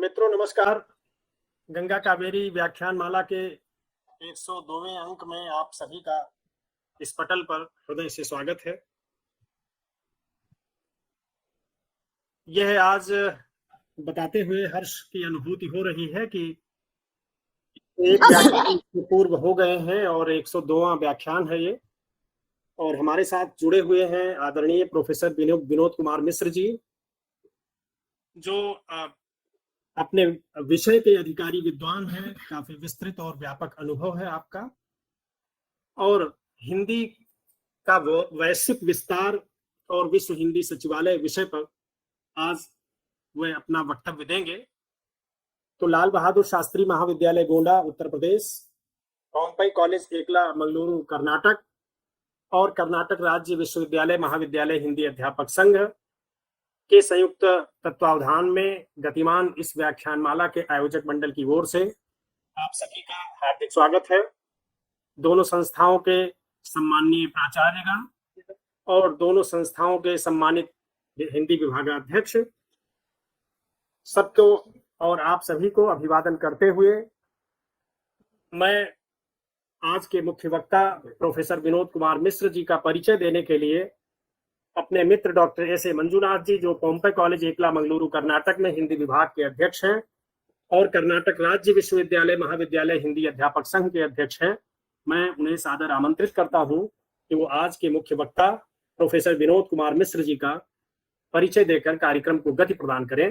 मित्रों नमस्कार। गंगा कावेरी व्याख्यान माला के 102वें अंक में आप सभी का इस पटल पर हृदय से स्वागत है। यह आज बताते हुए हर्ष की अनुभूति हो रही है कि एक व्याख्यान पूर्व हो गए हैं और 102वां व्याख्यान है ये। और हमारे साथ जुड़े हुए हैं आदरणीय प्रोफेसर विनोद कुमार मिश्र जी, जो अपने विषय के अधिकारी विद्वान हैं। काफी विस्तृत और व्यापक अनुभव है आपका, और हिंदी का वैश्विक विस्तार और विश्व हिंदी सचिवालय विषय पर आज वे अपना वक्तव्य देंगे। तो लाल बहादुर शास्त्री महाविद्यालय गोंडा उत्तर प्रदेश, पोम्पई कॉलेज एकला मंगलुरु कर्नाटक और कर्नाटक राज्य विश्वविद्यालय महाविद्यालय हिंदी अध्यापक संघ के संयुक्त तत्वावधान में गतिमान इस व्याख्यानमाला के आयोजक मंडल की ओर से आप सभी का हार्दिक स्वागत है। दोनों संस्थाओं के सम्माननीय प्राचार्यगण और दोनों संस्थाओं के सम्मानित हिंदी विभागाध्यक्ष, सबको और आप सभी को अभिवादन करते हुए मैं आज के मुख्य वक्ता प्रोफेसर विनोद कुमार मिश्र जी का परिचय देने के लिए अपने मित्र डॉक्टर एस.ए. मंजुनाथ जी, जो पोम्पई कॉलेज एकला मंगलुरु कर्नाटक में हिंदी विभाग के अध्यक्ष हैं और कर्नाटक राज्य विश्वविद्यालय महाविद्यालय हिंदी अध्यापक संघ के अध्यक्ष हैं, मैं उन्हें सादर आमंत्रित करता हूं कि वो आज के मुख्य वक्ता प्रोफेसर विनोद कुमार मिश्र जी का परिचय देकर कार्यक्रम को गति प्रदान करें।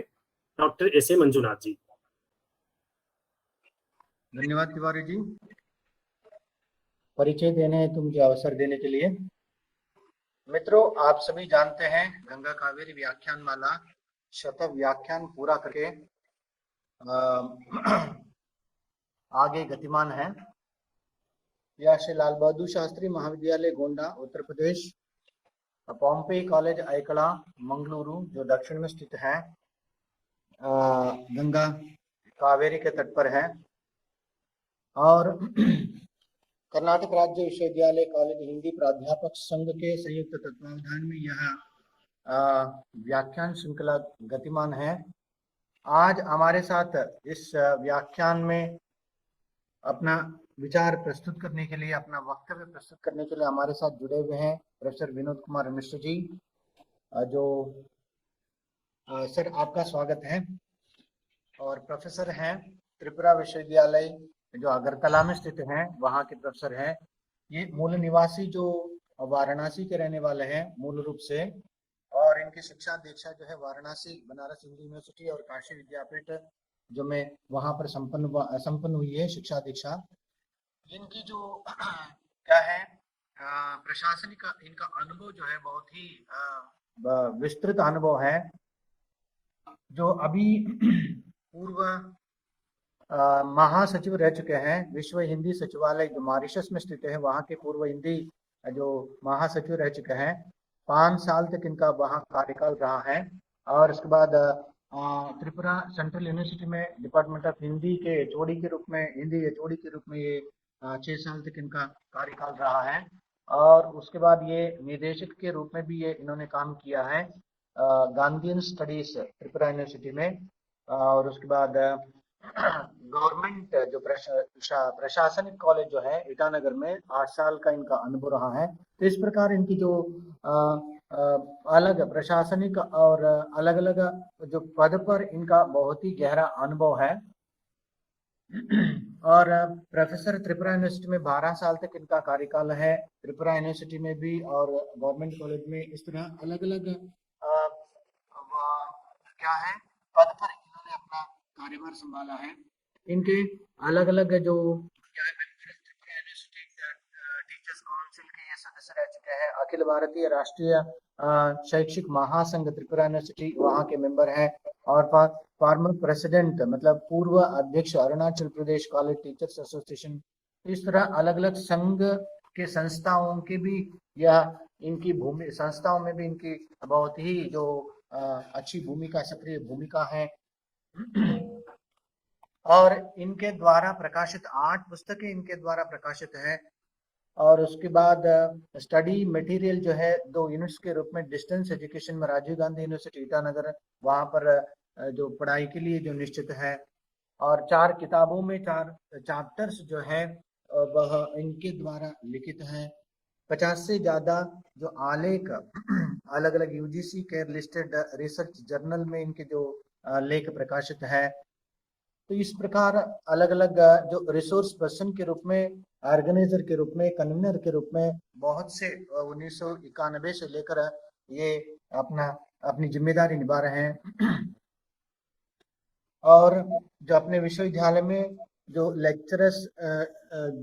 Doctor S A. मंजुनाथ जी। धन्यवाद तिवारी जी, परिचय देने हेतु मुझे अवसर देने के लिए। मित्रों, आप सभी जानते हैं गंगा कावेरी व्याख्यान माला 100 व्याख्यान पूरा करके आगे गतिमान है। यह श्री लाल बहादुर शास्त्री महाविद्यालय गोंडा उत्तर प्रदेश, पोम्पई कॉलेज एकला मंगलुरु जो दक्षिण में स्थित है, गंगा कावेरी के तट पर है, और कर्नाटक राज्य विश्वविद्यालय कॉलेज हिंदी प्राध्यापक संघ के संयुक्त तत्वावधान में यह व्याख्यान श्रृंखला गतिमान है। आज हमारे साथ इस व्याख्यान में अपना विचार प्रस्तुत करने के लिए, अपना वक्तव्य प्रस्तुत करने के लिए हमारे साथ जुड़े हुए हैं प्रोफेसर विनोद कुमार मिश्र जी, जो सर आपका स्वागत है। और प्रोफेसर हैं त्रिपुरा विश्वविद्यालय जो अगरतला में स्थित है, वहाँ के प्रोफेसर हैं। ये मूल निवासी जो वाराणसी के रहने वाले हैं मूल रूप से, और इनकी शिक्षा दीक्षा जो है वाराणसी बनारस हिंदू यूनिवर्सिटी और काशी विद्यापीठ जो में वहाँ पर संपन्न हुई है शिक्षा दीक्षा। इनकी जो क्या है प्रशासनिक इनका अनुभव जो है बहुत ही विस्तृत अनुभव है। जो अभी पूर्व महासचिव रह चुके हैं विश्व हिंदी सचिवालय जो मॉरिशस में स्थित है, वहाँ के पूर्व हिंदी जो महासचिव रह चुके हैं। 5 साल तक इनका वहाँ कार्यकाल रहा है, और उसके बाद त्रिपुरा सेंट्रल यूनिवर्सिटी में डिपार्टमेंट ऑफ हिंदी के एचओडी के रूप में, हिंदी एचओडी के रूप में ये 6 साल तक इनका कार्यकाल रहा है। और उसके बाद ये निदेशक के रूप में भी ये इन्होंने काम किया है गांधीयन स्टडीज त्रिपुरा यूनिवर्सिटी में। और उसके बाद गवर्नमेंट जो प्रशासनिक कॉलेज जो है ईटानगर में 8 साल का इनका अनुभव रहा है। तो इस प्रकार इनकी जो अलग प्रशासनिक और अलग अलग जो पद पर इनका बहुत ही गहरा अनुभव है। और प्रोफेसर त्रिपुरा यूनिवर्सिटी में 12 साल तक इनका कार्यकाल है, त्रिपुरा यूनिवर्सिटी में भी और गवर्नमेंट कॉलेज में। इस तरह अलग अलग क्या है पद पर इन्होंने अपना कार्यभार संभाला है। इनके अलग अलग जो टीचर्स काउंसिल के ये सदस्य रह चुके हैं, अखिल भारतीय राष्ट्रीय शैक्षिक महासंघ त्रिपुरा यूनिवर्सिटी वहाँ के मेंबर हैं, और फॉर्मर प्रेसिडेंट मतलब पूर्व अध्यक्ष Arunachal Pradesh college teachers association. इस तरह अलग अलग संघ के संस्थाओं के भी यह इनकी संस्थाओं में भी इनकी बहुत ही जो अच्छी भूमिका, सक्रिय भूमिका है। और इनके द्वारा प्रकाशित 8 पुस्तकें इनके द्वारा प्रकाशित है। और उसके बाद स्टडी मटेरियल जो है 2 यूनिट्स के रूप में डिस्टेंस एजुकेशन में राजीव गांधी यूनिवर्सिटी ईटानगर, वहाँ पर जो पढ़ाई के लिए जो निश्चित है। और 4 किताबों में 4 चैप्टर्स जो है वह इनके द्वारा लिखित है। 50 से ज्यादा जो आलेख अलग अलग यूजीसी के लिस्टेड रिसर्च जर्नल में इनके जो लेख प्रकाशित है। तो इस प्रकार अलग अलग जो रिसोर्स पर्सन के रूप में, ऑर्गेनाइजर के रूप में, कन्वीनर के रूप में बहुत से 1991 से लेकर ये अपनी जिम्मेदारी निभा रहे हैं। और जो अपने विश्वविद्यालय में जो लेक्चरर्स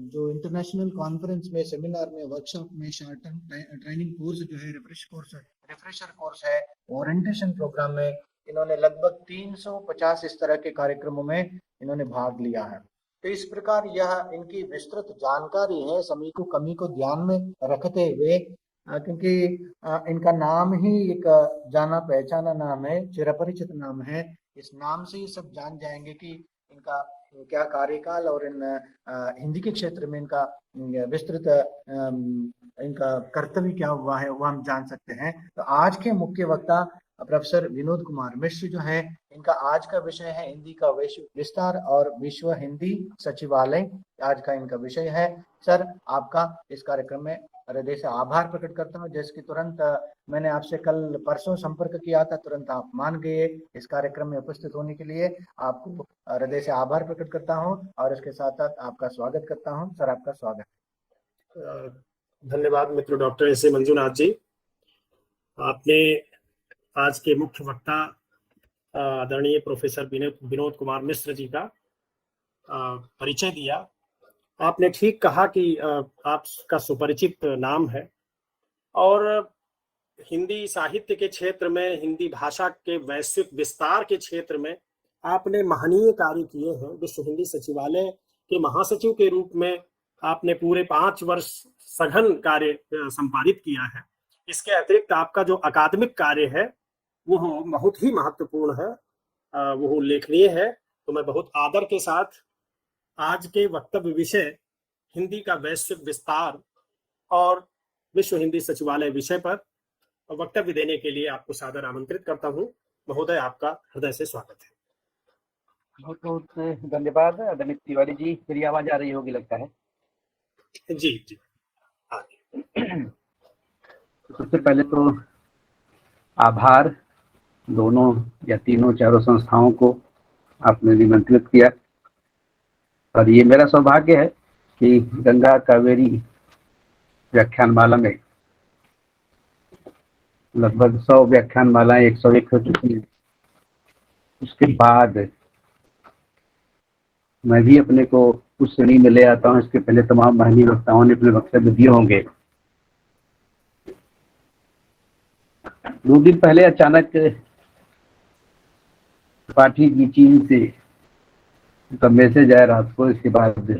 जो इंटरनेशनल कॉन्फ्रेंस में, सेमिनार में, वर्कशॉप में, शॉर्ट टर्म ट्रेनिंग कोर्स जो है, रिफ्रेशर कोर्स है, ओरिएंटेशन प्रोग्राम में इन्होंने लगभग 350 इस तरह के कार्यक्रमों में इन्होंने भाग लिया है। तो इस प्रकार यह इनकी विस्तृत जानकारी है, सभी को कमी को ध्यान में रखते हुए, क्योंकि इनका नाम ही एक जाना पहचाना नाम है, चिरपरिचित नाम है। इस नाम से ही सब जान जाएंगे कि इनका क्या कार्यकाल और इन हिंदी के क्षेत्र में इनका विस्तृत इनका कर्तव्य क्या हुआ है, वो हम जान सकते हैं। तो आज के मुख्य वक्ता प्रोफेसर विनोद कुमार मिश्र जो है, इनका आज का विषय है हिंदी का वैश्विक विस्तार और विश्व हिंदी सचिवालय, आज का इनका विषय है। सर, आपका इस कार्यक्रम में हृदय से आभार प्रकट करता हूँ। जैसे कि तुरंत मैंने आपसे कल परसों संपर्क किया था, तुरंत आप मान गए इस कार्यक्रम में उपस्थित होने के लिए। आपको हृदय से आभार प्रकट करता हूँ और इसके साथ साथ आपका स्वागत करता हूँ। सर, आपका स्वागत। धन्यवाद मित्र डॉक्टर एस ए मंजूनाथ जी। आपने आज के मुख्य वक्ता आदरणीय प्रोफेसर विनोद कुमार मिश्र जी का परिचय दिया। आपने ठीक कहा कि आपका सुपरिचित नाम है और हिंदी साहित्य के क्षेत्र में, हिंदी भाषा के वैश्विक विस्तार के क्षेत्र में आपने महनीय कार्य किए हैं। विश्व हिंदी सचिवालय के महासचिव के रूप में आपने पूरे 5 वर्ष सघन कार्य संपादित किया है। इसके अतिरिक्त आपका जो अकादमिक कार्य है वो बहुत ही महत्वपूर्ण है, वो उल्लेखनीय है। तो मैं बहुत आदर के साथ आज के वक्तव्य विषय हिंदी का वैश्विक विस्तार और विश्व हिंदी सचिवालय विषय पर वक्तव्य देने के लिए आपको सादर आमंत्रित करता हूं। महोदय, आपका हृदय से स्वागत है। बहुत बहुत धन्यवाद आदरणीय तिवारी जी। मेरी आवाज आ रही होगी लगता है। जी जी। सबसे पहले तो आभार दोनों या तीनों चारों संस्थाओं को आपने निमंत्रित किया, और ये मेरा सौभाग्य है कि गंगा कावेरी व्याख्यानमाला में लगभग 100 व्याख्यानमालाएं 101 हो चुकी हैं। उसके बाद मैं भी अपने को उस श्रेणी में ले आता हूँ। इसके पहले तमाम महनी वक्ताओं ने अपने वक्तव्य दिए होंगे। 2 दिन पहले अचानक पाठी जी चीन से उनका मैसेज आया रात को। इसके बाद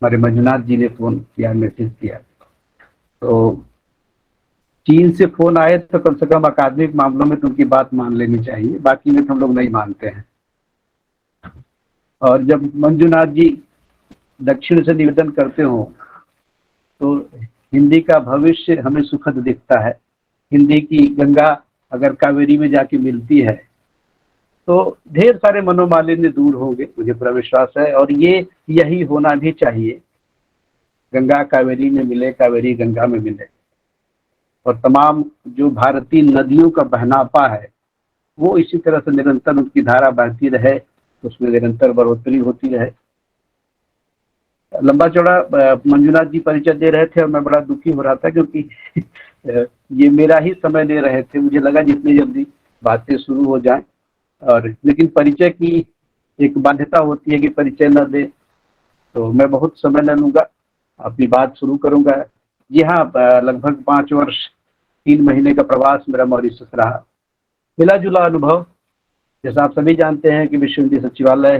हमारे मंजुनाथ जी ने फोन किया, मैसेज किया। तो चीन से फोन आए तो कम से कम अकादमिक मामलों में तो उनकी बात मान लेनी चाहिए, बाकी में तो हम लोग नहीं मानते हैं। और जब मंजुनाथ जी दक्षिण से निवेदन करते हो तो हिंदी का भविष्य हमें सुखद दिखता है। हिंदी की गंगा अगर कावेरी में जाके मिलती है तो ढेर सारे मनोमालिन्य दूर होंगे, मुझे पूरा विश्वास है। और ये यही होना भी चाहिए, गंगा कावेरी में मिले, कावेरी गंगा में मिले, और तमाम जो भारतीय नदियों का बहनापा है वो इसी तरह से निरंतर उनकी धारा बहती रहे, उसमें निरंतर बढ़ोतरी होती रहे। लंबा चौड़ा मंजुनाथ जी परिचय दे रहे थे और मैं बड़ा दुखी हो रहा था, क्योंकि ये मेरा ही समय ले रहे थे। मुझे लगा जितनी जल्दी बातें शुरू हो जाएं, और लेकिन परिचय की एक बाध्यता होती है कि परिचय न दे, तो मैं बहुत समय न लूंगा, अपनी बात शुरू करूंगा। जी हाँ, लगभग 5 वर्ष 3 महीने का प्रवास मेरा मॉरिशस रहा। मिला जुला अनुभव। जैसा आप सभी जानते हैं कि विश्व हिंदी सचिवालय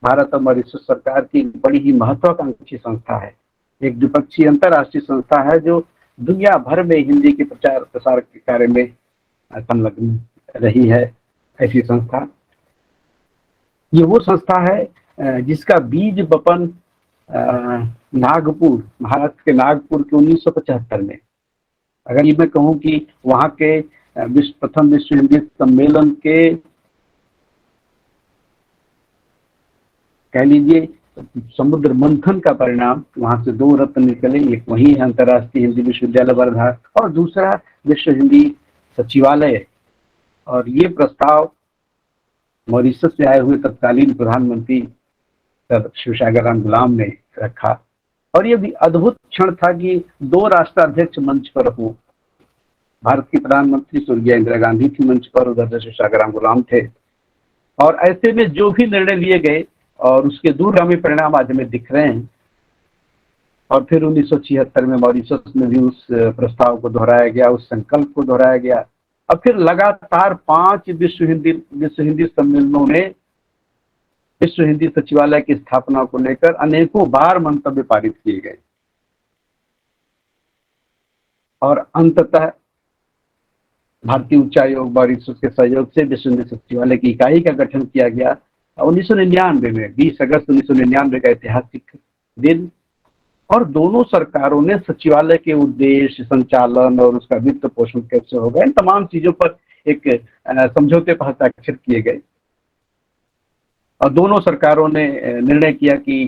भारत और मॉरिशस सरकार की बड़ी ही महत्वाकांक्षी संस्था है। एक द्विपक्षीय अंतर्राष्ट्रीय संस्था है जो दुनिया भर में हिंदी के प्रचार प्रसार के कार्य में संलग्न रही है। ऐसी संस्था, ये वो संस्था है जिसका बीज बपन नागपुर, महाराष्ट्र के नागपुर के 1975 में। अगर ये मैं कहूँ कि वहाँ के प्रथम विश्व हिंदी सम्मेलन के कह लीजिए समुद्र मंथन का परिणाम, वहां से 2 रत्न निकले। एक वही है अंतर्राष्ट्रीय हिंदी विश्वविद्यालय वर्धा और दूसरा विश्व हिंदी सचिवालय। और ये प्रस्ताव मॉरिशस से आए हुए तत्कालीन प्रधानमंत्री सर शिवसागर गुलाम ने रखा। और ये भी अद्भुत क्षण था कि 2 राष्ट्राध्यक्ष मंच पर हो। भारत की प्रधानमंत्री स्वर्गीय इंदिरा गांधी थी मंच पर, उधर से शिवसागर गुलाम थे। और ऐसे में जो भी निर्णय लिए गए और उसके दूरगामी परिणाम आज हमें दिख रहे हैं। और फिर 1976 में मॉरिशस में भी उस प्रस्ताव को दोहराया गया, उस संकल्प को दोहराया गया। अब फिर लगातार 5 विश्व हिंदी सम्मेलनों में विश्व हिंदी सचिवालय की स्थापना को लेकर अनेकों बार मंतव्य पारित किए गए और अंततः भारतीय उच्चायोग मॉरिशस के सहयोग से विश्व हिंदी सचिवालय की इकाई का गठन किया गया 1999 में। 20 अगस्त 1999 का ऐतिहासिक दिन। और दोनों सरकारों ने सचिवालय के उद्देश्य, संचालन और उसका वित्त पोषण कैसे होगा, इन तमाम चीजों पर एक समझौते पर हस्ताक्षर किए गए। और दोनों सरकारों ने निर्णय किया कि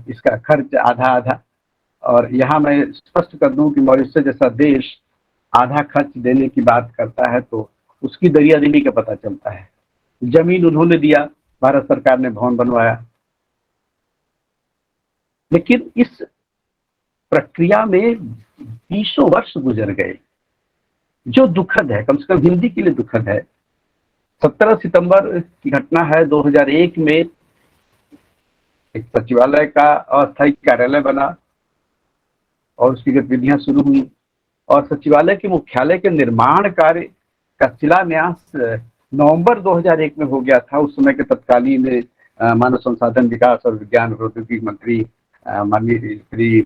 इसका खर्च आधा आधा। और यहाँ मैं स्पष्ट कर दूं कि मॉरिशस जैसा देश आधा खर्च देने की बात करता है तो उसकी दरियादिली का पता चलता है। जमीन उन्होंने दिया, भारत सरकार ने भवन बनवाया। लेकिन इस प्रक्रिया में 20 वर्ष गुजर गए, जो दुखद है, कम से कम हिंदी के लिए दुखद है। 17 सितंबर की घटना है। 2001 में एक सचिवालय का अस्थायी कार्यालय बना और उसकी गतिविधियां शुरू हुई। और सचिवालय के मुख्यालय के निर्माण कार्य का शिलान्यास नवंबर 2001 में हो गया था। उस समय के तत्कालीन मानव संसाधन विकास और विज्ञान प्रौद्योगिकी मंत्री माननीय श्री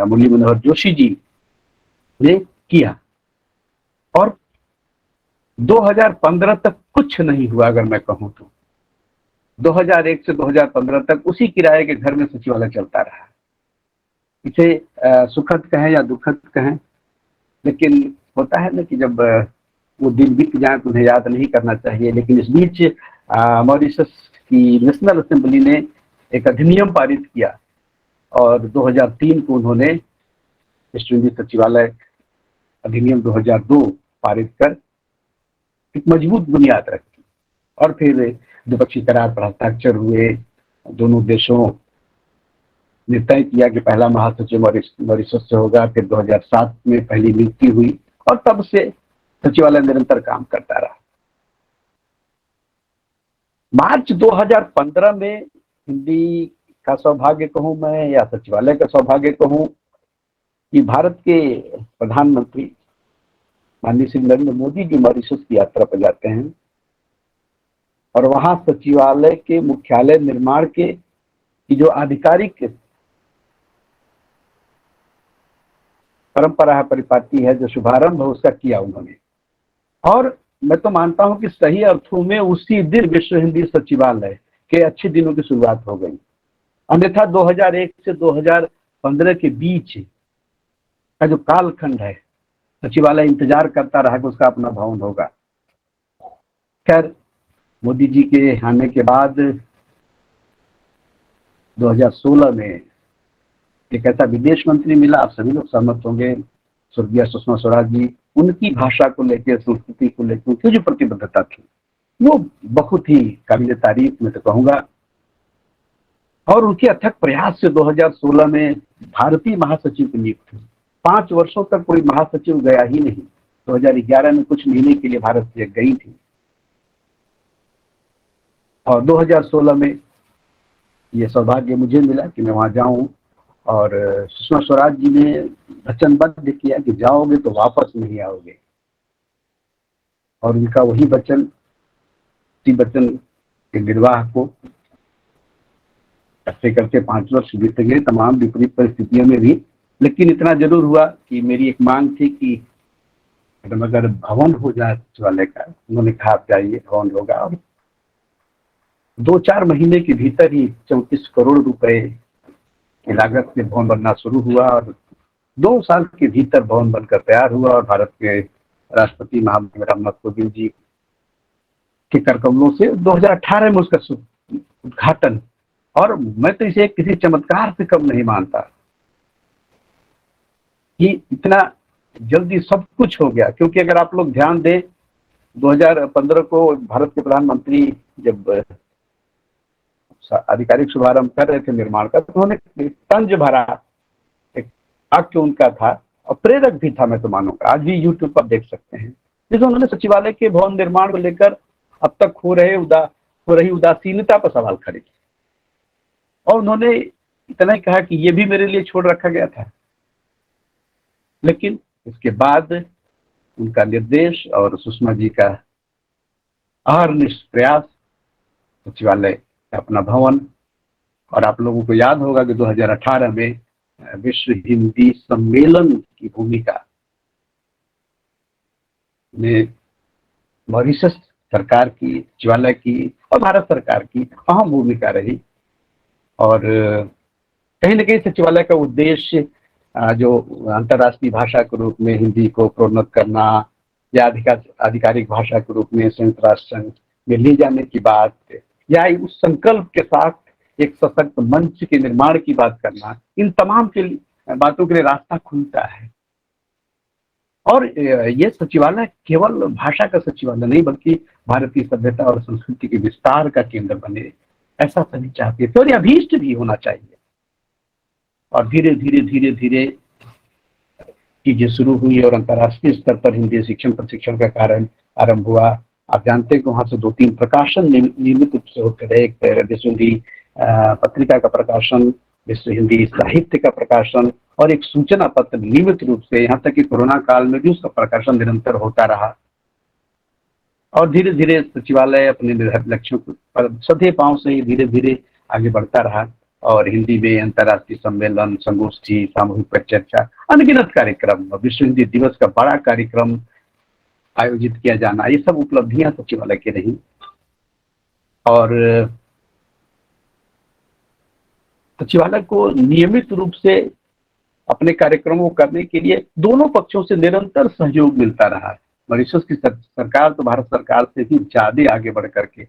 मुरली मनोहर जोशी जी ने किया। और 2015 तक कुछ नहीं हुआ। अगर मैं कहूं तो 2001 से 2015 तक उसी किराए के घर में सचिवालय चलता रहा। इसे सुखद कहें या दुखद कहें, लेकिन होता है ना कि जब वो दिन बीत जाए तो उन्हें याद नहीं करना चाहिए। लेकिन इस बीच मॉरिशस की नेशनल असेंबली ने एक अधिनियम पारित किया और 2003 को उन्होंने विश्व हिंदी सचिवालय अधिनियम 2002 पारित कर एक मजबूत बुनियाद रखी। और फिर द्विपक्षीय करार पर हस्ताक्षर हुए। दोनों देशों ने तय किया कि पहला महासचिव मॉरिशस से होगा। फिर 2007 में पहली नियुक्ति हुई और तब से सचिवालय निरंतर काम करता रहा। मार्च 2015 में हिंदी का सौभाग्य कहूं मैं या सचिवालय का सौभाग्य कहूं कि भारत के प्रधानमंत्री माननीय श्री नरेंद्र मोदी जी मॉरिशस की यात्रा पर जाते हैं और वहां सचिवालय के मुख्यालय निर्माण के की जो आधिकारिक परंपरा है, परिपाटी है, जो शुभारंभ है उसका किया उन्होंने। और मैं तो मानता हूं कि सही अर्थों में उसी दिन विश्व हिंदी सचिवालय के अच्छे दिनों की शुरुआत हो गई। अन्यथा 2001 से 2015 के बीच का जो कालखंड है, सचिवालय इंतजार करता रहा कि उसका अपना भवन होगा। खैर, मोदी जी के आने के बाद 2016 में एक ऐसा विदेश मंत्री मिला, आप सभी लोग सहमत होंगे, स्वर्गीय सुषमा स्वराज जी। उनकी भाषा को लेकर, संस्कृति को लेकर उनकी जो प्रतिबद्धता थी वो बहुत ही काबिल तारीफ मैं तो कहूंगा। और उनके अथक प्रयास से 2016 में भारतीय महासचिव की नियुक्ति हुई। 5 वर्षों तक कोई महासचिव गया ही नहीं। 2011 में कुछ महीने के लिए भारत से गई थी और 2016 में ये सौभाग्य मुझे मिला कि मैं वहां जाऊं। और सुषमा स्वराज जी ने वचनबद्ध किया कि जाओगे तो वापस नहीं आओगे। और उनका वही वचन, इसी वचन के निर्वाह को करते करते 5 वर्ष बीत गए, तमाम विपरीत परिस्थितियों में भी। लेकिन इतना जरूर हुआ कि मेरी एक मांग थी कि अगर भवन हो जाए सचिवालय का, उन्होंने कहा आप जाइए, भवन होगा। और 2-4 महीने के भीतर ही 34 करोड़ रुपए की लागत से भवन बनना शुरू हुआ और 2 साल के भीतर भवन बनकर तैयार हुआ और भारत के राष्ट्रपति महामहिम रामनाथ कोविंद जी के करकमलों से 2018 में उसका उद्घाटन, और मैं तो इसे किसी चमत्कार से कम नहीं मानता कि इतना जल्दी सब कुछ हो गया। क्योंकि अगर आप लोग ध्यान दें, 2015 को भारत के प्रधानमंत्री जब आधिकारिक शुभारंभ कर रहे थे निर्माण का, तो उन्होंने तंज भरा एक वाक्य उनका था और प्रेरक भी था, मैं तो मानूंगा। आज भी यूट्यूब पर देख सकते हैं, जिसमें उन्होंने सचिवालय के भवन निर्माण को लेकर अब तक हो रही उदासीनता पर सवाल खड़े किए, और उन्होंने इतना ही कहा कि ये भी मेरे लिए छोड़ रखा गया था। लेकिन इसके बाद उनका निर्देश और सुषमा जी का अहर्निश प्रयास, सचिवालय अपना भवन, और आप लोगों को याद होगा कि 2018 में विश्व हिंदी सम्मेलन की भूमिका में मॉरिशस सरकार की, सचिवालय की और भारत सरकार की अहम भूमिका रही। और कहीं न कहीं सचिवालय का उद्देश्य जो अंतर्राष्ट्रीय भाषा के रूप में हिंदी को प्रोन्नत करना या आधिकारिक भाषा के रूप में संयुक्त राष्ट्र संघ में ले जाने की बात, या उस संकल्प के साथ एक सशक्त मंच के निर्माण की बात करना, इन तमाम बातों के लिए रास्ता खुलता है। और ये सचिवालय केवल भाषा का सचिवालय नहीं, बल्कि भारतीय सभ्यता और संस्कृति के विस्तार का केंद्र बने, ऐसा सभी चाहते थे, और ये अभीष्ट भी होना चाहिए। और धीरे धीरे चीजें शुरू हुई और अंतर्राष्ट्रीय स्तर पर हिंदी शिक्षण प्रशिक्षण का कारण आरंभ हुआ। आप जानते हैं कि वहां से 2-3 प्रकाशन नियमित रूप से होते रहे। एक विश्व हिंदी पत्रिका का प्रकाशन, विश्व हिंदी साहित्य का प्रकाशन, और एक सूचना पत्र नियमित रूप से, यहाँ तक कि कोरोना काल में भी उसका प्रकाशन निरंतर होता रहा। और धीरे धीरे सचिवालय अपने निर्धारित लक्ष्यों पर सधे पांव से ही धीरे धीरे आगे बढ़ता रहा, और हिंदी में अंतर्राष्ट्रीय सम्मेलन, संगोष्ठी, सामूहिक परिचर्चा, अनगिनत कार्यक्रम, विश्व हिंदी दिवस का बड़ा कार्यक्रम आयोजित किया जाना, ये सब उपलब्धियां सचिवालय की रही। और सचिवालय को नियमित रूप से अपने कार्यक्रमों को करने के लिए दोनों पक्षों से निरंतर सहयोग मिलता रहा। मॉरिशस की सरकार तो भारत सरकार से भी ज्यादा आगे बढ़ करके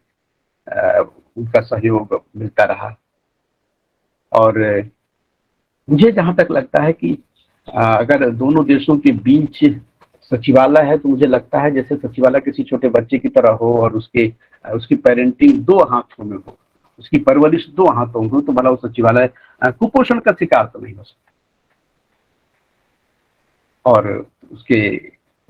उनका सहयोग मिलता रहा। और मुझे जहां तक लगता है कि अगर दोनों देशों के बीच सचिवालय है, तो मुझे लगता है जैसे सचिवालय किसी छोटे बच्चे की तरह हो और उसकी पेरेंटिंग 2 हाथों में हो, उसकी परवरिश 2 हाथों में हो, तो भला वो सचिवालय कुपोषण का शिकार तो नहीं हो सकता। और उसके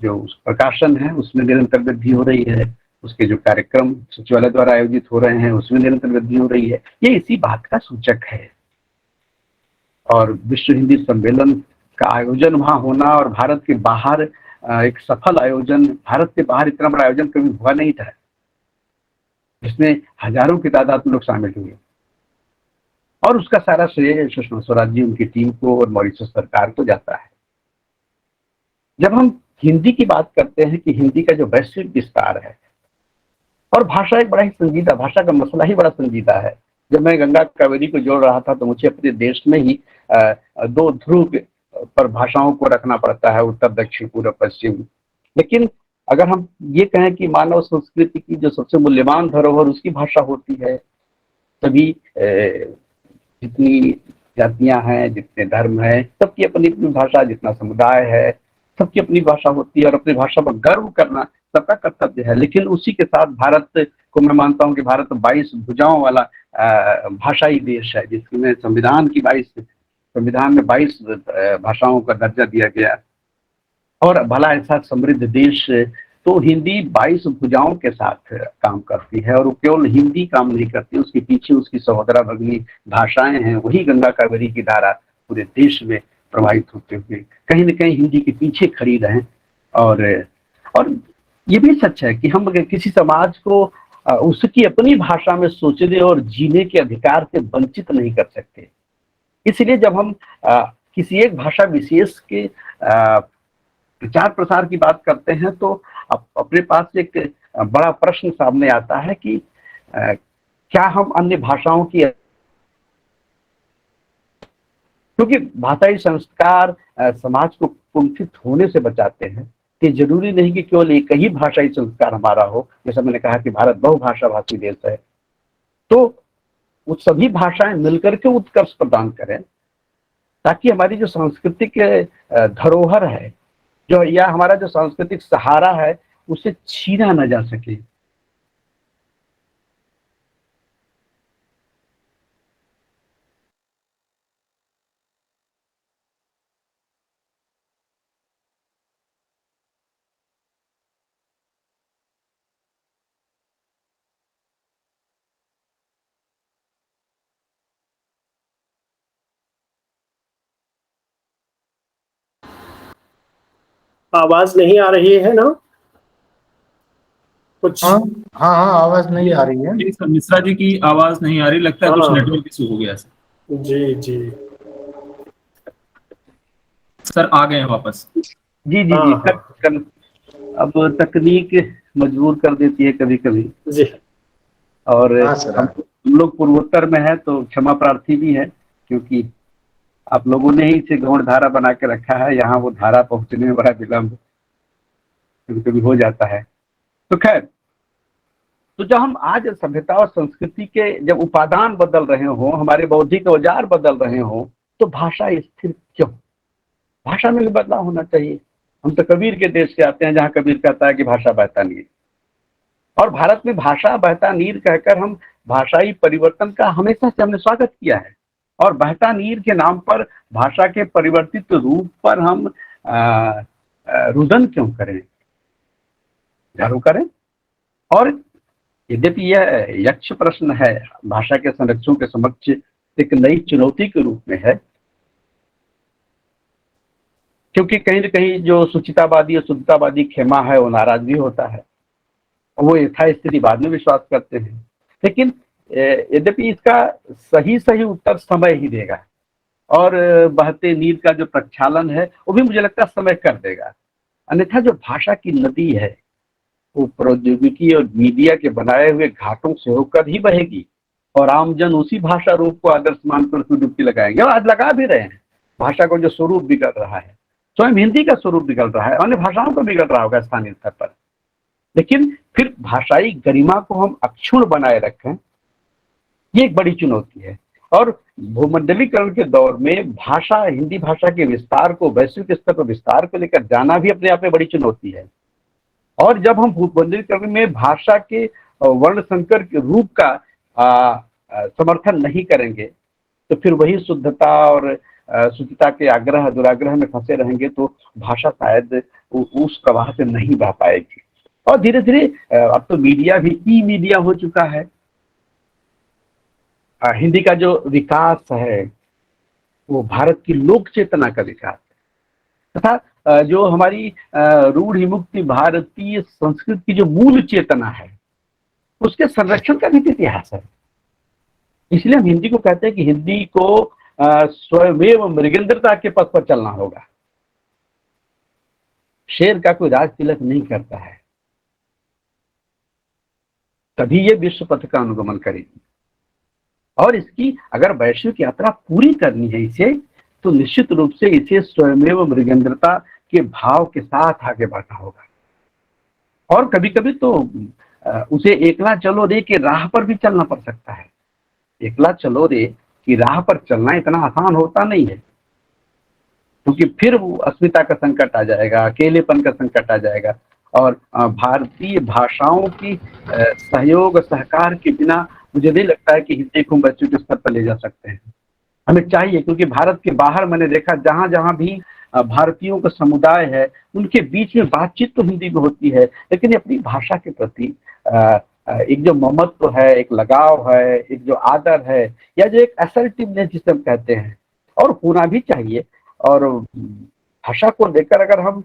जो प्रकाशन है उसमें निरंतर वृद्धि हो रही है, उसके जो कार्यक्रम सचिवालय द्वारा आयोजित हो रहे हैं उसमें निरंतर वृद्धि हो रही है, ये इसी बात का सूचक है। और विश्व हिंदी सम्मेलन का आयोजन वहां होना और भारत के बाहर एक सफल आयोजन, भारत के बाहर इतना बड़ा आयोजन कभी हुआ नहीं था, जिसमें हजारों की तादाद में लोग शामिल हुए, और उसका सारा श्रेय सुषमा स्वराज जी, उनकी टीम को और मॉरिशस सरकार को जाता है। जब हम हिंदी की बात करते हैं कि हिंदी का जो वैश्विक विस्तार है, और भाषा एक बड़ा ही संजीदा, भाषा का मसला ही बड़ा संजीदा है। जब मैं गंगा कावेरी को जोड़ रहा था तो मुझे अपने देश में ही 2 ध्रुव पर भाषाओं को रखना पड़ता है, उत्तर दक्षिण पूर्व पश्चिम। लेकिन अगर हम ये कहें कि मानव संस्कृति की जो सबसे मूल्यवान धरोहर उसकी भाषा होती है, तभी जितनी जातियां हैं, जितने धर्म हैं, सबकी अपनी अपनी भाषा, जितना समुदाय है सबकी अपनी भाषा होती है, और अपनी भाषा पर गर्व करना सबका कर्तव्य है। लेकिन उसी के साथ भारत को मैं मानता हूं कि भारत 22 भुजाओं वाला भाषाई देश है, जिसमें संविधान में 22 भाषाओं का दर्जा दिया गया। और भला ऐसा समृद्ध देश, तो हिंदी 22 भुजाओं के साथ काम करती है, और वो केवल हिंदी काम नहीं करती, उसके पीछे उसकी सहोदरा भगिनी भाषाएं हैं, वही गंगा कावेरी की धारा पूरे देश में प्रभावित होते हुए कहीं न कहीं हिंदी के पीछे खड़ी रहें। और ये भी सच है कि हम अगर किसी समाज को उसकी अपनी भाषा में सोचने और जीने के अधिकार से वंचित नहीं कर सकते। इसलिए जब हम किसी एक भाषा विशेष के प्रचार प्रसार की बात करते हैं, तो अपने पास एक बड़ा प्रश्न सामने आता है कि क्या हम अन्य भाषाओं की, क्योंकि भाषाई संस्कार समाज को कुंठित होने से बचाते हैं, कि जरूरी नहीं कि केवल एक ही भाषाई संस्कार हमारा हो। जैसा मैंने कहा कि भारत बहुभाषा भाषी देश है, तो वो सभी भाषाएं मिलकर के उत्कर्ष प्रदान करें, ताकि हमारी जो सांस्कृतिक धरोहर है, जो या हमारा जो सांस्कृतिक सहारा है, उसे छीना न जा सके। आवाज नहीं आ रही है ना कुछ? हाँ हाँ हाँ, आवाज नहीं आ रही है। जी सर, मिश्रा जी की आवाज नहीं आ रही, लगता है कुछ हाँ। नेटवर्क इशू हो गया सर। जी जी सर आ गए हैं वापस। जी जी हाँ, जी, हाँ। अब तकनीक मजबूर कर देती है कभी कभी, जी और हाँ सर, हम लोग पूर्वोत्तर में है तो क्षमा प्रार्थी भी है, क्योंकि आप लोगों ने ही इसे गौण धारा बना के रखा है, यहाँ वो धारा पहुंचने में बड़ा विलम्ब कभी कभी हो जाता है। तो खैर, तो जब हम आज सभ्यता और संस्कृति के जब उपादान बदल रहे हो, हमारे बौद्धिक औजार बदल रहे हो, तो भाषा स्थिर क्यों? भाषा में भी बदलाव होना चाहिए। हम तो कबीर के देश से आते हैं, जहाँ कबीर कहता है कि भाषा बहता नीर, और भारत में भाषा बहता नीर कहकर हम भाषाई परिवर्तन का हमेशा से हमने स्वागत किया है। और बहता नीर के नाम पर भाषा के परिवर्तित रूप पर हम रुदन क्यों करें? जरूर करें। और यद्यपि यह यक्ष प्रश्न है, भाषा के संरक्षकों के समक्ष एक नई चुनौती के रूप में है, क्योंकि कहीं न कहीं जो सुचितावादी और शुद्धतावादी खेमा है, वो नाराज भी होता है, वो यथास्थिति बाद में विश्वास करते हैं। लेकिन यद्यपि इसका सही उत्तर समय ही देगा, और बहते नीर का जो प्रक्षालन है वो भी मुझे लगता है समय कर देगा। अन्यथा जो भाषा की नदी है, वो प्रौद्योगिकी और मीडिया के बनाए हुए घाटों से होकर ही बहेगी, और आमजन उसी भाषा रूप को आदर्श मानकर उसमें डुबकी लगाएंगे, और आज लगा भी रहे हैं। भाषा का जो स्वरूप बिगड़ रहा है, स्वयं हिंदी का स्वरूप बिगड़ रहा है, अन्य भाषाओं का बिगड़ रहा होगा स्थानीय स्तर पर। लेकिन फिर भाषाई गरिमा को हम अक्षुण्ण बनाए रखें, ये एक बड़ी चुनौती है। और भूमंडलीकरण के दौर में भाषा, हिंदी भाषा के विस्तार को, वैश्विक स्तर पर विस्तार को लेकर जाना भी अपने आप में बड़ी चुनौती है। और जब हम भूमंडलीकरण में भाषा के वर्ण संकर के रूप का समर्थन नहीं करेंगे, तो फिर वही शुद्धता और शुद्धता के आग्रह दुराग्रह में फंसे रहेंगे, तो भाषा शायद उस प्रवाह से नहीं बह पाएगी। और धीरे धीरे अब तो मीडिया भी ई मीडिया हो चुका है। हिंदी का जो विकास है वो भारत की लोक चेतना का विकास है, तथा जो हमारी रूढ़ मुक्ति भारतीय संस्कृति की जो मूल चेतना है, उसके संरक्षण का भी इतिहास है। इसलिए हम हिंदी को कहते हैं कि हिंदी को स्वयमेव मृगेंद्रता के पथ पर चलना होगा। शेर का कोई राज तिलक नहीं करता है, तभी ये विश्व पथ का अनुगमन करेगी। और इसकी अगर वैश्विक यात्रा पूरी करनी है इसे, तो निश्चित रूप से इसे स्वयमेव मृगेंद्रता के भाव के साथ आगे बढ़ना होगा। और कभी कभी तो उसे एकला चलो रे के राह पर भी चलना पड़ सकता है। एकला चलो रे की राह पर चलना इतना आसान होता नहीं है, क्योंकि फिर वो अस्मिता का संकट आ जाएगा, अकेलेपन का संकट आ जाएगा। और भारतीय भाषाओं की सहयोग सहकार के बिना मुझे नहीं लगता है कि हिंदी को वैश्विक स्तर पर ले जा सकते हैं। हमें चाहिए, क्योंकि भारत के बाहर मैंने देखा जहां जहां भी भारतीयों का समुदाय है, उनके बीच में बातचीत तो हिंदी में होती है, लेकिन अपनी भाषा के प्रति एक जो ममत्व है, एक लगाव है, एक जो आदर है, या जो एक असर्टिवनेस जिसे हम कहते हैं, और होना भी चाहिए। और भाषा को लेकर अगर हम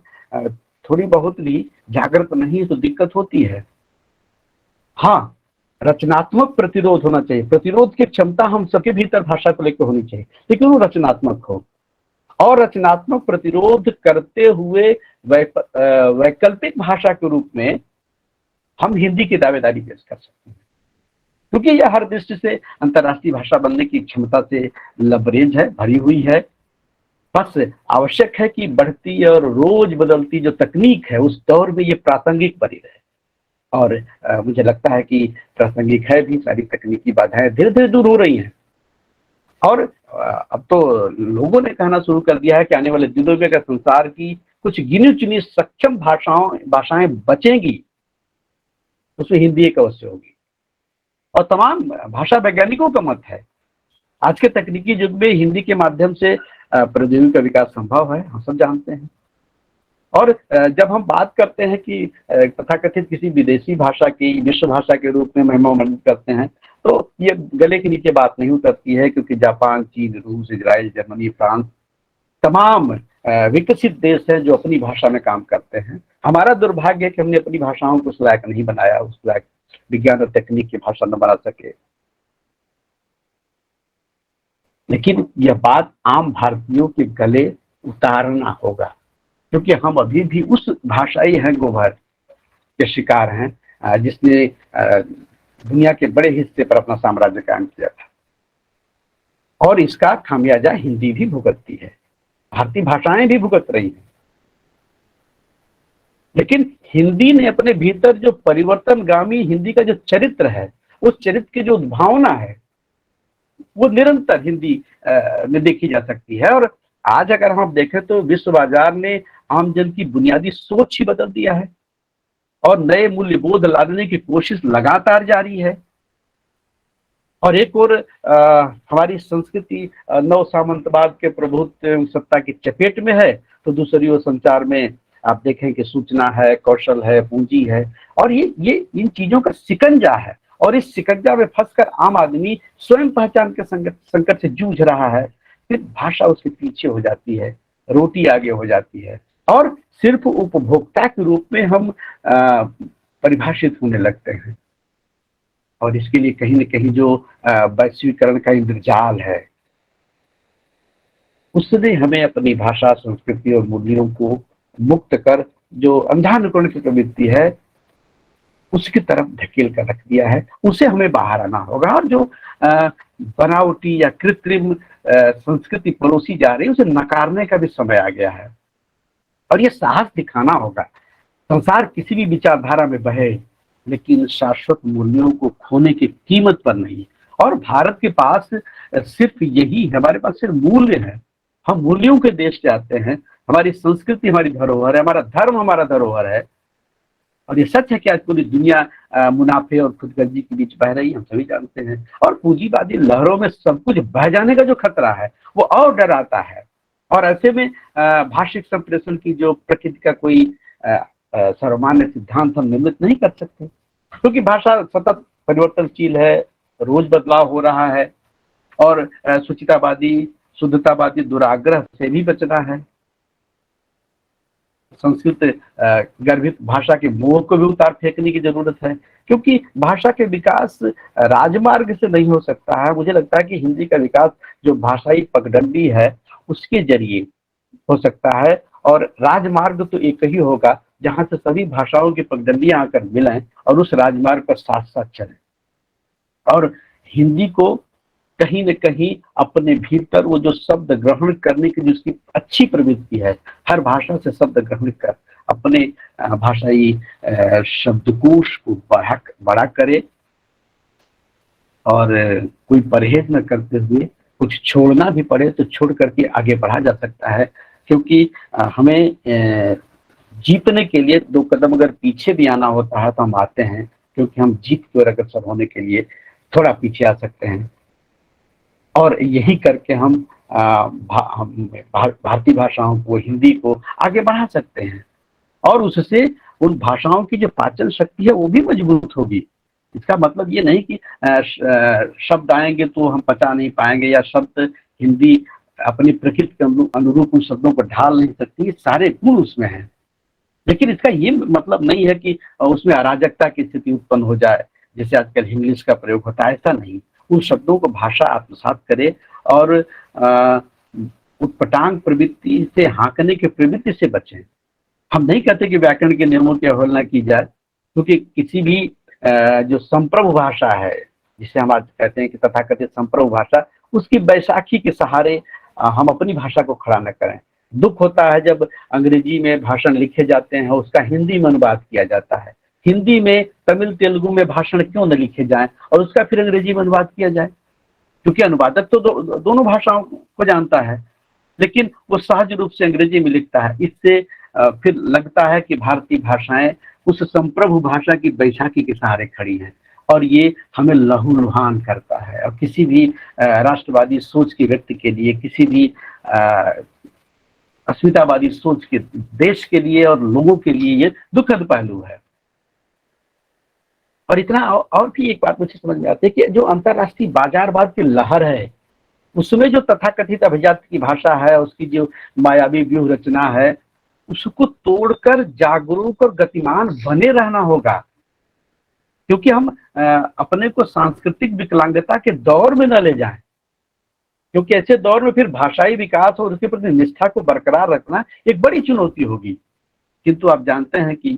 थोड़ी बहुत भी जागृत नहीं तो दिक्कत होती है। हाँ, रचनात्मक प्रतिरोध होना चाहिए। प्रतिरोध की क्षमता हम सबके भीतर भाषा को लेकर होनी चाहिए, लेकिन वो रचनात्मक हो। और रचनात्मक प्रतिरोध करते हुए वैकल्पिक भाषा के रूप में हम हिंदी की दावेदारी पेश कर सकते हैं, क्योंकि यह हर दृष्टि से अंतर्राष्ट्रीय भाषा बनने की क्षमता से लबरेज है, भरी हुई है। बस आवश्यक है कि बढ़ती और रोज बदलती जो तकनीक है उस दौर में ये प्रासंगिक बनी रहे। और मुझे लगता है कि प्रासंगिक है भी, सारी तकनीकी बाधाएं धीरे धीरे दूर हो रही हैं। और अब तो लोगों ने कहना शुरू कर दिया है कि आने वाले दिनों में अगर संसार की कुछ गिनी चुनी सक्षम भाषाएं बचेंगी, उसमें हिंदी एक अवश्य होगी। और तमाम भाषा वैज्ञानिकों का मत है आज के तकनीकी युग में हिंदी के माध्यम से प्रौद्योगिकी का विकास संभव है, हम सब जानते हैं। और जब हम बात करते हैं कि तथाकथित किसी विदेशी भाषा की विश्व भाषा के रूप में महिमा मंडित करते हैं, तो ये गले के नीचे बात नहीं उतरती है, क्योंकि जापान, चीन, रूस, इजराइल, जर्मनी, फ्रांस, तमाम विकसित देश हैं जो अपनी भाषा में काम करते हैं। हमारा दुर्भाग्य है कि हमने अपनी भाषाओं को उस लायक नहीं बनाया, उस लायक विज्ञान और तकनीक की भाषा न बना सके। लेकिन यह बात आम भारतीयों के गले उतारना होगा, क्योंकि हम अभी भी उस भाषाई हैंगओवर के शिकार हैं जिसने दुनिया के बड़े हिस्से पर अपना साम्राज्य कायम किया था। और इसका खामियाजा हिंदी भी भुगतती है, भारतीय भाषाएं भी भुगत रही हैं। लेकिन हिंदी ने अपने भीतर जो परिवर्तनगामी हिंदी का जो चरित्र है, उस चरित्र की जो उद्भावना है, वो निरंतर हिंदी में देखी जा सकती है। और आज अगर हम देखें तो विश्व बाजार ने आमजन की बुनियादी सोच ही बदल दिया है और नए मूल्य बोध लाने की कोशिश लगातार जारी है। और एक और हमारी संस्कृति नव सामंतवाद के प्रभुत्व सत्ता की चपेट में है, तो दूसरी ओर संचार में आप देखें कि सूचना है, कौशल है, पूंजी है, और ये इन चीजों का शिकंजा है। और इस शिकंजा में फंसकर आम आदमी स्वयं पहचान के संकट से जूझ रहा है। फिर भाषा उसके पीछे हो जाती है, रोटी आगे हो जाती है, और सिर्फ उपभोक्ता के रूप में हम परिभाषित होने लगते हैं। और इसके लिए कहीं न कहीं जो वैश्वीकरण का इंद्रजाल है, उसने हमें अपनी भाषा, संस्कृति और मूल्यों को मुक्त कर जो अंधानुकरण की प्रवृत्ति है उसकी तरफ धकेल कर रख दिया है। उसे हमें बाहर आना होगा, और जो बनावटी या कृत्रिम संस्कृति परोसी जा रही है उसे नकारने का भी समय आ गया है। और ये साहस दिखाना होगा। संसार किसी भी विचारधारा में बहे, लेकिन शाश्वत मूल्यों को खोने की कीमत पर नहीं। और भारत के पास सिर्फ यही है, हमारे पास सिर्फ मूल्य है। हम मूल्यों के देश जाते हैं, हमारी संस्कृति हमारी धरोहर है, हमारा धर्म हमारा धरोहर है। और ये सच है कि आज पूरी दुनिया मुनाफे और खुदगर्जी के बीच बह रही है, हम सभी जानते हैं। और पूंजीवादी लहरों में सब कुछ बह जाने का जो खतरा है वो और डराता है। और ऐसे में भाषिक संप्रेषण की जो प्रकृति का कोई सर्वमान्य सिद्धांत हम निर्मित नहीं कर सकते, क्योंकि भाषा सतत परिवर्तनशील है, रोज बदलाव हो रहा है। और सुचितावादी, शुद्धतावादी दुराग्रह से भी बचना है। संस्कृत गर्भित भाषा के मोह को भी उतार फेंकने की जरूरत है, क्योंकि भाषा के विकास राजमार्ग से नहीं हो सकता है। मुझे लगता है कि हिंदी का विकास जो भाषाई पगडंडी है उसके जरिए हो सकता है। और राजमार्ग तो एक ही होगा जहां से सभी भाषाओं की पगडंडियां आकर मिलें और उस राजमार्ग पर साथ साथ चलें। और हिंदी को कहीं न कहीं अपने भीतर वो जो शब्द ग्रहण करने की जिसकी अच्छी प्रवृत्ति है, हर भाषा से शब्द ग्रहण कर अपने भाषाई शब्दकोश को बड़ा करे, और कोई परहेज न करते हुए कुछ छोड़ना भी पड़े तो छोड़ करके आगे बढ़ा जा सकता है। क्योंकि हमें जीतने के लिए 2 कदम अगर पीछे भी आना होता है तो हम आते हैं, क्योंकि हम जीत की ओर अग्रसर होने के लिए थोड़ा पीछे आ सकते हैं। और यही करके हम भारतीय भाषाओं को, हिंदी को आगे बढ़ा सकते हैं, और उससे उन भाषाओं की जो पाचन शक्ति है वो भी मजबूत होगी। इसका मतलब ये नहीं कि शब्द आएंगे तो हम पचा नहीं पाएंगे, या शब्द हिंदी अपनी प्रकृति के अनुरूप उन शब्दों को ढाल नहीं सकती। सारे गुण उसमें हैं, लेकिन इसका ये मतलब नहीं है कि उसमें अराजकता की स्थिति उत्पन्न हो जाए, जैसे आजकल इंग्लिश का प्रयोग होता है। ऐसा नहीं, उन शब्दों को भाषा आत्मसात करे और उत्पटांग प्रवृत्ति से, हाँकने की प्रवृत्ति से बचें। हम नहीं कहते कि व्याकरण के नियमों की अवहेलना की जाए, क्योंकि किसी भी जो संप्रभु भाषा है, जिसे हम आज कहते हैं कि तथाकथित संप्रभु भाषा, उसकी बैसाखी के सहारे हम अपनी भाषा को खड़ा न करें। दुख होता है जब अंग्रेजी में भाषण लिखे जाते हैं, उसका हिंदी में अनुवाद किया जाता है। हिंदी में, तमिल तेलुगु में भाषण क्यों न लिखे जाएं और उसका फिर अंग्रेजी में अनुवाद किया जाए, क्योंकि अनुवादक तो दोनों भाषाओं को जानता है, लेकिन वो सहज रूप से अंग्रेजी में लिखता है। इससे फिर लगता है कि भारतीय भाषाएं उस संप्रभु भाषा की बैसाखी के सहारे खड़ी हैं, और ये हमें लहूलुहान करता है। और किसी भी राष्ट्रवादी सोच के व्यक्ति के लिए, किसी भी अस्मितावादी सोच के देश के लिए और लोगों के लिए ये दुखद पहलू है। और इतना और भी एक बात मुझे समझ में आती है कि जो अंतर्राष्ट्रीय बाजारवाद की लहर है, उसमें जो तथाकथित अभिजात की भाषा है, उसकी जो मायावी व्यूह रचना है, उसको तोड़कर जागरूक और गतिमान बने रहना होगा, क्योंकि हम अपने को सांस्कृतिक विकलांगता के दौर में न ले जाएं, क्योंकि ऐसे दौर में फिर भाषाई विकास और उसके प्रति निष्ठा को बरकरार रखना एक बड़ी चुनौती होगी। किंतु आप जानते हैं कि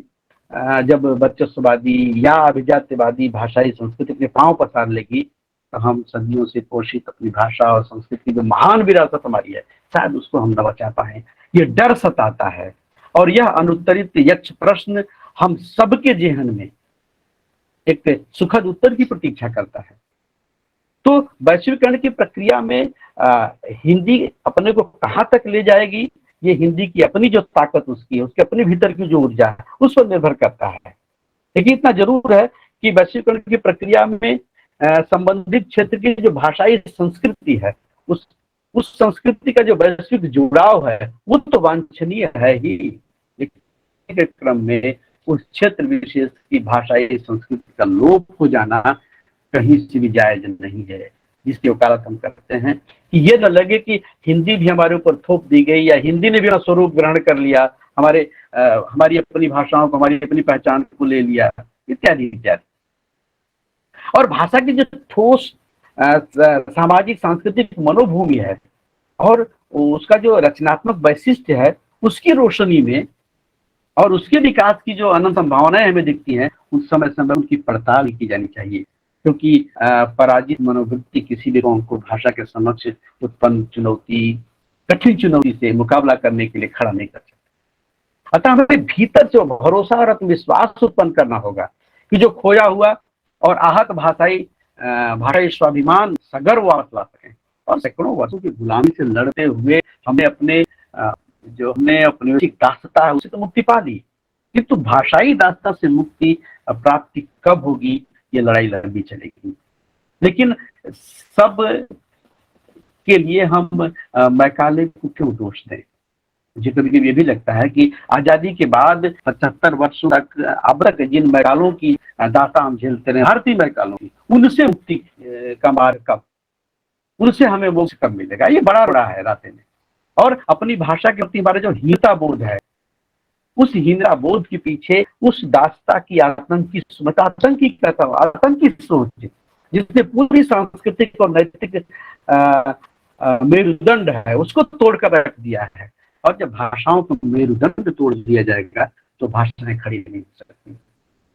जब वर्चस्ववादी या अभिजात्यवादी भाषाई संस्कृति अपने पांव पसार लेगी, तो हम सदियों से पोषित अपनी भाषा और संस्कृति की महान विरासत हमारी है, शायद उसको हम न बचा पाए। ये डर सताता है, और यह अनुत्तरित यक्ष प्रश्न हम सबके जेहन में एक सुखद उत्तर की प्रतीक्षा करता है। तो वैश्वीकरण की प्रक्रिया में हिंदी अपने को कहाँ तक ले जाएगी, ये हिंदी की अपनी जो ताकत उसकी है, उसके अपने भीतर की जो ऊर्जा है, उस पर निर्भर करता है। लेकिन इतना जरूर है कि वैश्वीकरण की प्रक्रिया में संबंधित क्षेत्र की जो भाषाई संस्कृति है, उस संस्कृति का जो वैश्विक जुड़ाव है, वो तो वांछनीय है ही, लेकिन के क्रम में उस क्षेत्र विशेष की भाषाई संस्कृति का लोप हो जाना कहीं से भी जायज नहीं है, जिसकी वकालत हम करते हैं कि ये न लगे कि हिंदी भी हमारे ऊपर थोप दी गई, या हिंदी ने भी अपना स्वरूप ग्रहण कर लिया, हमारी अपनी भाषाओं को, हमारी अपनी पहचान को ले लिया, इत्यादि इत्यादि। और भाषा की जो ठोस सामाजिक सांस्कृतिक मनोभूमि है और उसका जो रचनात्मक वैशिष्ट्य है, उसकी रोशनी में और उसके विकास की जो अनंत संभावनाएं हमें दिखती हैं, उस समय समय उनकी पड़ताल की जानी चाहिए, क्योंकि पराजित मनोवृत्ति किसी भी कौम को भाषा के समक्ष उत्पन्न कठिन चुनौती से मुकाबला करने के लिए खड़ा नहीं कर सकता। अतः हमें भीतर से भरोसा और आत्मविश्वास उत्पन्न करना होगा कि जो खोया हुआ और आहत भाषाई स्वाभिमान सगर्व वापस ला सकें, और सैकड़ों वर्षों की गुलामी से लड़ते हुए हमने अपने औपनिवेशिक दासता है उसे तो मुक्ति पा ली, किंतु भाषाई दासता से मुक्ति प्राप्ति कब होगी, ये लड़ाई लंबी चलेगी। लेकिन सब के लिए हम मैकाले को क्यों दोष दें? मुझे कभी कभी ये भी लगता है कि आजादी के बाद 75 वर्षों तक अब तक जिन मैकालों की दास्तां हम झेलते रहे, भारतीय मैकालों की, उनसे मुक्ति का मार्ग कब, उनसे हमें वो कब मिलेगा? ये बड़ा है रास्ते में। और अपनी भाषा के प्रति हमारा जो हीनता बोध है, उस हीनता बोध के पीछे उस दास्ता की आतंकी सोच जिसने पूरी सांस्कृतिक और नैतिक मेरुदंड है उसको तोड़कर रख दिया है। और जब भाषाओं को मेरुदंड तोड़ दिया जाएगा तो भाषाएं खड़ी नहीं हो सकती।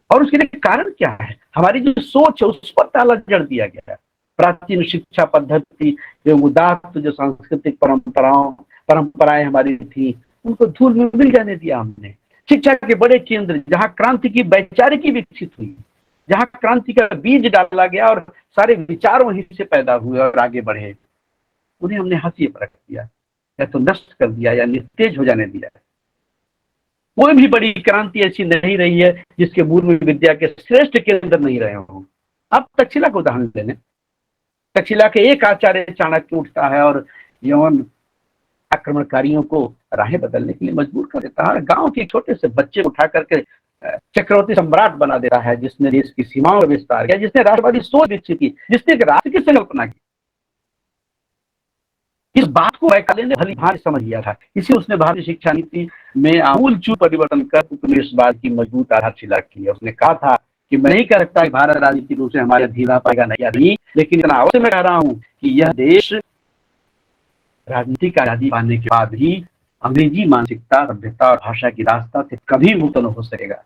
और उसके लिए कारण क्या है? हमारी जो सोच है उस पर ताला जड़ दिया गया है। प्राचीन शिक्षा पद्धति, जो उदात्त जो सांस्कृतिक परंपराएं हमारी थी, उनको धूल में मिल जाने दिया हमने। शिक्षा के बड़े केंद्र जहाँ क्रांति की वैचारिकी विकसित हुई, जहाँ क्रांति का बीज डाला गया और सारे विचार वहीं से पैदा हुए और आगे बढ़े, उन्हें हमने हंसी पर रख दिया, या तो नष्ट कर दिया या निस्तेज हो जाने दिया। कोई भी बड़ी क्रांति ऐसी नहीं रही है जिसके मूल में विद्या के श्रेष्ठ केंद्र नहीं रहे हों। अब तक्षशिला को उदाहरण लेने, तक्षशिला के एक आचार्य चाणक्य उठता है और यौन आक्रमणकारियों को राहें बदलने के लिए मजबूर कर देता है। गांव के छोटे से बच्चे उठा करके चक्रवर्ती सम्राट बना देता है, जिसने देश की सीमाओं का विस्तार किया, जिसने राष्ट्रवादी सोच विकसित की, जिसने एक राष्ट्र की संकल्पना की। इस बात को मैकाले ने भली भांति समझ लिया था, इसी उसने भारतीय शिक्षा नीति में आमूलचूल परिवर्तन कर उपनिवेशवाद की मजबूत आधारशिला की है। उसने कहा था कि मैं नहीं कह सकता कि भारत राजनीतिक रूप से हमारे अधीन आ पाएगा नहीं, लेकिन इतना अवश्य मैं कह रहा हूं कि यह देश राजनीतिक आजादी पाने के बाद भी अंग्रेजी मानसिकता, सभ्यता और भाषा की रास्ता से कभी मुक्त न हो सकेगा।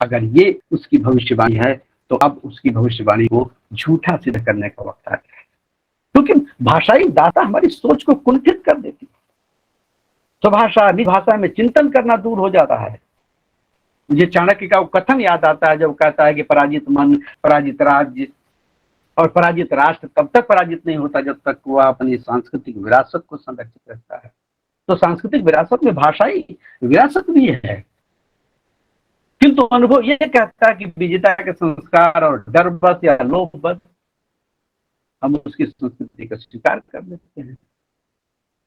अगर ये उसकी भविष्यवाणी है तो अब उसकी भविष्यवाणी को झूठा सिद्ध करने का वक्त आ गया है, क्योंकि भाषाई दाता हमारी सोच को कुंठित कर देती। स्वभाषा निभाषा में चिंतन करना दूर हो जाता है। मुझे चाणक्य का वो कथन याद आता है जब कहता है कि पराजित मन, पराजित राज्य और पराजित राष्ट्र तब तक पराजित नहीं होता जब तक वह अपनी सांस्कृतिक विरासत को संरक्षित रखता है। तो सांस्कृतिक विरासत में भाषाई विरासत भी है, किंतु अनुभव यह कहता है कि विजेता के संस्कार और डरबस या लोभबस हम उसकी संस्कृति का स्वीकार कर लेते हैं।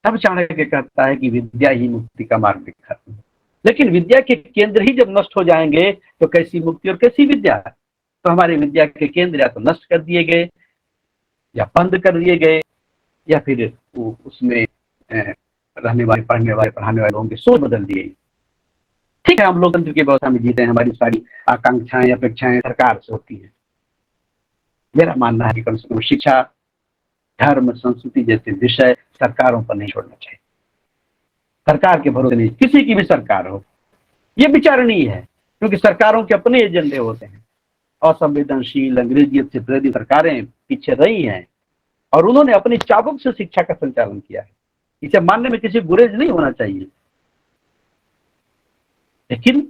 तब चाणक्य कहता है कि विद्या ही मुक्ति का मार्ग दिखाती है। लेकिन विद्या के केंद्र ही जब नष्ट हो जाएंगे तो कैसी मुक्ति और कैसी विद्या? तो हमारी विद्या के केंद्र या तो नष्ट कर दिए गए या बंद कर दिए गए या फिर उसमें रहने वाले, पढ़ने वाले, पढ़ाने वाले लोगों की सोच बदल दी गई। ठीक है, हम लोग तंत्र की व्यवस्था में जीते हैं, हमारी सारी आकांक्षाएं अपेक्षाएं सरकार से होती है। मेरा मानना है कि कम से कम शिक्षा, धर्म, संस्कृति जैसे विषय सरकारों पर नहीं छोड़ना चाहिए। सरकार के भरोसे नहीं, किसी की भी सरकार हो, ये विचारणीय है, क्योंकि सरकारों के अपने एजेंडे होते हैं। असंवेदनशील अंग्रेजियत से प्रेरित सरकारें पीछे रही हैं और उन्होंने अपनी चाबुक से शिक्षा का संचालन किया है। इसे मानने में किसी गुरेज नहीं होना चाहिए। लेकिन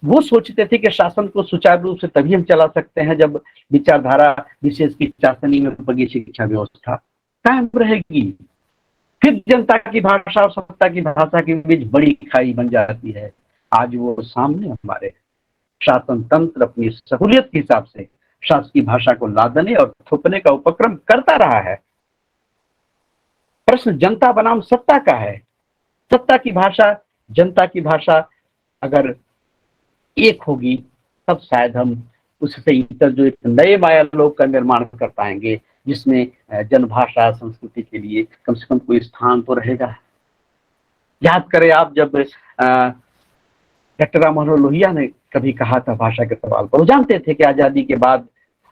वो सोचते थे कि शासन को सुचारू रूप से तभी हम चला सकते हैं जब विचारधारा विशेष की चाशनी में पगी शिक्षा व्यवस्था कायम रहेगी। फिर जनता की भाषा और सत्ता की भाषा के बीच बड़ी खाई बन जाती है। आज वो सामने हमारे शासन तंत्र अपनी सहूलियत के हिसाब से शासकीय भाषा को लादने और थोपने का उपक्रम करता रहा है। प्रश्न जनता बनाम सत्ता का है। सत्ता की भाषा, जनता की भाषा अगर एक होगी तब शायद हम उससे इतर जो एक नए माया लोक का निर्माण कर पाएंगे, जिसमें जनभाषा संस्कृति के लिए कम से कम कोई स्थान तो रहेगा। याद करें आप, जब डॉक्टर राम मनोहर लोहिया ने कभी कहा था भाषा के सवाल पर, वो जानते थे कि आजादी के बाद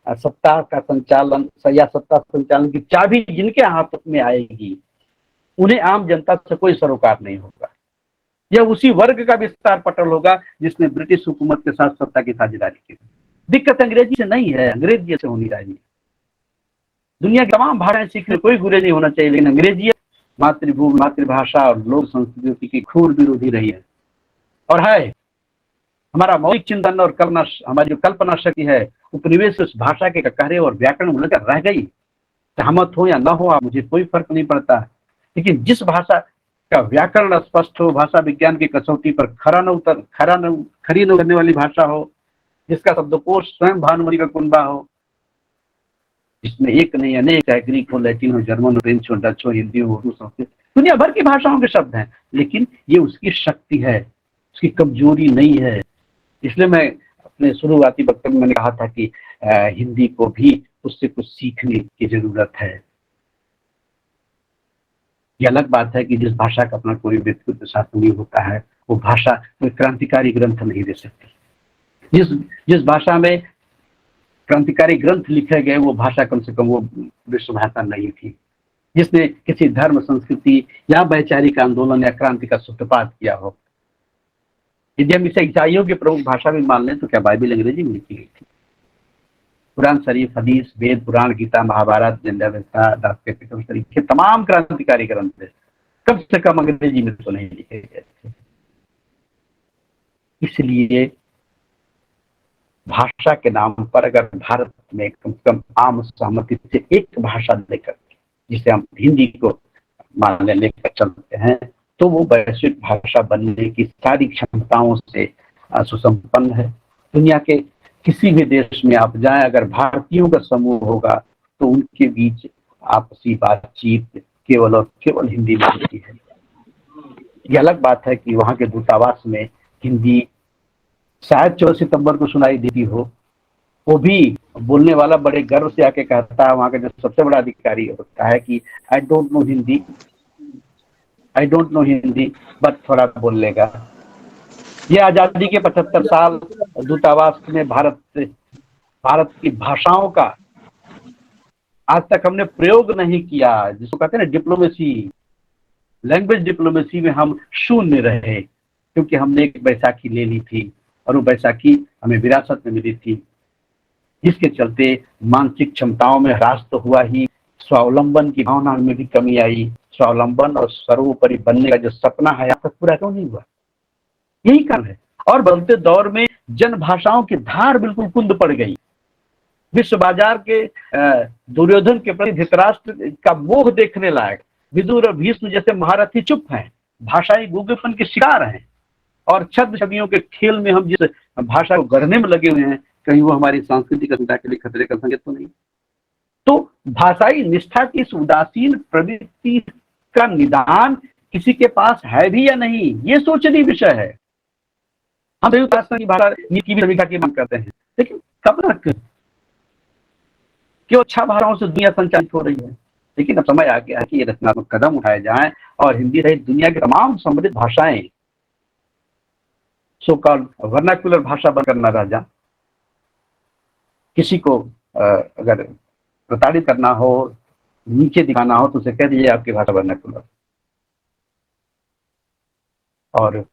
सत्ता का संचालन या सत्ता संचालन की चाबी जिनके हाथ में आएगी उन्हें आम जनता से कोई सरोकार नहीं होगा। यह उसी वर्ग का विस्तार पटल होगा जिसने ब्रिटिश हुकूमत के साथ सत्ता की साझेदारी की। दिक्कत अंग्रेजी से नहीं है, अंग्रेजी से होनी चाहिए। दुनिया की तमाम भाषाएं सीखने कोई गुरेज नहीं होना चाहिए, लेकिन अंग्रेजी मातृभूमि, मातृभाषा और लोक संस्कृति की क्रूर विरोधी रही है और है। हमारा मौलिक चिंतन और हमारी जो कल्पना शक्ति है उपनिवेश उस भाषा के ककहरे और व्याकरण में लेकर रह गई। सहमत हो या न हो मुझे कोई फर्क नहीं पड़ता, लेकिन जिस भाषा का व्याकरण स्पष्ट हो, भाषा विज्ञान की कसौटी पर खरी न उतरने वाली भाषा हो, जिसका शब्दकोश स्वयं भानुमति का कुनबा हो, जिसमें एक नहीं अनेक है, ग्रीक हो, लैटिन हो, जर्मन हो, फ्रेंच हो, डच हो, हिंदी हो, उर्दू, संस्कृत, दुनिया भर की भाषाओं के शब्द हैं, लेकिन ये उसकी शक्ति है, उसकी कमजोरी नहीं है। इसलिए मैं अपने शुरुआती वक्तव्य में मैंने कहा था कि हिंदी को भी उससे कुछ सीखने की जरूरत है। ये अलग बात है कि जिस भाषा का अपना कोई व्यक्तित्व शासन नहीं होता है, वो भाषा कोई क्रांतिकारी ग्रंथ नहीं दे सकती। जिस भाषा में क्रांतिकारी ग्रंथ लिखे गए वो भाषा कम से कम वो विश्व भाषा नहीं थी, जिसने किसी धर्म, संस्कृति या वैचारिक आंदोलन या क्रांति का सूत्रपात किया हो। यदि हम इसे ईसाइयों की प्रमुख भाषा में मान लें तो क्या बाइबिल अंग्रेजी में लिखी गई थी? कुरान शरीफ, हदीस, वेद, पुराण, गीता, महाभारत, शरीफ के तमाम क्रांतिकारी ग्रंथ कम से कम अंग्रेजी में तो नहीं लिखे गए थे। इसलिए भाषा के नाम पर अगर भारत में कम से कम आम सहमति से एक भाषा लेकर, जिसे हम हिंदी को मान लेकर चलते हैं, तो वो वैश्विक भाषा बनने की सारी क्षमताओं से सुसंपन्न है। दुनिया के किसी भी देश में आप जाएं, अगर भारतीयों का समूह होगा तो उनके बीच आपसी बातचीत केवल और केवल हिंदी में होती है। ये अलग बात है कि वहाँ के दूतावास में हिंदी शायद 14 सितंबर को सुनाई देती हो, वो भी बोलने वाला बड़े गर्व से आके कहता है, वहाँ का जो सबसे बड़ा अधिकारी होता है कि I don't know Hindi but थोड़ा बोल लेगा। ये आजादी के 75 साल दूतावास में भारत की भाषाओं का आज तक हमने प्रयोग नहीं किया, जिसको कहते हैं ना डिप्लोमेसी, लैंग्वेज डिप्लोमेसी में हम शून्य रहे, क्योंकि हमने एक बैसाखी ले ली थी और वो बैसाखी हमें विरासत में मिली थी, जिसके चलते मानसिक क्षमताओं में ह्रास तो हुआ ही, स्वावलंबन की भावना में भी कमी आई। स्वावलंबन और सर्वोपरि बनने का जो सपना है अब तक पूरा क्यों नहीं हुआ? यही कारण है। और बदलते दौर में जन भाषाओं की धार बिल्कुल कुंद पड़ गई। विश्व बाजार के दुर्योधन के प्रति धृतराष्ट्र का मोह देखने लायक। विदुर और भीष्म जैसे महारथी चुप हैं, भाषाई गूंगेपन के शिकार हैं। और छद्म छवियों के खेल में हम जिस भाषा को गढ़ने में लगे हुए हैं, कहीं वो हमारी सांस्कृतिक अस्मिता के लिए खतरे का संकेत तो नहीं? तो भाषाई निष्ठा की इस उदासीन प्रवृत्ति का निदान किसी के पास है भी या नहीं, ये सोचनीय विषय है। हम संयुक्त राष्ट्र की भाषा नीति की समीक्षा की मांग करते हैं, लेकिन कब तक? क्यों अच्छा भाषाओं से दुनिया संचालित हो रही है। लेकिन अब समय आ गया है कि ये रचनात्मक कदम उठाए जाएं और हिंदी सहित दुनिया की तमाम समृद्ध भाषाएं सो कॉल्ड वर्नाक्युलर भाषा बनकर न रह जाए। किसी को अगर प्रताड़ित करना हो, नीचे दिखाना हो, तो उसे कह दीजिए आपकी भाषा वर्नाक्युलर। और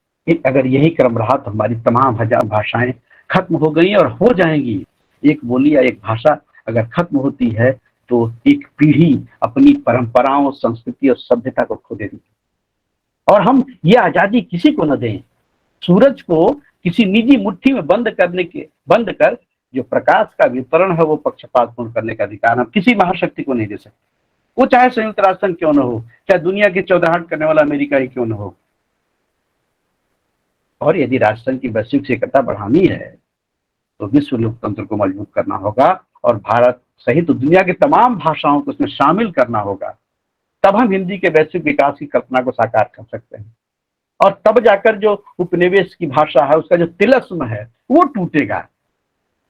अगर यही क्रम रहा तो हमारी तमाम हजार भाषाएं खत्म हो गई और हो जाएंगी। एक बोली या एक भाषा अगर खत्म होती है तो एक पीढ़ी अपनी परंपराओं, संस्कृति और सभ्यता को खो देगी। और हम ये आजादी किसी को न दें। सूरज को किसी निजी मुट्ठी में बंद कर जो प्रकाश का वितरण है वो पक्षपातपूर्ण करने का अधिकार हम किसी महाशक्ति को नहीं दे सकते। वो चाहे संयुक्त राष्ट्र संघ क्यों न हो, चाहे दुनिया की चौधराहट करने वाला अमेरिका ही क्यों न हो। और यदि राष्ट्र की वैश्विक एकता बढ़ानी है तो विश्व लोकतंत्र को मजबूत करना होगा और भारत सहित तो दुनिया की तमाम भाषाओं को उसमें शामिल करना होगा। तब हम हिंदी के वैश्विक विकास की कल्पना को साकार कर सकते हैं। और तब जाकर जो उपनिवेश की भाषा है उसका जो तिलस्म है वो टूटेगा।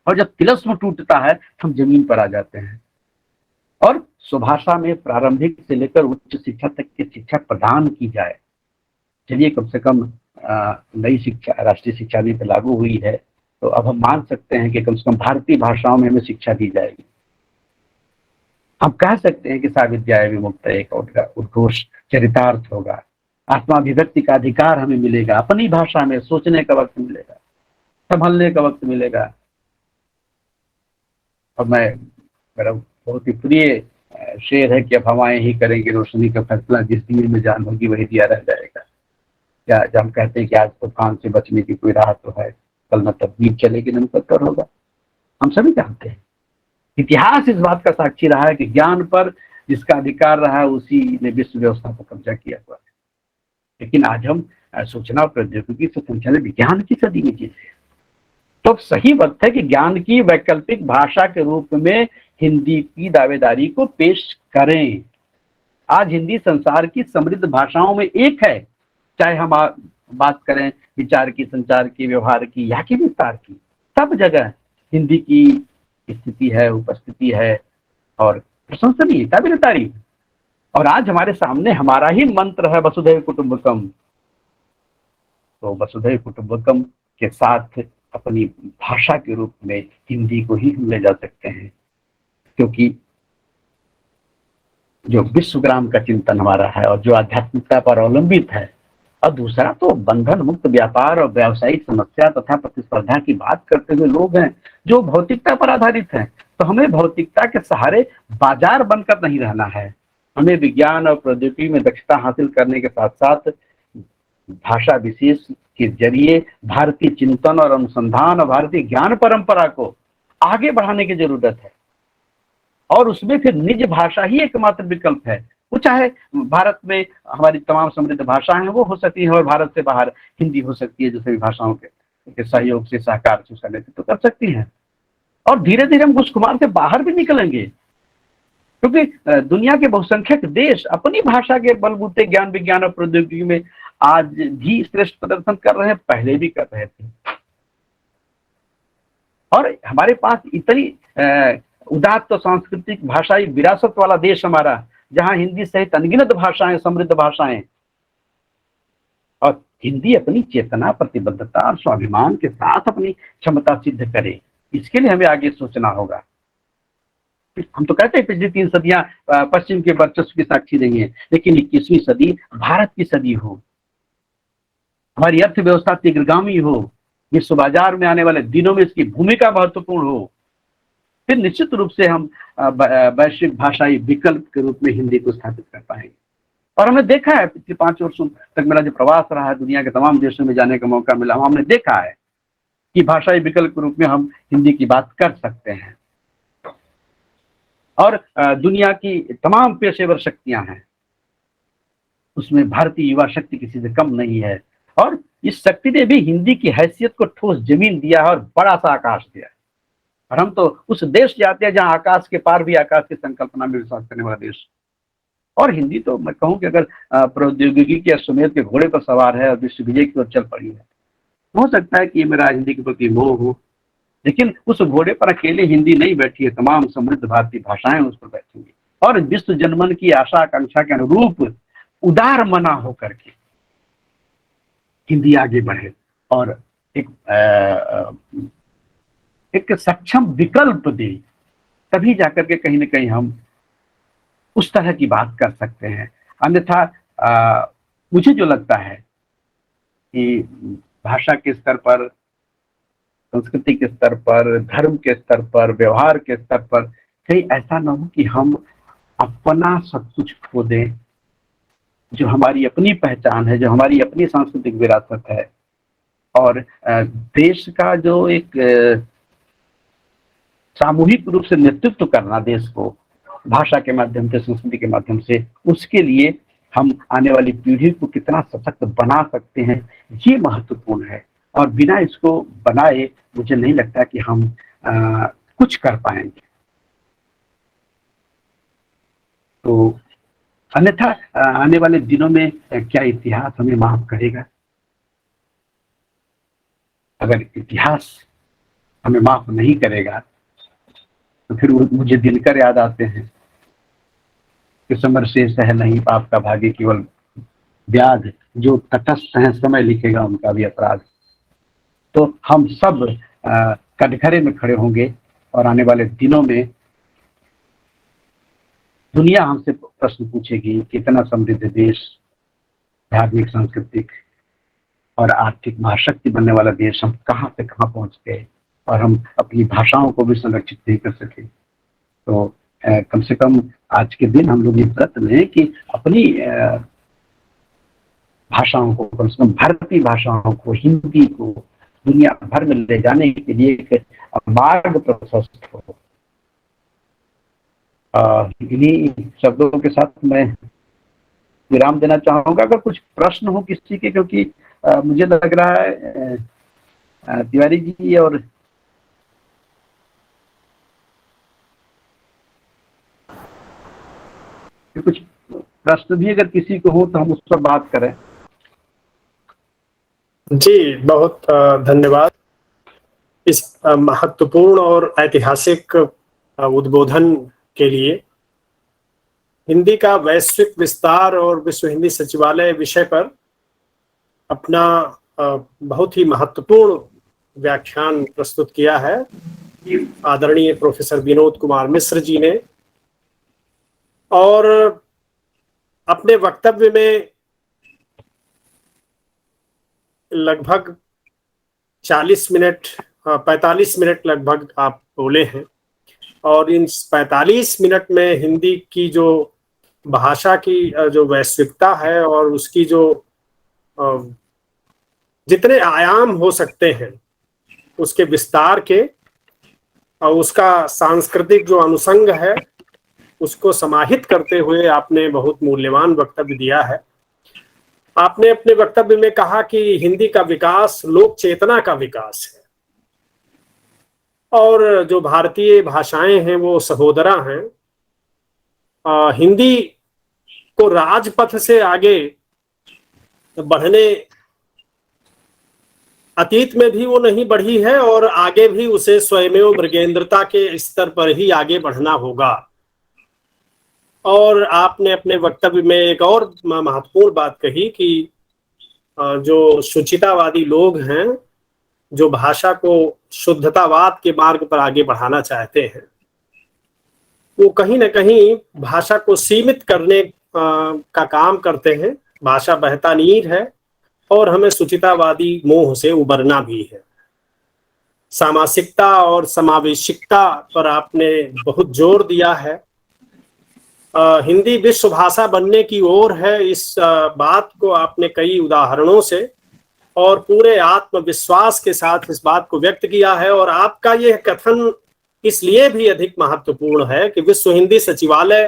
और जब तिलस्म टूटता है तो हम जमीन पर आ जाते हैं। और स्वभाषा में प्रारंभिक से लेकर उच्च शिक्षा तक की शिक्षा प्रदान की जाए। चलिए कम से कम नई शिक्षा राष्ट्रीय शिक्षा नीति लागू हुई है तो अब हम मान सकते हैं कि कम से कम भारतीय भाषाओं में हमें शिक्षा दी जाएगी। हम कह सकते हैं कि साविद्याय विमुक्त एक उद्घोष चरितार्थ होगा। आत्माभिव्यक्ति का अधिकार हमें मिलेगा, अपनी भाषा में सोचने का वक्त मिलेगा, संभलने का वक्त मिलेगा। अब मेरा बहुत ही प्रिय शेर है कि अब हवाएं ही करेंगे रोशनी का फैसला, जिस दिए में जान होगी वही दिया रह जाएगा। क्या जब हम कहते हैं कि आज तूफान से बचने की कोई राह तो है, कल न तकदीर चलेगी न मुकद्दर होगा। हम सभी जानते हैं, इतिहास इस बात का साक्षी रहा है कि ज्ञान पर जिसका अधिकार रहा है उसी ने विश्व व्यवस्था पर कब्जा किया हुआ है। लेकिन आज हम सूचना और प्रौद्योगिकी से संचालित विज्ञान की सदी में जीते हैं। तो सही वक्त है कि ज्ञान की वैकल्पिक भाषा के रूप में हिंदी की दावेदारी को पेश करें। आज हिंदी संसार की समृद्ध भाषाओं में एक है, चाहे हम बात करें विचार की, संचार की, व्यवहार की या की विस्तार की। सब जगह हिंदी की स्थिति है, उपस्थिति है और प्रशंसनीय काबिल तारीफ। और आज हमारे सामने हमारा ही मंत्र है वसुधैव कुटुंबकम। तो वसुधैव कुटुंबकम के साथ अपनी भाषा के रूप में हिंदी को ही ले जा सकते हैं, क्योंकि जो विश्वग्राम का चिंतन हमारा है और जो आध्यात्मिकता पर अवलंबित है, और दूसरा तो बंधन मुक्त व्यापार और व्यावसायिक समस्या तथा प्रतिस्पर्धा की बात करते हुए लोग हैं जो भौतिकता पर आधारित हैं। तो हमें भौतिकता के सहारे बाजार बनकर नहीं रहना है। हमें विज्ञान और प्रौद्योगिकी में दक्षता हासिल करने के साथ साथ भाषा विशेष के जरिए भारतीय चिंतन और अनुसंधान और भारतीय ज्ञान परंपरा को आगे बढ़ाने की जरूरत है। और उसमें फिर निज भाषा ही एकमात्र विकल्प है। वो चाहे भारत में हमारी तमाम समृद्ध भाषाएं हैं वो हो सकती है, और भारत से बाहर हिंदी हो सकती है, जो सभी भाषाओं के सहयोग से साकार से उसका नेतृत्व कर सकती है। और धीरे धीरे हम घुसखुमार से बाहर भी निकलेंगे, क्योंकि दुनिया के बहुसंख्यक देश अपनी भाषा के बलबूते ज्ञान, विज्ञान और प्रौद्योगिकी में आज भी श्रेष्ठ प्रदर्शन कर रहे हैं, पहले भी कर रहे थे। और हमारे पास इतनी उदात्त सांस्कृतिक भाषाई विरासत वाला देश हमारा, जहां हिंदी सहित अनगिनत भाषाएं, समृद्ध भाषाएं, और हिंदी अपनी चेतना, प्रतिबद्धता और स्वाभिमान के साथ अपनी क्षमता सिद्ध करे, इसके लिए हमें आगे सोचना होगा। हम तो कहते हैं पिछली 3 सदियां पश्चिम के वर्चस्व की साक्षी रही हैं, लेकिन 21वीं सदी भारत की सदी हो, हमारी अर्थव्यवस्था तीव्रगामी हो, विश्व बाजार में आने वाले दिनों में इसकी भूमिका महत्वपूर्ण हो। फिर निश्चित रूप से हम वैश्विक भाषाई विकल्प के रूप में हिंदी को स्थापित कर पाएंगे। और हमने देखा है, पिछले 5 वर्षों तक मेरा जो प्रवास रहा है, दुनिया के तमाम देशों में जाने का मौका मिला, हमने देखा है कि भाषाई विकल्प के रूप में हम हिंदी की बात कर सकते हैं। और दुनिया की तमाम पेशेवर शक्तियां हैं, उसमें भारतीय युवा शक्ति किसी से कम नहीं है। और इस शक्ति ने भी हिंदी की हैसियत को ठोस जमीन दिया है और बड़ा सा आकाश दिया है। और हम तो उस देश जाते हैं जहां आकाश के पार भी आकाश की संकल्पना में विश्वास करने वाला देश। और हिंदी तो मैं कहूं कि अगर प्रौद्योगिकी के अश्वमेध के घोड़े पर सवार है और विश्व विजय की ओर चल पड़ी है, हो सकता है कि मेरा हिंदी के प्रति मोह हो, लेकिन उस घोड़े पर अकेले हिंदी नहीं बैठी है, तमाम समृद्ध भारतीय भाषाएं उस पर बैठेंगी और विश्व जनमन की आशा आकांक्षा के अनुरूप उदार मना होकर के हिंदी आगे बढ़े और एक सक्षम विकल्प दे, तभी जाकर के कहीं ना कहीं हम उस तरह की बात कर सकते हैं। अन्यथा मुझे जो लगता है कि भाषा के स्तर पर, संस्कृति के स्तर पर, धर्म के स्तर पर, व्यवहार के स्तर पर कहीं ऐसा ना हो कि हम अपना सब कुछ खो दें, जो हमारी अपनी पहचान है, जो हमारी अपनी सांस्कृतिक विरासत है। और देश का जो एक सामूहिक रूप से नेतृत्व करना देश को भाषा के माध्यम से, संस्कृति के माध्यम से, उसके लिए हम आने वाली पीढ़ी को कितना सशक्त बना सकते हैं, ये महत्वपूर्ण है। और बिना इसको बनाए मुझे नहीं लगता कि हम कुछ कर पाएंगे। तो अन्यथा आने वाले दिनों में क्या इतिहास हमें माफ करेगा? अगर इतिहास हमें माफ नहीं करेगा तो फिर मुझे दिनकर याद आते हैं कि समर से सह नहीं पाप का भागी केवल व्याध, जो तटस्थ है समय लिखेगा उनका भी अपराध। तो हम सब कटघरे में खड़े होंगे और आने वाले दिनों में दुनिया हमसे प्रश्न पूछेगी कि इतना समृद्ध देश, धार्मिक, सांस्कृतिक और आर्थिक महाशक्ति बनने वाला देश, हम कहां से कहां पहुंच गए और हम अपनी भाषाओं को भी संरक्षित नहीं कर सके। तो कम से कम आज के दिन हम लोग ये व्रत लें कि अपनी भाषाओं को, कम से कम भारतीय भाषाओं को, हिंदी को दुनिया भर में ले जाने के लिए एक मार्ग प्रशस्त हो। इन्हीं शब्दों के साथ मैं विराम देना चाहूंगा। अगर कुछ प्रश्न हो किसी के, क्योंकि मुझे लग रहा है तिवारी जी और कुछ प्रश्न भी अगर किसी को हो तो हम उस पर बात करें। जी, बहुत धन्यवाद इस महत्वपूर्ण और ऐतिहासिक उद्बोधन के लिए। हिंदी का वैश्विक विस्तार और विश्व हिंदी सचिवालय विषय पर अपना बहुत ही महत्वपूर्ण व्याख्यान प्रस्तुत किया है आदरणीय प्रोफेसर विनोद कुमार मिश्र जी ने। और अपने वक्तव्य में लगभग 45 मिनट लगभग आप बोले हैं। और इन 45 मिनट में हिंदी की जो भाषा की जो वैश्विकता है और उसकी जो जितने आयाम हो सकते हैं उसके विस्तार के और उसका सांस्कृतिक जो अनुषंग है उसको समाहित करते हुए आपने बहुत मूल्यवान वक्तव्य दिया है। आपने अपने वक्तव्य में कहा कि हिंदी का विकास लोक चेतना का विकास है और जो भारतीय भाषाएं हैं वो सहोदरा हैं। हिंदी को राजपथ से आगे बढ़ने, अतीत में भी वो नहीं बढ़ी है और आगे भी उसे स्वयमेव मृगेंद्रता के स्तर पर ही आगे बढ़ना होगा। और आपने अपने वक्तव्य में एक और महत्वपूर्ण बात कही कि जो शुचितावादी लोग हैं, जो भाषा को शुद्धतावाद के मार्ग पर आगे बढ़ाना चाहते हैं, वो कहीं ना कहीं भाषा को सीमित करने का काम करते हैं। भाषा बहता नीर है और हमें शुचितावादी मोह से उबरना भी है। सामासिकता और समावेशिकता पर आपने बहुत जोर दिया है। हिंदी विश्व भाषा बनने की ओर है, इस बात को आपने कई उदाहरणों से और पूरे आत्मविश्वास के साथ इस बात को व्यक्त किया है। और आपका यह कथन इसलिए भी अधिक महत्वपूर्ण है कि विश्व हिंदी सचिवालय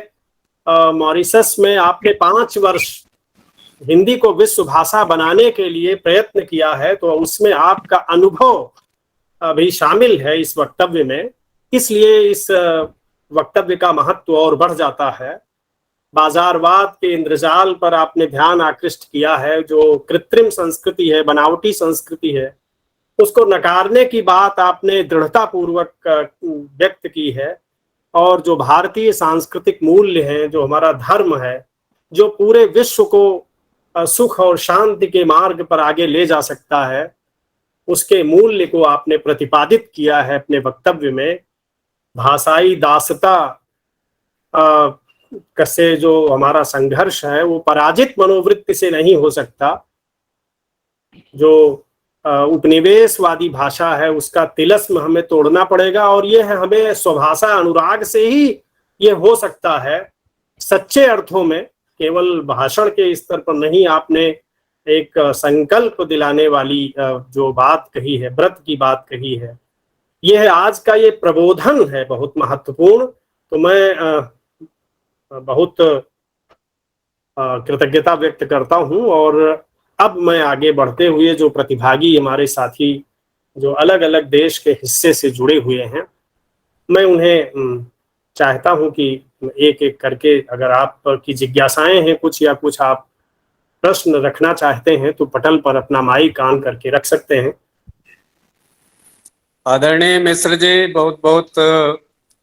मॉरिशस में आपने 5 वर्ष हिंदी को विश्व भाषा बनाने के लिए प्रयत्न किया है, तो उसमें आपका अनुभव भी शामिल है इस वक्तव्य में। इसलिए इस वक्तव्य का महत्व और बढ़ जाता है। बाजारवाद के इंद्रजाल पर आपने ध्यान आकृष्ट किया है। जो कृत्रिम संस्कृति है, बनावटी संस्कृति है, उसको नकारने की बात आपने दृढ़ता पूर्वक व्यक्त की है। और जो भारतीय सांस्कृतिक मूल्य हैं, जो हमारा धर्म है, जो पूरे विश्व को सुख और शांति के मार्ग पर आगे ले जा सकता है, उसके मूल्य को आपने प्रतिपादित किया है अपने वक्तव्य में। भाषाई दासता से जो हमारा संघर्ष है वो पराजित मनोवृत्ति से नहीं हो सकता। जो उपनिवेशवादी भाषा है उसका तिलस्म हमें तोड़ना पड़ेगा, और ये है हमें स्वभाषा अनुराग से ही ये हो सकता है सच्चे अर्थों में। केवल भाषण के स्तर पर नहीं, आपने एक संकल्प दिलाने वाली जो बात कही है, व्रत की बात कही है, यह आज का ये प्रबोधन है बहुत महत्वपूर्ण। तो मैं बहुत कृतज्ञता व्यक्त करता हूं। और अब मैं आगे बढ़ते हुए जो प्रतिभागी हमारे साथी जो अलग अलग देश के हिस्से से जुड़े हुए हैं, मैं उन्हें चाहता हूं कि एक एक करके, अगर आपकी जिज्ञासाएं हैं कुछ या कुछ आप प्रश्न रखना चाहते हैं, तो पटल पर अपना माइक ऑन करके रख सकते हैं। आदरणीय मिश्र जी, बहुत बहुत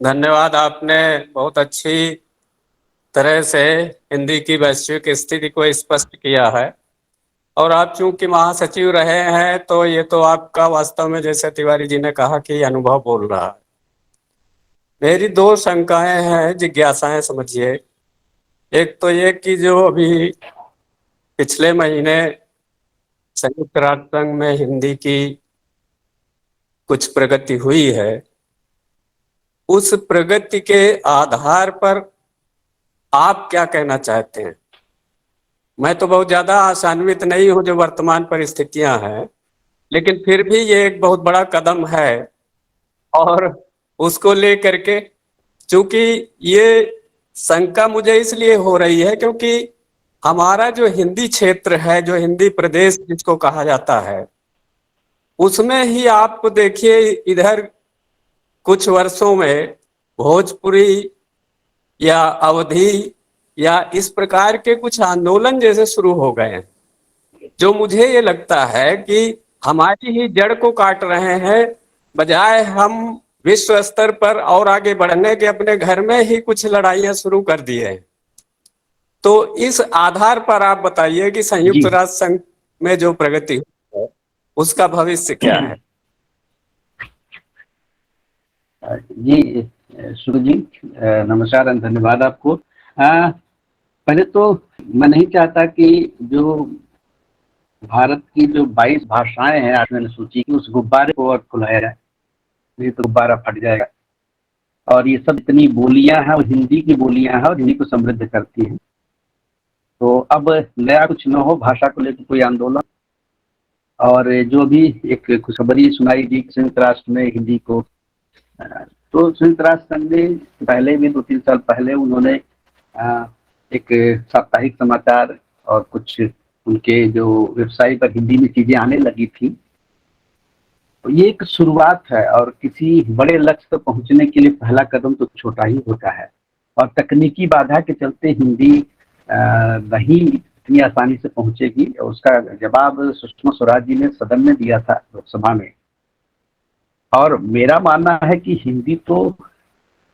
धन्यवाद। आपने बहुत अच्छी तरह से हिंदी की वैश्विक स्थिति को स्पष्ट किया है। और आप चूंकि महासचिव रहे हैं, तो ये तो आपका वास्तव में, जैसे तिवारी जी ने कहा, कि अनुभव बोल रहा है। मेरी 2 शंकाएं हैं, जिज्ञासाएं समझिए। एक तो ये कि जो अभी पिछले महीने संयुक्त राष्ट्र संघ में हिंदी की कुछ प्रगति हुई है, उस प्रगति के आधार पर आप क्या कहना चाहते हैं? मैं तो बहुत ज्यादा आशान्वित नहीं हूं जो वर्तमान परिस्थितियां हैं, लेकिन फिर भी ये एक बहुत बड़ा कदम है। और उसको लेकर के, चूंकि ये शंका मुझे इसलिए हो रही है क्योंकि हमारा जो हिंदी क्षेत्र है, जो हिंदी प्रदेश जिसको कहा जाता है, उसमें ही आप देखिए इधर कुछ वर्षों में भोजपुरी या अवधी या इस प्रकार के कुछ आंदोलन जैसे शुरू हो गए हैं, जो मुझे ये लगता है कि हमारी ही जड़ को काट रहे हैं, बजाय हम विश्व स्तर पर और आगे बढ़ने के अपने घर में ही कुछ लड़ाइयां शुरू कर दी है। तो इस आधार पर आप बताइए कि संयुक्त राष्ट्र संघ में जो प्रगति है उसका भविष्य क्या है? जी सूरज जी, नमस्कार और धन्यवाद आपको। पहले तो मैं नहीं चाहता कि जो भारत की जो 22 भाषाएं हैं आज मैंने सूची की, उस गुब्बारे को और फुलाया जाए, नहीं तो गुब्बारा फट जाएगा। और ये सब इतनी बोलियां हैं और हिंदी की बोलियां हैं और हिंदी को समृद्ध करती हैं। तो अब नया कुछ न हो भाषा को लेकर कोई आंदोलन। और जो भी एक खुशखबरी सुनाई दी संयुक्त राष्ट्र में हिंदी को, तो संयुक्त राष्ट्र संघ ने पहले भी 2-3 साल पहले उन्होंने एक साप्ताहिक समाचार और कुछ उनके जो वेबसाइट पर हिंदी में चीजें आने लगी थी। तो ये एक शुरुआत है, और किसी बड़े लक्ष्य तक पहुंचने के लिए पहला कदम तो छोटा ही होता है। और तकनीकी बाधा के चलते हिंदी नहीं इतनी आसानी से पहुंचेगी। उसका जवाब सुषमा स्वराज जी ने सदन में दिया था, लोकसभा में। और मेरा मानना है कि हिंदी तो,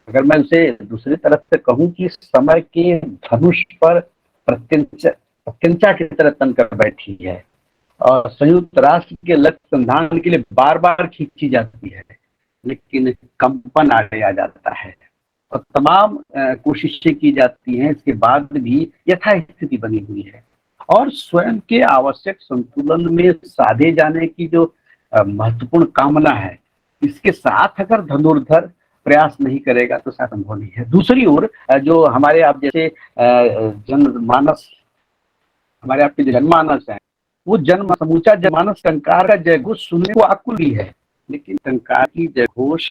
अगर मैं उसे दूसरी तरफ से कहूं, कि समय के धनुष पर प्रत्यंचा की तरह तन कर बैठी है और संयुक्त राष्ट्र के लक्ष्य संधान के लिए बार बार खींची जाती है, लेकिन कंपन आगे आ जाता है और तमाम कोशिशें की जाती हैं, इसके बाद भी यथास्थिति बनी हुई है। और स्वयं के आवश्यक संतुलन में साधे जाने की जो महत्वपूर्ण कामना है, इसके साथ अगर धनुर्धर प्रयास नहीं करेगा तो शायद संभव नहीं है। दूसरी ओर जो हमारे आप जैसे जनमानस, हमारे आपके जो जनमानस है, वो समूचा जनमानस टंकार का जयघोष सुनने को आकुल ही है, लेकिन टंकार की जयघोष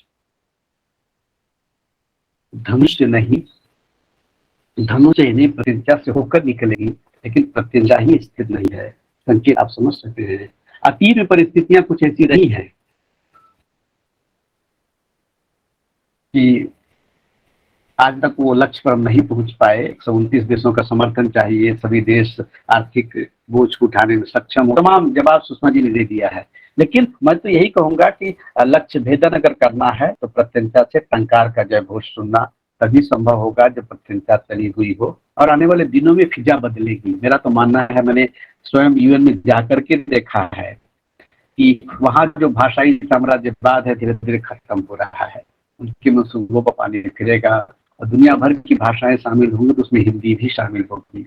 धनुष नहीं, धनुष इन्हें प्रत्यंचा से होकर निकलेगी, लेकिन प्रत्यंचा ही स्थिर नहीं है। संकेत आप समझ सकते हैं। अतीत में परिस्थितियां कुछ ऐसी रही हैं कि आज तक वो लक्ष्य पर हम नहीं पहुंच पाए। 129 देशों का समर्थन चाहिए, सभी देश आर्थिक बोझ को उठाने में सक्षम हो, तमाम जवाब सुषमा जी ने दे दिया है। लेकिन मैं तो यही कहूंगा कि लक्ष्य भेदन अगर करना है तो प्रत्यंचा से टंकार का जयघोष सुनना तभी संभव होगा जब प्रत्यंचा चली हुई हो, और आने वाले दिनों में फिजा बदलेगी। मेरा तो मानना है, मैंने स्वयं यूएन में जाकर के देखा है कि वहां जो भाषाई साम्राज्यवाद है धीरे धीरे खत्म हो रहा है, उनके मंसूबों पर पानी फिरेगा और दुनिया भर की भाषाएं शामिल होंगी, तो उसमें हिंदी भी शामिल होगी।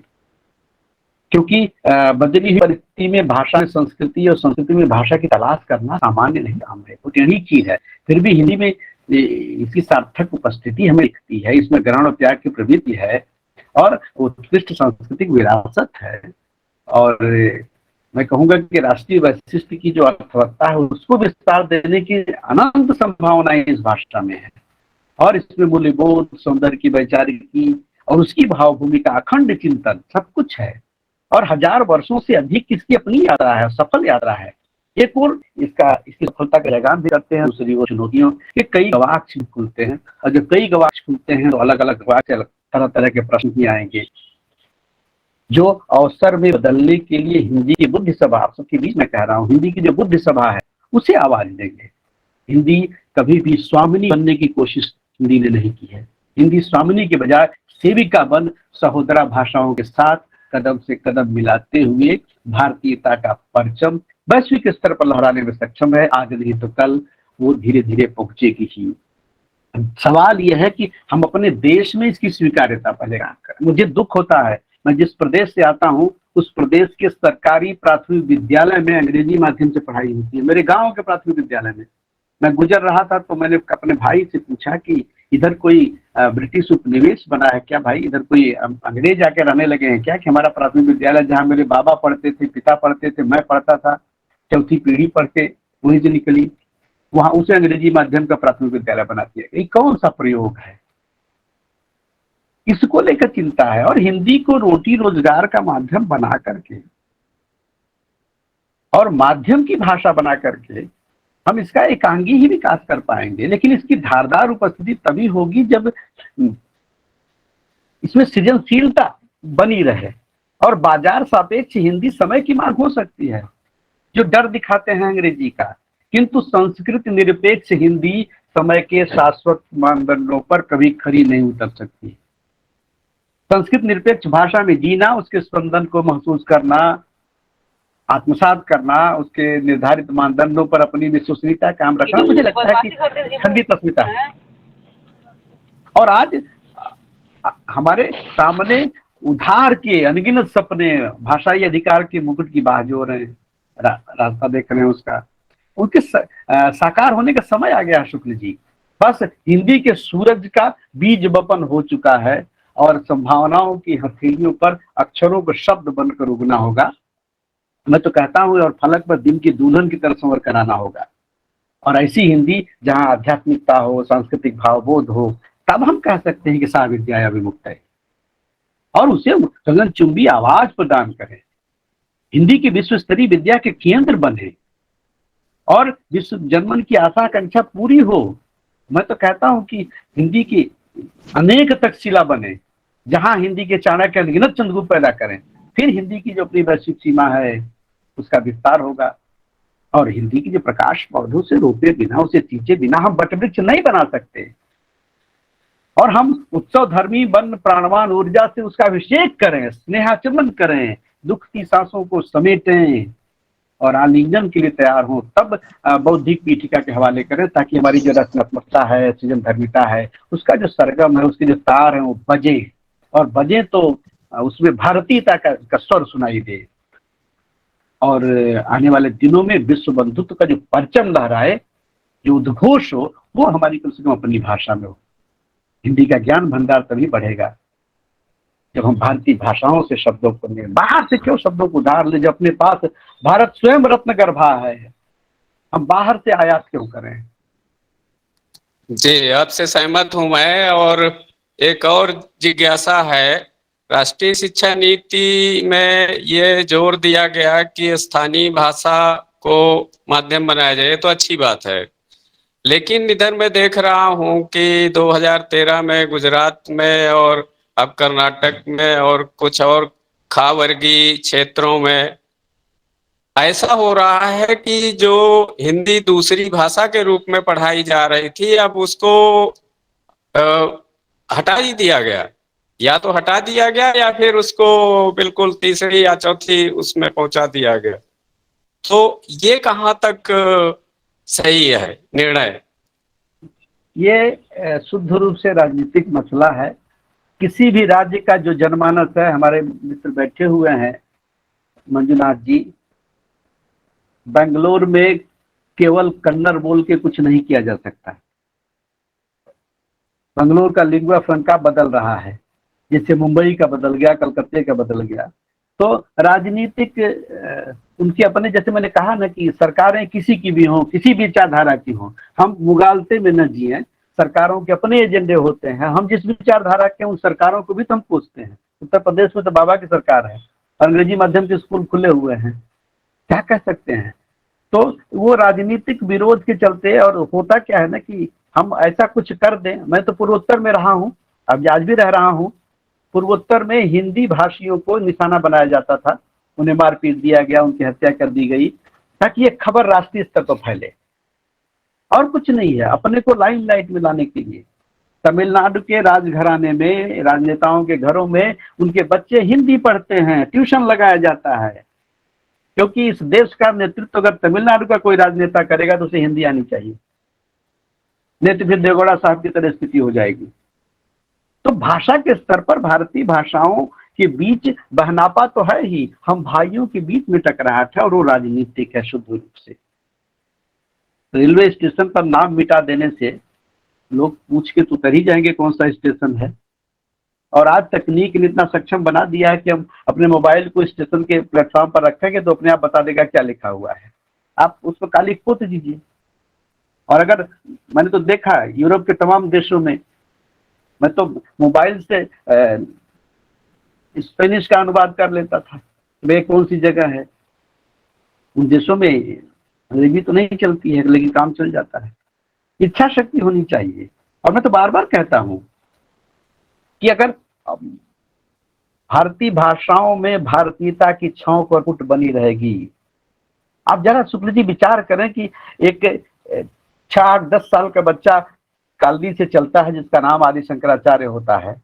क्योंकि बदली हुई परिस्थिति में भाषा, संस्कृति और संस्कृति में भाषा की तलाश करना सामान्य नहीं काम है, कुछ यही चीज है। फिर भी हिंदी में इसकी सार्थक उपस्थिति हमें दिखती है, इसमें ग्रहण और त्याग की प्रवृत्ति है और उत्कृष्ट सांस्कृतिक विरासत है। और मैं कहूंगा कि राष्ट्रीय वैशिष्ट्य की जो अर्थवत्ता है उसको विस्तार देने की अनंत संभावनाएं इस भाषा में है, और इसमें मूल्यबोध, सौंदर्य की, वैचारिकी और उसकी भावभूमि का अखंड चिंतन सब कुछ है। और 1000 वर्षों से अधिक इसकी अपनी यात्रा है, सफल यात्रा है। एक और इसकी सफलता का लगान भी करते हैं दूसरी ओर चुनौतियों के कई गवाक्ष खुलते हैं, और जब कई गवाक्ष खुलते हैं तो अलग अलग तरह तरह के प्रश्न भी आएंगे, जो अवसर में बदलने के लिए हिंदी की बुद्धि सभा, आप सबके बीच में कह रहा हूँ, हिंदी की जो बुद्धि सभा है उसे आवाज देंगे। हिंदी कभी भी स्वामिनी बनने की कोशिश हिंदी ने नहीं की है। हिंदी स्वामिनी के बजाय सेविका बन सहोदरा भाषाओं के साथ कदम से कदम मिलाते हुए भारतीयता का परचम वैश्विक स्तर पर लहराने में सक्षम है। आज नहीं तो कल वो धीरे धीरे पहुंचेगी ही। सवाल यह है कि हम अपने देश में इसकी स्वीकार्यता पहले काम करें। मुझे दुख होता है, मैं जिस प्रदेश से आता हूँ उस प्रदेश के सरकारी प्राथमिक विद्यालय में अंग्रेजी माध्यम से पढ़ाई होती है। मेरे गांव के प्राथमिक विद्यालय में मैं गुजर रहा था तो मैंने अपने भाई से पूछा कि इधर कोई ब्रिटिश उपनिवेश बना है क्या भाई, इधर कोई अंग्रेज आके रहने लगे हैं क्या? कि हमारा प्राथमिक विद्यालय जहाँ मेरे बाबा पढ़ते थे, पिता पढ़ते थे, मैं पढ़ता था, चौथी पीढ़ी पढ़ के वहीं से निकली, वहां उसे अंग्रेजी माध्यम का प्राथमिक विद्यालय बना दिया। ये कौन सा प्रयोग है? इसको लेकर चिंता है। और हिंदी को रोटी रोजगार का माध्यम बना करके और माध्यम की भाषा बना करके हम इसका एकांगी ही विकास कर पाएंगे। लेकिन इसकी धारदार उपस्थिति तभी होगी जब इसमें सृजनशीलता बनी रहे। और बाजार सापेक्ष हिंदी समय की मांग हो सकती है, जो डर दिखाते हैं अंग्रेजी का, किंतु संस्कृत निरपेक्ष हिंदी समय के शाश्वत मानदंडों पर कभी खरी नहीं उतर सकती। संस्कृत निरपेक्ष भाषा में जीना, उसके स्पंदन को महसूस करना, आत्मसात करना, उसके निर्धारित मानदंडों पर अपनी विश्वसनीयता कायम रखना, मुझे लगता है कि खंडित अस्मिता है। और आज हमारे सामने उधार के अनगिनत सपने, भाषाई अधिकार के मुकुट की बाह जो रहे हैं, रास्ता देख रहे हैं उसका, उनके साकार होने का समय आ गया। शुक्ल जी, बस हिंदी के सूरज का बीज बपन हो चुका है और संभावनाओं की हथेलियों पर अक्षरों को शब्द बनकर उगना होगा। मैं तो कहता हूं, और फलक पर दिन की दुल्हन की तरह संवर कराना होगा। और ऐसी हिंदी जहां आध्यात्मिकता हो, सांस्कृतिक भावबोध हो, तब हम कह सकते हैं कि सा विद्या विमुक्त है, और उसे गगनचुंबी आवाज प्रदान करें। हिंदी की विश्व स्तरीय विद्या के केंद्र बने और विश्व जनमन की आशा आकांक्षा पूरी हो। मैं तो कहता हूं कि हिंदी की अनेक तक्षशिला बने, जहां हिंदी के चाणक्य अनगिनत चंद्रगुप्त पैदा करें। फिर हिंदी की जो अपनी वैश्विक सीमा है उसका विस्तार होगा। और हिंदी की जो प्रकाश पौधों से रोपे बिना, उसे सींचे बिना हम वटवृक्ष नहीं बना सकते। और हम उत्सव धर्मी वन प्राणवान ऊर्जा से उसका अभिषेक करें, स्नेहाचमन करें, दुख की सांसों को समेटें और आलिंगन के लिए तैयार हों, तब बौद्धिक पीठिका के हवाले करें, ताकि हमारी जो रचनात्मकता है, सृजन धर्मिता है, उसका जो सरगम है, उसके जो तार है वो बजे, और बजे तो उसमें भारतीयता का स्वर सुनाई दे। और आने वाले दिनों में विश्व बंधुत्व का जो परचम लहराए, जो उद्घोष हो वो हमारी कम से कम अपनी भाषा में हो। हिंदी का ज्ञान भंडार तभी बढ़ेगा जब हम भारतीय भाषाओं से शब्दों को लें। बाहर से क्यों शब्दों को उधार ले, जब अपने पास भारत स्वयं रत्न गर्भा है, हम बाहर से आयात क्यों करें। जी, आपसे सहमत हूं मैं। और एक और जिज्ञासा है, राष्ट्रीय शिक्षा नीति में ये जोर दिया गया कि स्थानीय भाषा को माध्यम बनाया जाए, तो अच्छी बात है। लेकिन इधर मैं देख रहा हूं कि 2013 में गुजरात में और अब कर्नाटक में और कुछ और खा वर्गीय क्षेत्रों में ऐसा हो रहा है कि जो हिंदी दूसरी भाषा के रूप में पढ़ाई जा रही थी, अब उसको हटा ही दिया गया। या तो हटा दिया गया या फिर उसको बिल्कुल तीसरी या चौथी उसमें पहुंचा दिया गया। तो ये कहाँ तक सही है निर्णय? ये शुद्ध रूप से राजनीतिक मसला है। किसी भी राज्य का जो जनमानस है, हमारे मित्र बैठे हुए हैं मंजुनाथ जी, बेंगलोर में केवल कन्नड़ बोल के कुछ नहीं किया जा सकता। बेंगलोर का लिंगुआ फ्रंका बदल रहा है, जैसे मुंबई का बदल गया, कलकत्ते का बदल गया। तो राजनीतिक उनके अपने, जैसे मैंने कहा ना कि सरकारें किसी की भी हों, किसी भी विचारधारा की हों, हम मुगालते में न जिए। सरकारों के अपने एजेंडे होते हैं। हम जिस विचारधारा के उन सरकारों को भी तो हम पूछते हैं। उत्तर प्रदेश में तो बाबा की सरकार है, अंग्रेजी माध्यम के स्कूल खुले हुए हैं, क्या कह सकते हैं। तो वो राजनीतिक विरोध के चलते, और होता क्या है ना कि हम ऐसा कुछ कर दें। मैं तो पूर्वोत्तर में रहा हूँ, अब आज भी रह रहा हूँ। पूर्वोत्तर में हिंदी भाषियों को निशाना बनाया जाता था, उन्हें मारपीट दिया गया, उनकी हत्या कर दी गई, ताकि ये खबर राष्ट्रीय स्तर पर फैले। और कुछ नहीं है, अपने को लाइमलाइट में लाने के लिए। तमिलनाडु के राजघराने में, राजनेताओं के घरों में उनके बच्चे हिंदी पढ़ते हैं, ट्यूशन लगाया जाता है, क्योंकि इस देश का नेतृत्व अगर तमिलनाडु का कोई राजनेता करेगा तो उसे हिंदी आनी चाहिए, नहीं तो फिर देवगौड़ा साहब की तरह स्थिति हो जाएगी। तो भाषा के स्तर पर भारतीय भाषाओं के बीच बहनापा तो है ही, हम भाइयों के बीच में टकराहट है, और वो राजनीतिक है शुद्ध रूप से। रेलवे स्टेशन पर नाम मिटा देने से लोग पूछ के तो उतर ही जाएंगे कौन सा स्टेशन है। और आज तकनीक ने इतना सक्षम बना दिया है कि हम अपने मोबाइल को स्टेशन के प्लेटफॉर्म पर रखेंगे तो अपने आप बता देगा क्या लिखा हुआ है, आप उस पर काली पोत दीजिए। और अगर, मैंने तो देखा यूरोप के तमाम देशों में, मैं तो मोबाइल से स्पेनिश का अनुवाद कर लेता था, वे कौन सी जगह है। उन देशों में अंग्रेजी तो नहीं चलती है, लेकिन काम चल जाता है। इच्छा शक्ति होनी चाहिए। और मैं तो बार बार कहता हूं कि अगर भारतीय भाषाओं में भारतीयता की छांव पर फुट बनी रहेगी। आप जरा शुक्ल जी विचार करें कि एक 6-10 साल का बच्चा कालनी से चलता है जिसका नाम आदि शंकराचार्य होता है,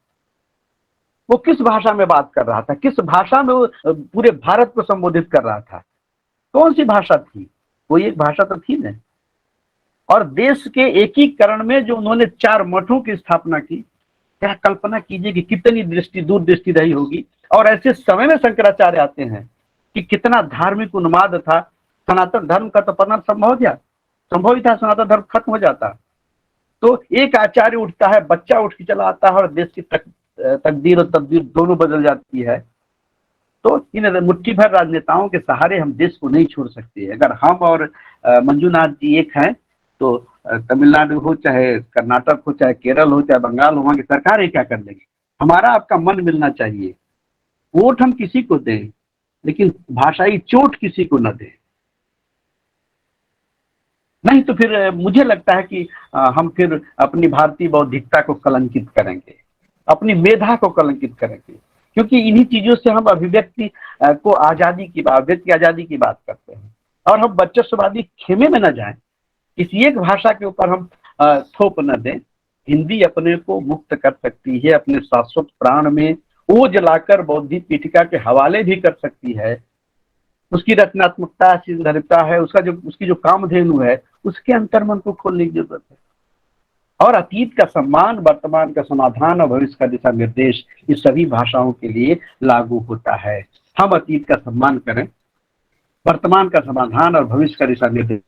वो किस भाषा में बात कर रहा था, किस भाषा में वो पूरे भारत को संबोधित कर रहा था, कौन सी भाषा थी, कोई एक भाषा तो थी ना। और देश के एकीकरण में जो उन्होंने 4 मठों की स्थापना की, क्या कल्पना कीजिए कि कितनी दूरदृष्टि रही होगी। और ऐसे समय में शंकराचार्य आते हैं कि कितना धार्मिक उन्माद था। सनातन धर्म का तो पतन संभव ही था, सनातन धर्म खत्म हो जाता। तो एक आचार्य उठता है, बच्चा उठ के चला आता है, और देश की तकदीर और तकदीर दोनों बदल जाती है। तो इन मुट्ठी भर राजनेताओं के सहारे हम देश को नहीं छोड़ सकते। अगर हम और मंजुनाथ जी एक हैं तो तमिलनाडु हो, चाहे कर्नाटक हो, चाहे केरल हो, चाहे बंगाल हो, वहां की सरकारें क्या कर लेंगी। हमारा आपका मन मिलना चाहिए। वोट हम किसी को दें, लेकिन भाषाई चोट किसी को न दें, नहीं तो फिर मुझे लगता है कि हम फिर अपनी भारतीय बौद्धिकता को कलंकित करेंगे, अपनी मेधा को कलंकित करेंगे। क्योंकि इन्हीं चीजों से हम अभिव्यक्ति को आजादी की बात करते हैं। और हम वर्चस्ववादी खेमे में न जाएं, किसी एक भाषा के ऊपर हम थोप न दें। हिंदी अपने को मुक्त कर सकती है, अपने शाश्वत प्राण में वो जलाकर बौद्धिक पीठिका के हवाले भी कर सकती है। उसकी रचनात्मकता, सिंधरिता है, उसकी जो कामधेनु है, उसके अंतर्मन को खोलने की जरूरत है। और अतीत का सम्मान, वर्तमान का समाधान और भविष्य का दिशा निर्देश इस सभी भाषाओं के लिए लागू होता है। हम अतीत का सम्मान करें, वर्तमान का समाधान और भविष्य का दिशा निर्देश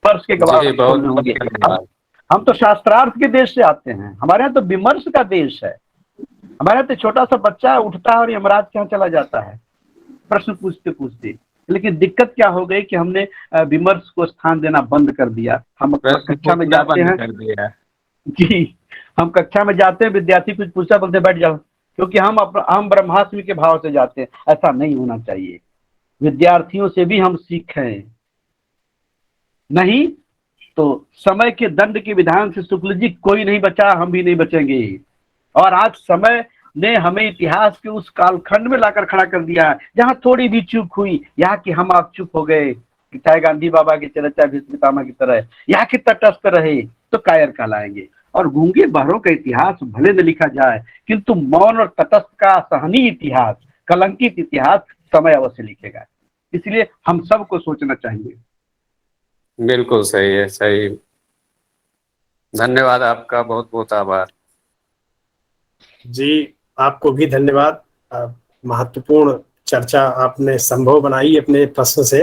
विमर्श के गवाह जी बहुत में बहुत होंगे। धन्यवाद। हम तो शास्त्रार्थ के देश से आते हैं, हमारे यहाँ तो विमर्श का देश है। हमारे यहाँ तो छोटा सा बच्चा उठता है और यमराज के यहाँ चला जाता है प्रश्न पूछते पूछते। लेकिन दिक्कत क्या हो गई कि हमने विमर्श को स्थान देना बंद कर दिया। हम प्रश्न कक्षा में पूछना जाते बंद हैं कर दिया है। जी, हम कक्षा में जाते हैं, विद्यार्थी कुछ पूछा, बोलते बैठ जाओ, क्योंकि हम ब्रह्मास्मि के भाव से जाते हैं। ऐसा नहीं होना चाहिए। विद्यार्थियों से भी हम सीखें, नहीं तो समय के दंड के विधान से शुक्ल जी कोई नहीं बचा, हम भी नहीं बचेंगे। और आज समय ने हमें इतिहास के उस कालखंड में लाकर खड़ा कर दिया है जहां थोड़ी भी चूक हुई, यहाँ की हम आप चुप हो गए, चाहे गांधी बाबा की तरह, चाहे भीष्म पितामह की तरह यहाँ के तटस्थ रहे तो कायर कहलाएंगे। और गूंगे बहरों का इतिहास भले न लिखा जाए, किंतु मौन और तटस्थ का सहनीय इतिहास, कलंकित इतिहास समय अवश्य लिखेगा। इसलिए हम सबको सोचना चाहिए। बिल्कुल सही है, सही। धन्यवाद आपका, बहुत बहुत आभार। जी आपको भी धन्यवाद। महत्वपूर्ण चर्चा आपने संभव बनाई अपने प्रश्न से।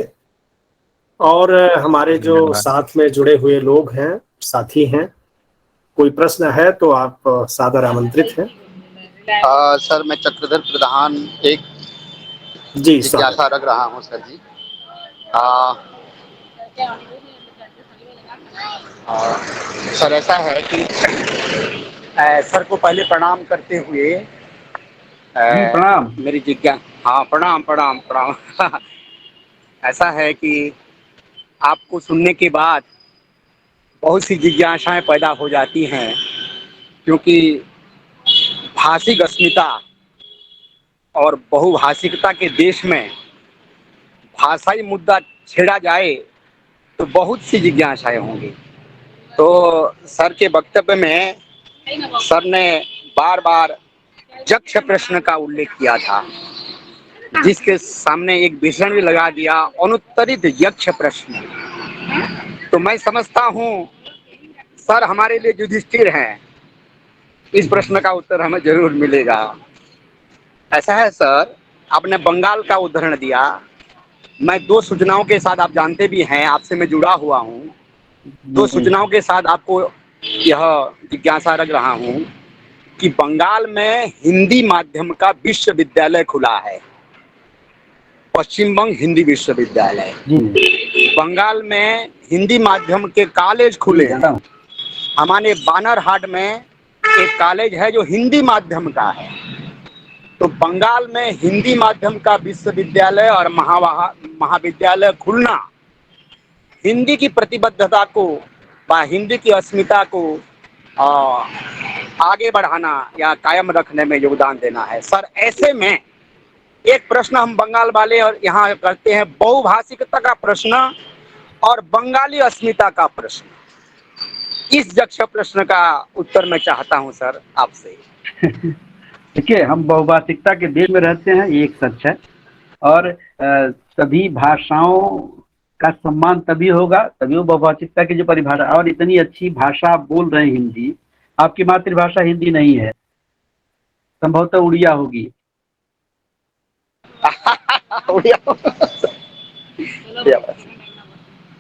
और हमारे जो धन्यवाद। साथ में जुड़े हुए लोग हैं, साथी हैं, कोई प्रश्न है तो आप सादर आमंत्रित हैं। सर मैं चक्रधर प्रधान एक जी स्वागत। जिज्ञासा रख रहा हूँ सर जी। आ, सर ऐसा है कि सर को पहले प्रणाम करते हुए जी प्रणाम। मेरी हाँ प्रणाम प्रणाम प्रणाम। ऐसा है कि आपको सुनने के बाद बहुत सी जिज्ञासाएं पैदा हो जाती हैं, क्योंकि भाषिक अस्मिता और बहुभाषिकता के देश में भाषाई मुद्दा छेड़ा जाए तो बहुत सी जिज्ञासाएं होंगी। तो सर के वक्तव्य में सर ने बार बार यक्ष प्रश्न का उल्लेख किया था, जिसके सामने एक विषय भी लगा दिया, अनुत्तरित यक्ष प्रश्न। तो मैं समझता हूँ सर हमारे लिए युधिष्ठिर हैं, इस प्रश्न का उत्तर हमें जरूर मिलेगा। ऐसा है सर, आपने बंगाल का उदाहरण दिया। मैं दो सूचनाओं के साथ, आप जानते भी हैं, आपसे मैं जुड़ा हुआ हूँ, दो सूचनाओं के साथ आपको यह जिज्ञासा रख रहा हूँ कि बंगाल में हिंदी माध्यम का विश्वविद्यालय खुला है, पश्चिम बंग हिंदी विश्वविद्यालय। बंगाल में हिंदी माध्यम के कॉलेज खुले हैं। हमारे बानरहाट में एक कॉलेज है जो हिंदी माध्यम का है। तो बंगाल में हिंदी माध्यम का विश्वविद्यालय और महाविद्यालय खुलना हिंदी की प्रतिबद्धता को व हिंदी की अस्मिता को आगे बढ़ाना या कायम रखने में योगदान देना है। सर ऐसे में एक प्रश्न हम बंगाल वाले और यहाँ करते हैं, बहुभाषिकता का प्रश्न और बंगाली अस्मिता का प्रश्न। इस यक्ष प्रश्न का उत्तर मैं चाहता हूँ सर आपसे। देखिए, हम बहुभाषिकता के देश में रहते हैं, ये एक सच है। और सभी भाषाओं का सम्मान तभी होगा, तभी वो बहुभाषिकता की जो परिभाषा, और इतनी अच्छी भाषा आप बोल रहे हैं हिंदी, आपकी मातृभाषा हिंदी नहीं है, संभवतः उड़िया होगी।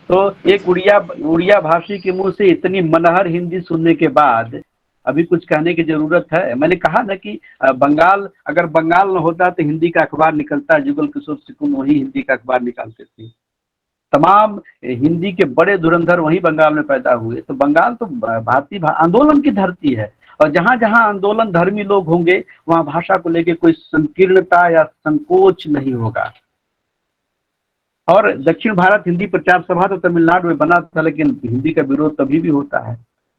तो एक उड़िया भाषी के मुंह से इतनी मनहर हिंदी सुनने के बाद अभी कुछ कहने की जरूरत है? मैंने कहा ना कि बंगाल, अगर बंगाल न होता तो हिंदी का अखबार निकलता, जुगल किशोर सिकुन वही हिंदी का अखबार निकालते थे। तमाम हिंदी के बड़े धुरंधर वही बंगाल में पैदा हुए। तो बंगाल तो भारतीय आंदोलन की धरती है, और जहां जहां आंदोलन धर्मी लोग होंगे वहां भाषा को लेकर कोई संकीर्णता या संकोच नहीं होगा। और दक्षिण भारत हिंदी प्रचार सभा तो तमिलनाडु में बना था, लेकिन हिंदी का विरोध तभी भी होता है।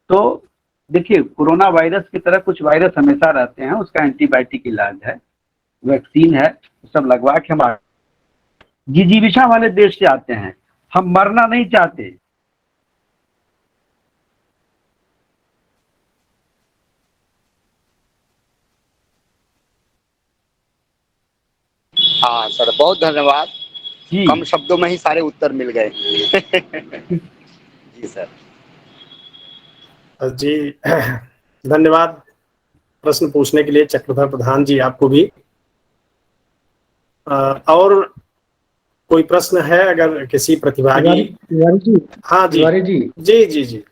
तो देखिए, कोरोना वायरस की तरह कुछ वायरस हमेशा रहते हैं, उसका एंटीबायोटिक इलाज है, वैक्सीन है, सब लगवा के हम जिजीविषा वाले देश से आते हैं, हम मरना नहीं चाहते। हाँ सर, बहुत धन्यवाद। कम शब्दों में ही सारे उत्तर मिल गए। जी सर। जी धन्यवाद प्रश्न पूछने के लिए चक्रधर प्रधान जी, आपको भी। और कोई प्रश्न है अगर किसी प्रतिभागी? तिवारी जी, हाँ जी तिवारी जी, जी जी जी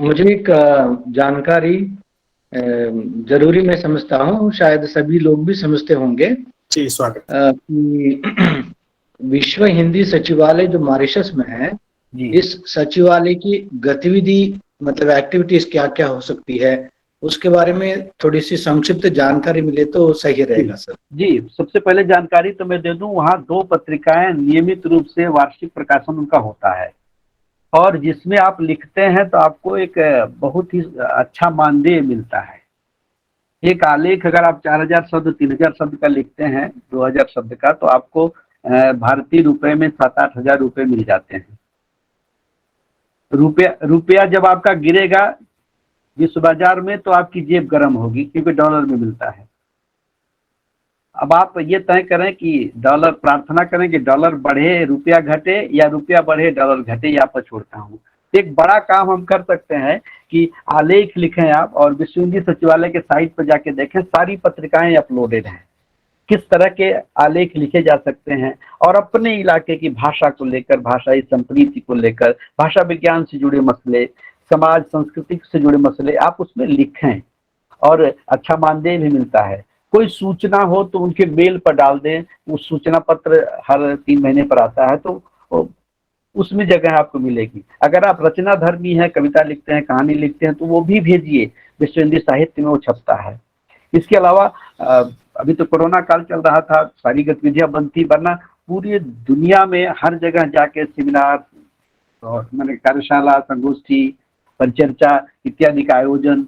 मुझे एक जानकारी जरूरी मैं समझता हूँ, शायद सभी लोग भी समझते होंगे जी स्वागत। कि विश्व हिंदी सचिवालय जो मॉरिशस में है, जी इस सचिवालय की गतिविधि मतलब एक्टिविटीज क्या क्या हो सकती है, उसके बारे में थोड़ी सी संक्षिप्त जानकारी मिले तो सही रहेगा सर। जी, सबसे पहले जानकारी तो मैं दे दूं, वहाँ 2 पत्रिकाएं नियमित रूप से वार्षिक प्रकाशन उनका होता है, और जिसमें आप लिखते हैं तो आपको एक बहुत ही अच्छा मानदेय मिलता है। एक आलेख अगर आप 4000 शब्द 3000 शब्द का लिखते हैं, 2000 शब्द का, तो आपको भारतीय रुपए में 7-8 हजार रुपए मिल जाते हैं। रुपया जब आपका गिरेगा विश्व बाजार में तो आपकी जेब गर्म होगी, क्योंकि डॉलर में मिलता है। अब आप ये तय करें कि डॉलर, प्रार्थना करें कि डॉलर बढ़े रुपया घटे, या रुपया बढ़े डॉलर घटे, या पर छोड़ता हूँ। एक बड़ा काम हम कर सकते हैं कि आलेख लिखें आप, और विश्व हिंदी सचिवालय के साइट पर जाके देखें, सारी पत्रिकाएं अपलोडेड हैं, किस तरह के आलेख लिखे जा सकते हैं, और अपने इलाके की भाषा को लेकर, भाषाई संप्रीति को लेकर, भाषा विज्ञान से जुड़े मसले, समाज संस्कृति से जुड़े मसले आप उसमें लिखें, और अच्छा मानदेय भी मिलता है। कोई सूचना हो तो उनके मेल पर डाल दें, वो सूचना पत्र हर 3 महीने पर आता है, तो उसमें जगह आपको मिलेगी। अगर आप रचना धर्मी है, कविता लिखते हैं, कहानी लिखते हैं, तो वो भी भेजिए, विश्व हिंदी साहित्य में वो छपता है। इसके अलावा अभी तो कोरोना काल चल रहा था, सारी गतिविधियां बंद थी, वरना पूरी दुनिया में हर जगह जाके सेमिनार और मैंने कार्यशाला, संगोष्ठी, परिचर्चा इत्यादि का आयोजन,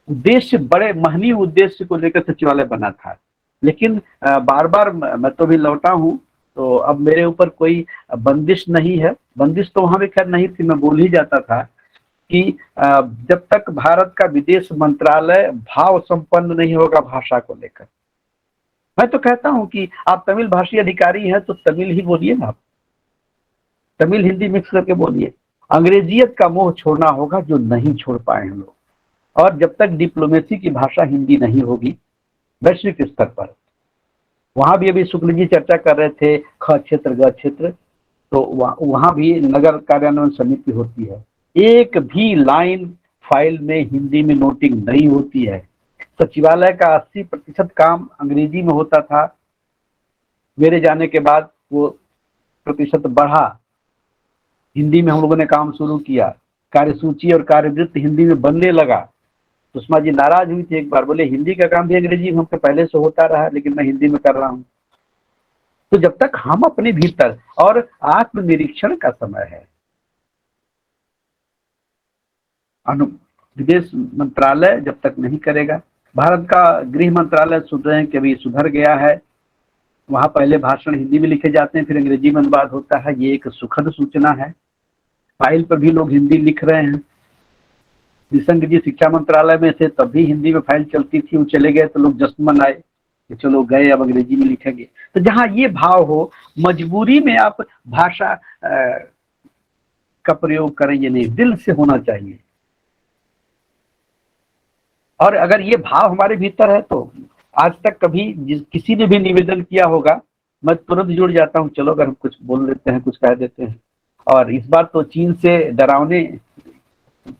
उद्देश्य बड़े महनीय उद्देश्य को लेकर सचिवालय बना था। लेकिन बार बार मैं तो भी लौटा हूँ, तो अब मेरे ऊपर कोई बंदिश नहीं है। बंदिश तो वहां भी खैर नहीं थी, मैं बोल ही जाता था कि जब तक भारत का विदेश मंत्रालय भाव संपन्न नहीं होगा भाषा को लेकर। मैं तो कहता हूं कि आप तमिल भाषी अधिकारी हैं तो तमिल ही बोलिए ना, आप तमिल हिंदी मिक्स करके बोलिए। अंग्रेजियत का मोह छोड़ना होगा, जो नहीं छोड़ पाए हम लोग। और जब तक डिप्लोमेसी की भाषा हिंदी नहीं होगी वैश्विक स्तर पर, वहां भी अभी शुक्ल जी चर्चा कर रहे थे ख क्षेत्र ग क्षेत्र, तो वहां भी नगर कार्यान्वयन समिति होती है, एक भी लाइन फाइल में हिंदी में नोटिंग नहीं होती है। सचिवालय का 80% काम अंग्रेजी में होता था, मेरे जाने के बाद वो प्रतिशत बढ़ा, हिंदी में हम लोगों ने काम शुरू किया, कार्यसूची और कार्यवृत्त हिंदी में बनने लगा। सुषमा जी नाराज हुई थी एक बार, बोले हिंदी का काम भी अंग्रेजी में हमसे पहले से होता रहा, लेकिन मैं हिंदी में कर रहा हूं। तो जब तक हम अपने भीतर, और आत्मनिरीक्षण का समय है, विदेश मंत्रालय जब तक नहीं करेगा, भारत का गृह मंत्रालय सुन रहे हैं कि अभी सुधर गया है, वहां पहले भाषण हिंदी में लिखे जाते हैं, फिर अंग्रेजी में अनुवाद होता है, ये एक सुखद सूचना है। फाइल पर भी लोग हिंदी लिख रहे हैं। निशंक जी शिक्षा मंत्रालय में थे, तब भी हिंदी में फाइल चलती थी, वो चले गए तो लोग जश्न मनाए कि चलो गए, अब अंग्रेजी में लिखेंगे। तो जहां ये भाव हो, मजबूरी में आप भाषा का प्रयोग करें, ये नहीं, दिल से होना चाहिए। और अगर ये भाव हमारे भीतर है तो आज तक कभी किसी ने भी निवेदन किया होगा, मैं तुरंत जुड़ जाता हूँ, चलो अगर हम कुछ बोल लेते हैं, कुछ कह देते हैं। और इस बार तो चीन से डरावने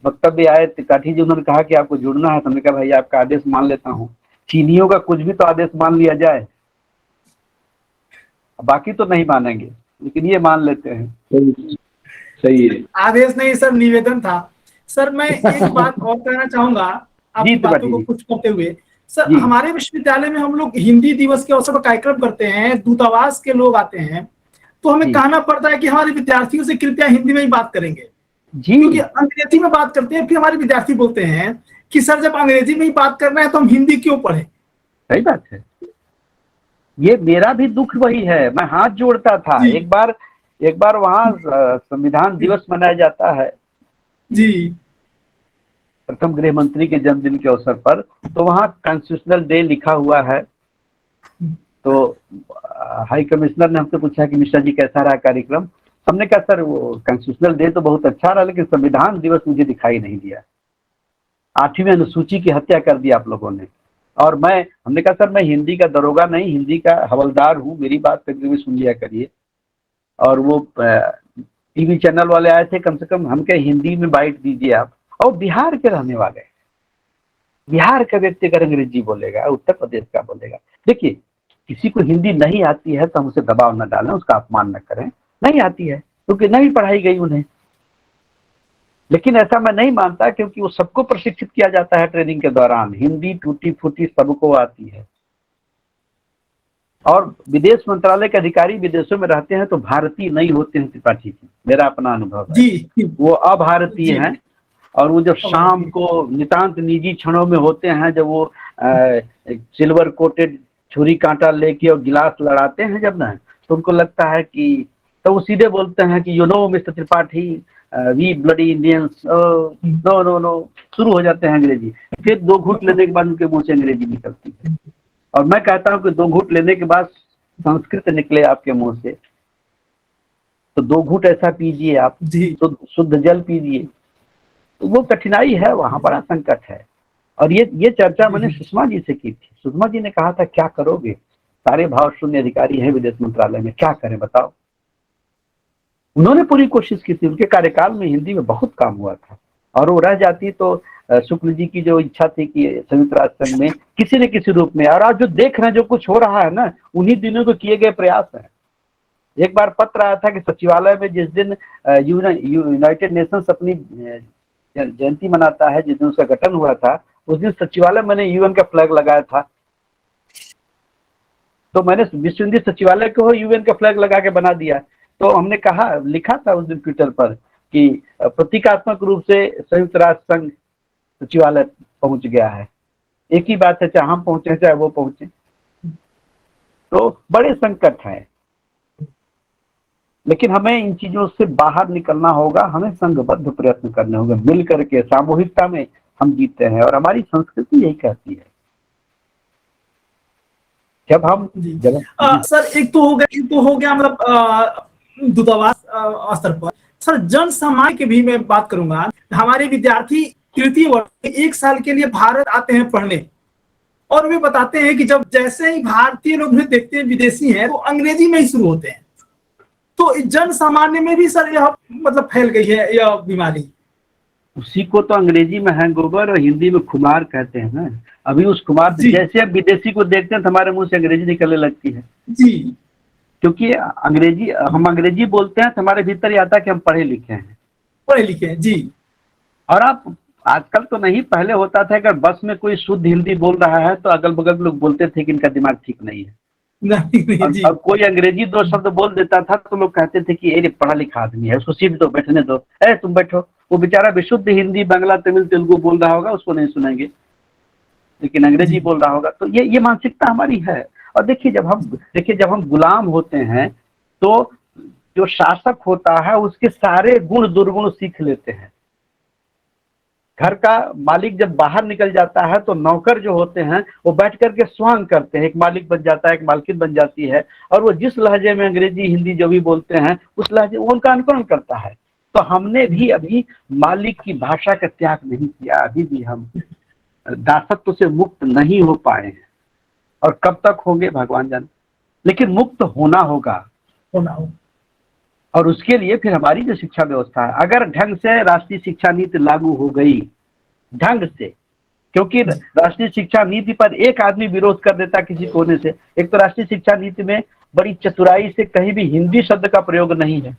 वक्तव्य आए, त्रिपाठी जी उन्होंने कहा कि आपको जुड़ना है, तो हमने कहा भाई आपका आदेश मान लेता हूँ। चीनियों का कुछ भी तो आदेश मान लिया जाए, बाकी तो नहीं मानेंगे, लेकिन ये मान लेते हैं। सही है। आदेश नहीं सर, निवेदन था। सर मैं एक बात और कहना चाहूंगा आपकी बातों को कुछ करते हुए। सर हमारे विश्वविद्यालय में हम लोग हिंदी दिवस के अवसर पर कार्यक्रम करते हैं, दूतावास के लोग आते हैं, तो हमें कहना पड़ता है कि हमारे विद्यार्थियों से कृपया हिंदी में ही बात करेंगे, क्योंकि अंग्रेजी में बात करते हैं। फिर हमारे विद्यार्थी बोलते हैं कि सर जब अंग्रेजी में ही बात करना है तो हम हिंदी क्यों पढ़े। सही बात है, ये मेरा भी दुख वही है। मैं हाथ जोड़ता था। एक बार वहाँ संविधान दिवस मनाया जाता है जी, प्रथम गृह मंत्री के जन्मदिन के अवसर पर, तो वहाँ कॉन्स्टिट्यूशनल डे लिखा हुआ है। तो हाई कमिश्नर ने हमसे पूछा कि मिश्रा जी कैसा रहा कार्यक्रम। हमने कहा सर वो कॉन्स्टिट्यूशनल डे तो बहुत अच्छा रहा, लेकिन संविधान दिवस मुझे दिखाई नहीं दिया। 8वीं अनुसूची की हत्या कर दी आप लोगों ने। और हमने कहा सर मैं हिंदी का दरोगा नहीं, हिंदी का हवलदार हूँ, मेरी बात कभी कभी सुन लिया करिए। और वो टीवी चैनल वाले आए थे, कम से कम हम क्या हिंदी में बाइट दीजिए आप। और बिहार के रहने वाले, बिहार का व्यक्ति अगर अंग्रेजी बोलेगा, उत्तर प्रदेश का बोलेगा, देखिए किसी को हिंदी नहीं आती है तो हम उसे दबाव न डालें, उसका अपमान न करें, नहीं आती है क्योंकि नहीं पढ़ाई गई उन्हें। लेकिन ऐसा मैं नहीं मानता, क्योंकि वो सबको प्रशिक्षित किया जाता है ट्रेनिंग के दौरान, हिंदी टूटी फूटी सबको आती है। और विदेश मंत्रालय के अधिकारी विदेशों में रहते हैं तो भारतीय नहीं होते हैं त्रिपाठी जी, मेरा अपना अनुभव है जी, वो अभारतीय हैं। और वो जब शाम को नितांत निजी क्षणों में होते हैं, जब वो सिल्वर कोटेड छुरी कांटा लेके और गिलास लड़ाते हैं जब ना, तो उनको लगता है कि, तो वो सीधे बोलते हैं कि you know mister Tripathi we bloody Indians, no no no, शुरू हो जाते हैं अंग्रेजी। फिर 2 घूंट लेने के बाद उनके मुंह से अंग्रेजी निकलती है। और मैं कहता हूँ कि 2 घूंट लेने के बाद संस्कृत निकले आपके मुंह से, तो 2 घूंट ऐसा पीजिए आप, शुद्ध जल पीजिए। तो वो कठिनाई है, वहां बड़ा संकट है। और ये चर्चा मैंने सुषमा जी से की थी। सुषमा जी ने कहा था क्या करोगे, सारे भाव शून्य अधिकारी हैं विदेश मंत्रालय में, क्या करें बताओ। उन्होंने पूरी कोशिश की थी, उनके कार्यकाल में हिंदी में बहुत काम हुआ था। और वो रह जाती तो शुक्ल जी की जो इच्छा थी कि संयुक्त राष्ट्र संघ में किसी न किसी रूप में, और आज जो देख रहे हैं जो कुछ हो रहा है ना, उन्हीं दिनों को किए गए प्रयास है। एक बार पत्र आया था कि सचिवालय में जिस दिन यूनाइटेड नेशंस अपनी जयंती मनाता है, जिस दिन उसका गठन हुआ था, उस दिन सचिवालय मैंने यूएन का फ्लैग लगाया था। तो मैंने विश्व हिंदी सचिवालय को यूएन का फ्लैग लगा के बना दिया। तो हमने कहा, लिखा था उस दिन ट्विटर पर कि प्रतीकात्मक रूप से संयुक्त राष्ट्र संघ सचिवालय पहुंच गया है। एक ही बात है, चाहे हम पहुंचे चाहे वो पहुंचे। तो बड़े संकट है, लेकिन हमें इन चीजों से बाहर निकलना होगा, हमें संघबद्ध प्रयत्न करने होंगे, मिल करके सामूहिकता में हम जीते हैं। और हमारी संस्कृति यही कहती है। जब हम सर एक तो हो गया मतलब दूतावास स्तर पर। सर जन सामान्य की भी मैं बात करूंगा। हमारे विद्यार्थी तृतीय वर्ष 1 साल के लिए भारत आते हैं पढ़ने, और वे बताते हैं कि जब जैसे ही भारतीय लोग भी देखते हैं विदेशी हैं, तो अंग्रेजी में ही शुरू होते हैं। तो जन सामान्य में भी सर यह मतलब फैल गई है यह बीमारी। उसी को तो अंग्रेजी में हैंगओवर और हिंदी में खुमार कहते हैं ना। अभी उस खुमार से जैसे अब विदेशी को देखते हैं तो हमारे मुंह से अंग्रेजी निकलने लगती है जी, क्योंकि हम अंग्रेजी बोलते हैं तो हमारे भीतर ही आता है कि हम पढ़े लिखे हैं जी। और आप आजकल तो नहीं, पहले होता था अगर बस में कोई शुद्ध हिंदी बोल रहा है तो अगल बगल लोग बोलते थे कि इनका दिमाग ठीक नहीं है। अब कोई अंग्रेजी 2 शब्द बोल देता था तो लोग कहते थे कि ये पढ़ा लिखा आदमी है, उसको सीट दो, बैठने दो, तुम बैठो। वो बेचारा विशुद्ध हिंदी, बांग्ला, तमिल, तेलुगु बोल रहा होगा, उसको नहीं सुनेंगे, लेकिन अंग्रेजी बोल रहा होगा। तो ये मानसिकता हमारी है। और देखिए जब हम गुलाम होते हैं तो जो शासक होता है उसके सारे गुण दुर्गुण सीख लेते हैं। घर का मालिक जब बाहर निकल जाता है तो नौकर जो होते हैं वो बैठ करके स्वांग करते हैं, एक मालिक बन जाता है, एक मालकिन बन जाती है, और वो जिस लहजे में अंग्रेजी हिंदी जो भी बोलते हैं उस लहजे वो उनका अनुकरण करता है। तो हमने भी अभी मालिक की भाषा का त्याग नहीं किया, अभी भी हम दासत्व से मुक्त नहीं हो पाए हैं, और कब तक होंगे भगवान जाने, लेकिन मुक्त होना होगा। और उसके लिए फिर हमारी जो शिक्षा व्यवस्था है, अगर ढंग से राष्ट्रीय शिक्षा नीति लागू हो गई ढंग से, क्योंकि राष्ट्रीय शिक्षा नीति पर एक आदमी विरोध कर देता किसी कोने से। एक तो राष्ट्रीय शिक्षा नीति में बड़ी चतुराई से कहीं भी हिंदी शब्द का प्रयोग नहीं है।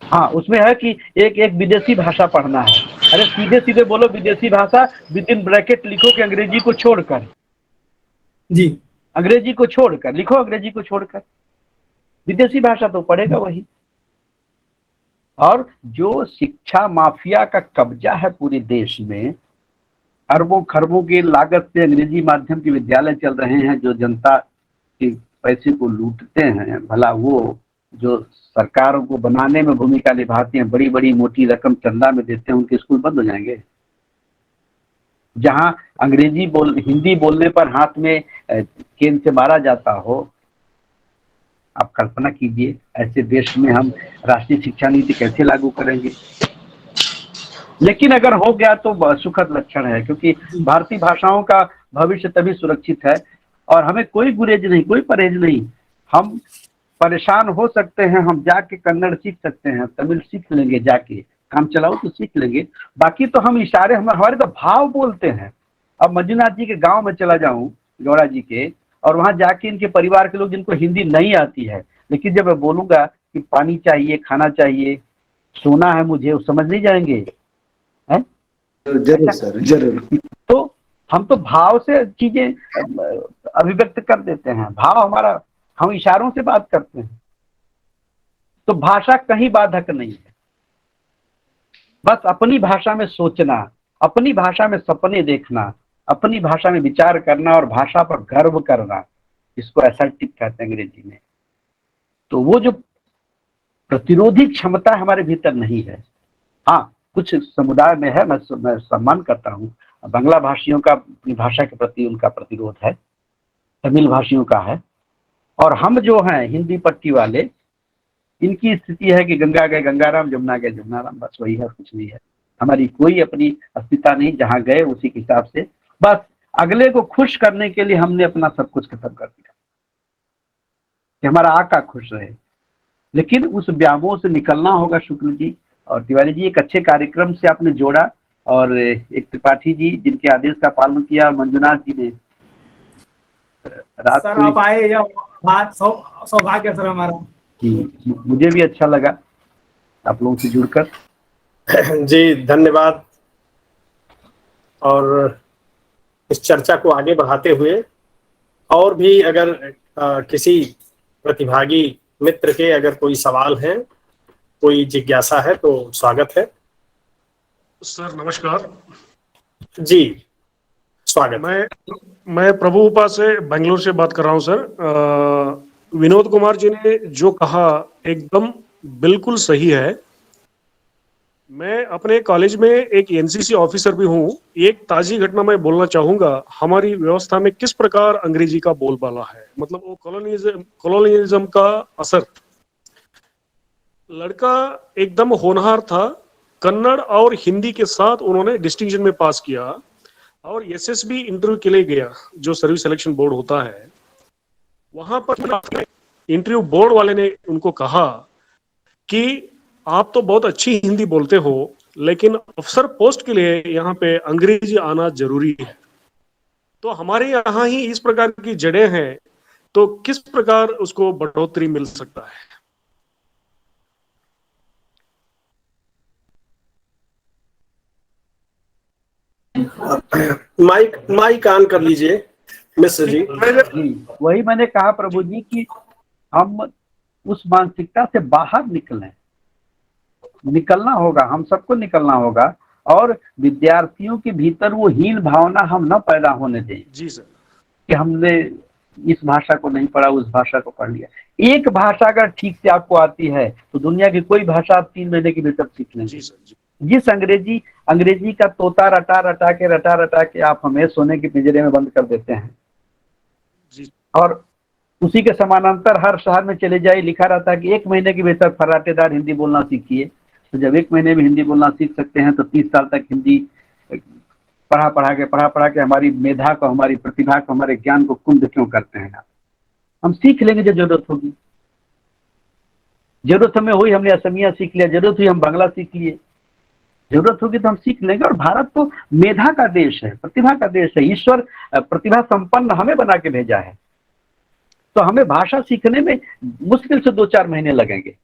हाँ, उसमें है कि एक विदेशी भाषा पढ़ना है। अरे सीधे सीधे बोलो विदेशी भाषा, विद इन ब्रैकेट लिखो कि अंग्रेजी को छोड़कर जी, अंग्रेजी को छोड़कर लिखो, अंग्रेजी को छोड़कर विदेशी भाषा तो पढ़ेगा वही। और जो शिक्षा माफिया का कब्जा है पूरे देश में, अरबों खरबों की लागत से अंग्रेजी माध्यम के विद्यालय चल रहे हैं, जो जनता के पैसे को लूटते हैं, भला वो जो सरकारों को बनाने में भूमिका निभाते हैं, बड़ी बड़ी मोटी रकम चंदा में देते हैं, उनके स्कूल बंद हो जाएंगे। जहां हिंदी बोलने पर हाथ में केन से मारा जाता हो, आप कल्पना कीजिए ऐसे देश में हम राष्ट्रीय शिक्षा नीति कैसे लागू करेंगे। लेकिन अगर हो गया तो सुखद लक्षण है, क्योंकि भारतीय भाषाओं का भविष्य तभी सुरक्षित है। और हमें कोई गुरेज नहीं, कोई परहेज नहीं। हम परेशान हो सकते हैं, हम जाके कन्नड़ सीख सकते हैं, तमिल सीख लेंगे, जाके काम चलाओ तो सीख लेंगे। बाकी तो हम इशारे, हमारे तो भाव बोलते हैं। अब मंजुनाथ जी के गांव में चला जाऊं, गौड़ा जी के, और वहां जाके इनके परिवार के लोग जिनको हिंदी नहीं आती है, लेकिन जब मैं बोलूंगा कि पानी चाहिए, खाना चाहिए, सोना है मुझे, वो समझ नहीं जाएंगे है? जरूर सर, जरूर। तो हम तो भाव से चीजें अभिव्यक्त कर देते हैं। भाव हमारा, हम इशारों से बात करते हैं। तो भाषा कहीं बाधक नहीं है। बस अपनी भाषा में सोचना, अपनी भाषा में सपने देखना, अपनी भाषा में विचार करना और भाषा पर गर्व करना, इसको असर्टिव कहते हैं अंग्रेजी में। तो वो जो प्रतिरोधी क्षमता हमारे भीतर नहीं है। हाँ, कुछ समुदाय में है, मैं सम्मान करता हूँ। बांग्ला भाषियों का अपनी भाषा के प्रति उनका प्रतिरोध है, तमिल भाषियों का है। और हम जो हैं हिंदी पट्टी वाले, इनकी स्थिति है कि गंगा गए गंगाराम, जमुना गए जमुनाराम, बस वही है, कुछ नहीं है। हमारी कोई अपनी अस्तित्व नहीं, जहां गए उसी के हिसाब से बस अगले को खुश करने के लिए हमने अपना सब कुछ खत्म कर दिया कि हमारा आका खुश रहे। लेकिन उस व्यामोह से निकलना होगा। शुक्ल जी और तिवारी जी, एक अच्छे कार्यक्रम से आपने जोड़ा, और एक त्रिपाठी जी जिनके आदेश का पालन किया, मंजुनाथ जी ने रात सर आप आए, यह सौभाग्य सर हमारा जी। मुझे भी अच्छा लगा आप लोगों से जुड़कर। जी धन्यवाद। और इस चर्चा को आगे बढ़ाते हुए और भी अगर किसी प्रतिभागी मित्र के अगर कोई सवाल है, कोई जिज्ञासा है, तो स्वागत है। सर नमस्कार जी, स्वागत। मैं प्रभु उपा से बेंगलोर से बात कर रहा हूं सर। विनोद कुमार जी ने जो कहा एकदम बिल्कुल सही है। मैं अपने कॉलेज में एक एनसीसी ऑफिसर भी हूं। एक ताजी घटना मैं बोलना चाहूंगा। हमारी व्यवस्था में किस प्रकार अंग्रेजी का बोलबाला है, मतलब वो कॉलोनियलिज्म का असर। लड़का एकदम होनहार था, कन्नड़ और हिंदी के साथ उन्होंने डिस्टिंक्शन में पास किया और एसएसबी इंटरव्यू के लिए गया, जो सर्विस सिलेक्शन बोर्ड होता है। वहां पर इंटरव्यू बोर्ड वाले ने उनको कहा कि आप तो बहुत अच्छी हिंदी बोलते हो, लेकिन अफसर पोस्ट के लिए यहाँ पे अंग्रेजी आना जरूरी है। तो हमारे यहाँ ही इस प्रकार की जड़ें हैं, तो किस प्रकार उसको बढ़ोतरी मिल सकता है? माइक ऑन कर लीजिए मिश्र जी। वही मैंने कहा प्रभु जी कि हम उस मानसिकता से बाहर निकलना होगा, हम सबको निकलना होगा। और विद्यार्थियों के भीतर वो हीन भावना हम न पैदा होने दें। जी सर। कि हमने इस भाषा को नहीं पढ़ा, उस भाषा को पढ़ लिया। एक भाषा अगर ठीक से आपको आती है तो दुनिया की कोई भाषा आप 3 महीने के भीतर सीख लेंगे। जिस अंग्रेजी का तोता रटा के आप हमें सोने के पिंजरे में बंद कर देते हैं, और उसी के समानांतर हर शहर में चले जाए लिखा रहता है कि 1 महीने के भीतर फर्राटेदार हिंदी बोलना सीखिए। तो जब 1 महीने में हिंदी बोलना सीख सकते हैं तो 30 साल तक हिंदी पढ़ा के हमारी मेधा को, हमारी प्रतिभा को, हमारे ज्ञान को कुंद क्यों करते हैं? हम सीख लेंगे जब जरूरत होगी। जरूरत हमें हुई, हमने असमिया सीख लिया, जरूरत हुई हम बांग्ला सीख लिए, जरूरत होगी तो हम सीख लेंगे। और भारत तो मेधा का देश है, प्रतिभा का देश है। ईश्वर प्रतिभा संपन्न हमें बना के भेजा है। तो हमें भाषा सीखने में मुश्किल से 2-4 महीने लगेंगे।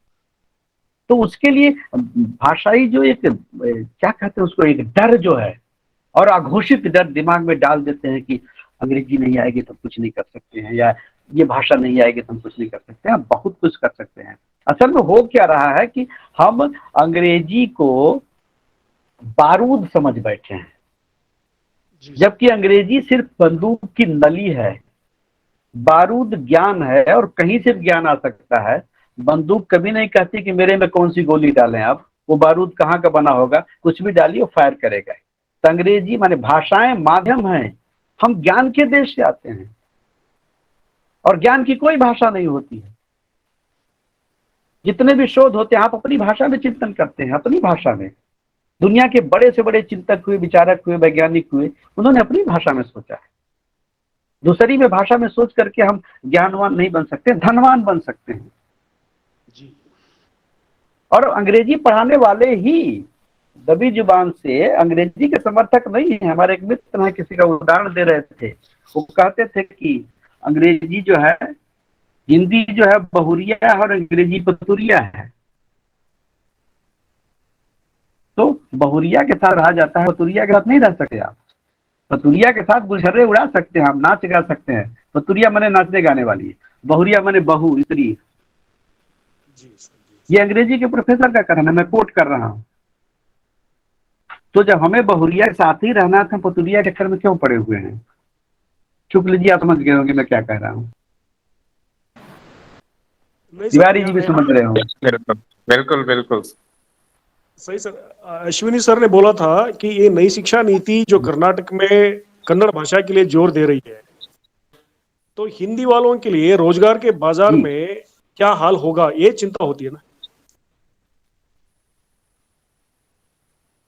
तो उसके लिए भाषाई जो एक क्या कहते हैं उसको, एक डर जो है और अघोषित डर दिमाग में डाल देते हैं कि अंग्रेजी नहीं आएगी तो कुछ नहीं कर सकते हैं, या ये भाषा नहीं आएगी तो हम कुछ नहीं कर सकते हैं। बहुत कुछ कर सकते हैं। असल में हो क्या रहा है कि हम अंग्रेजी को बारूद समझ बैठे हैं, जबकि अंग्रेजी सिर्फ बंदूक की नली है। बारूद ज्ञान है और कहीं से भी ज्ञान आ सकता है। बंदूक कभी नहीं कहती कि मेरे में कौन सी गोली डालें आप, वो बारूद कहाँ का बना होगा, कुछ भी डालिए वो फायर करेगा। तो अंग्रेजी माने भाषाएं माध्यम हैं। हम ज्ञान के देश से आते हैं और ज्ञान की कोई भाषा नहीं होती है। जितने भी शोध होते हैं आप अपनी भाषा में चिंतन करते हैं, अपनी भाषा में। दुनिया के बड़े से बड़े चिंतक हुए, विचारक हुए, वैज्ञानिक हुए, उन्होंने अपनी भाषा में सोचा है। दूसरी में भाषा में सोच करके हम ज्ञानवान नहीं बन सकते, धनवान बन सकते हैं जी। और अंग्रेजी पढ़ाने वाले ही दबी जुबान से अंग्रेजी के समर्थक नहीं है। हमारे एक मित्र हैं, किसी का उदाहरण दे रहे थे, वो कहते थे कि अंग्रेजी जो है, हिंदी जो है बहुरिया है और अंग्रेजी पतुरिया है। तो बहुरिया के साथ रहा जाता है, पतुरिया के साथ नहीं रह सकते आप। पतुरिया के साथ गुलछर्रे उड़ा सकते हैं, हम नाच गा सकते हैं। पतुरिया माने नाचने गाने वाली है, बहुरिया माने बहू, स्त्री। ये अंग्रेजी के प्रोफेसर का कहना है, मैं कोट कर रहा हूं। तो जब हमें बहुरिया के साथ ही रहना था, पतुरिया के चक्कर में क्यों पड़े हुए हैं? चुप लीजिए, आप समझ गए होंगे मैं क्या कह रहा हूँ। तिवारी जी भी समझ रहे हो। बिल्कुल बिल्कुल बिल्कुल सही सर। अश्विनी सर ने बोला था कि ये नई शिक्षा नीति जो कर्नाटक में कन्नड़ भाषा के लिए जोर दे रही है, तो हिंदी वालों के लिए रोजगार के बाजार में क्या हाल होगा, ये चिंता होती है ना।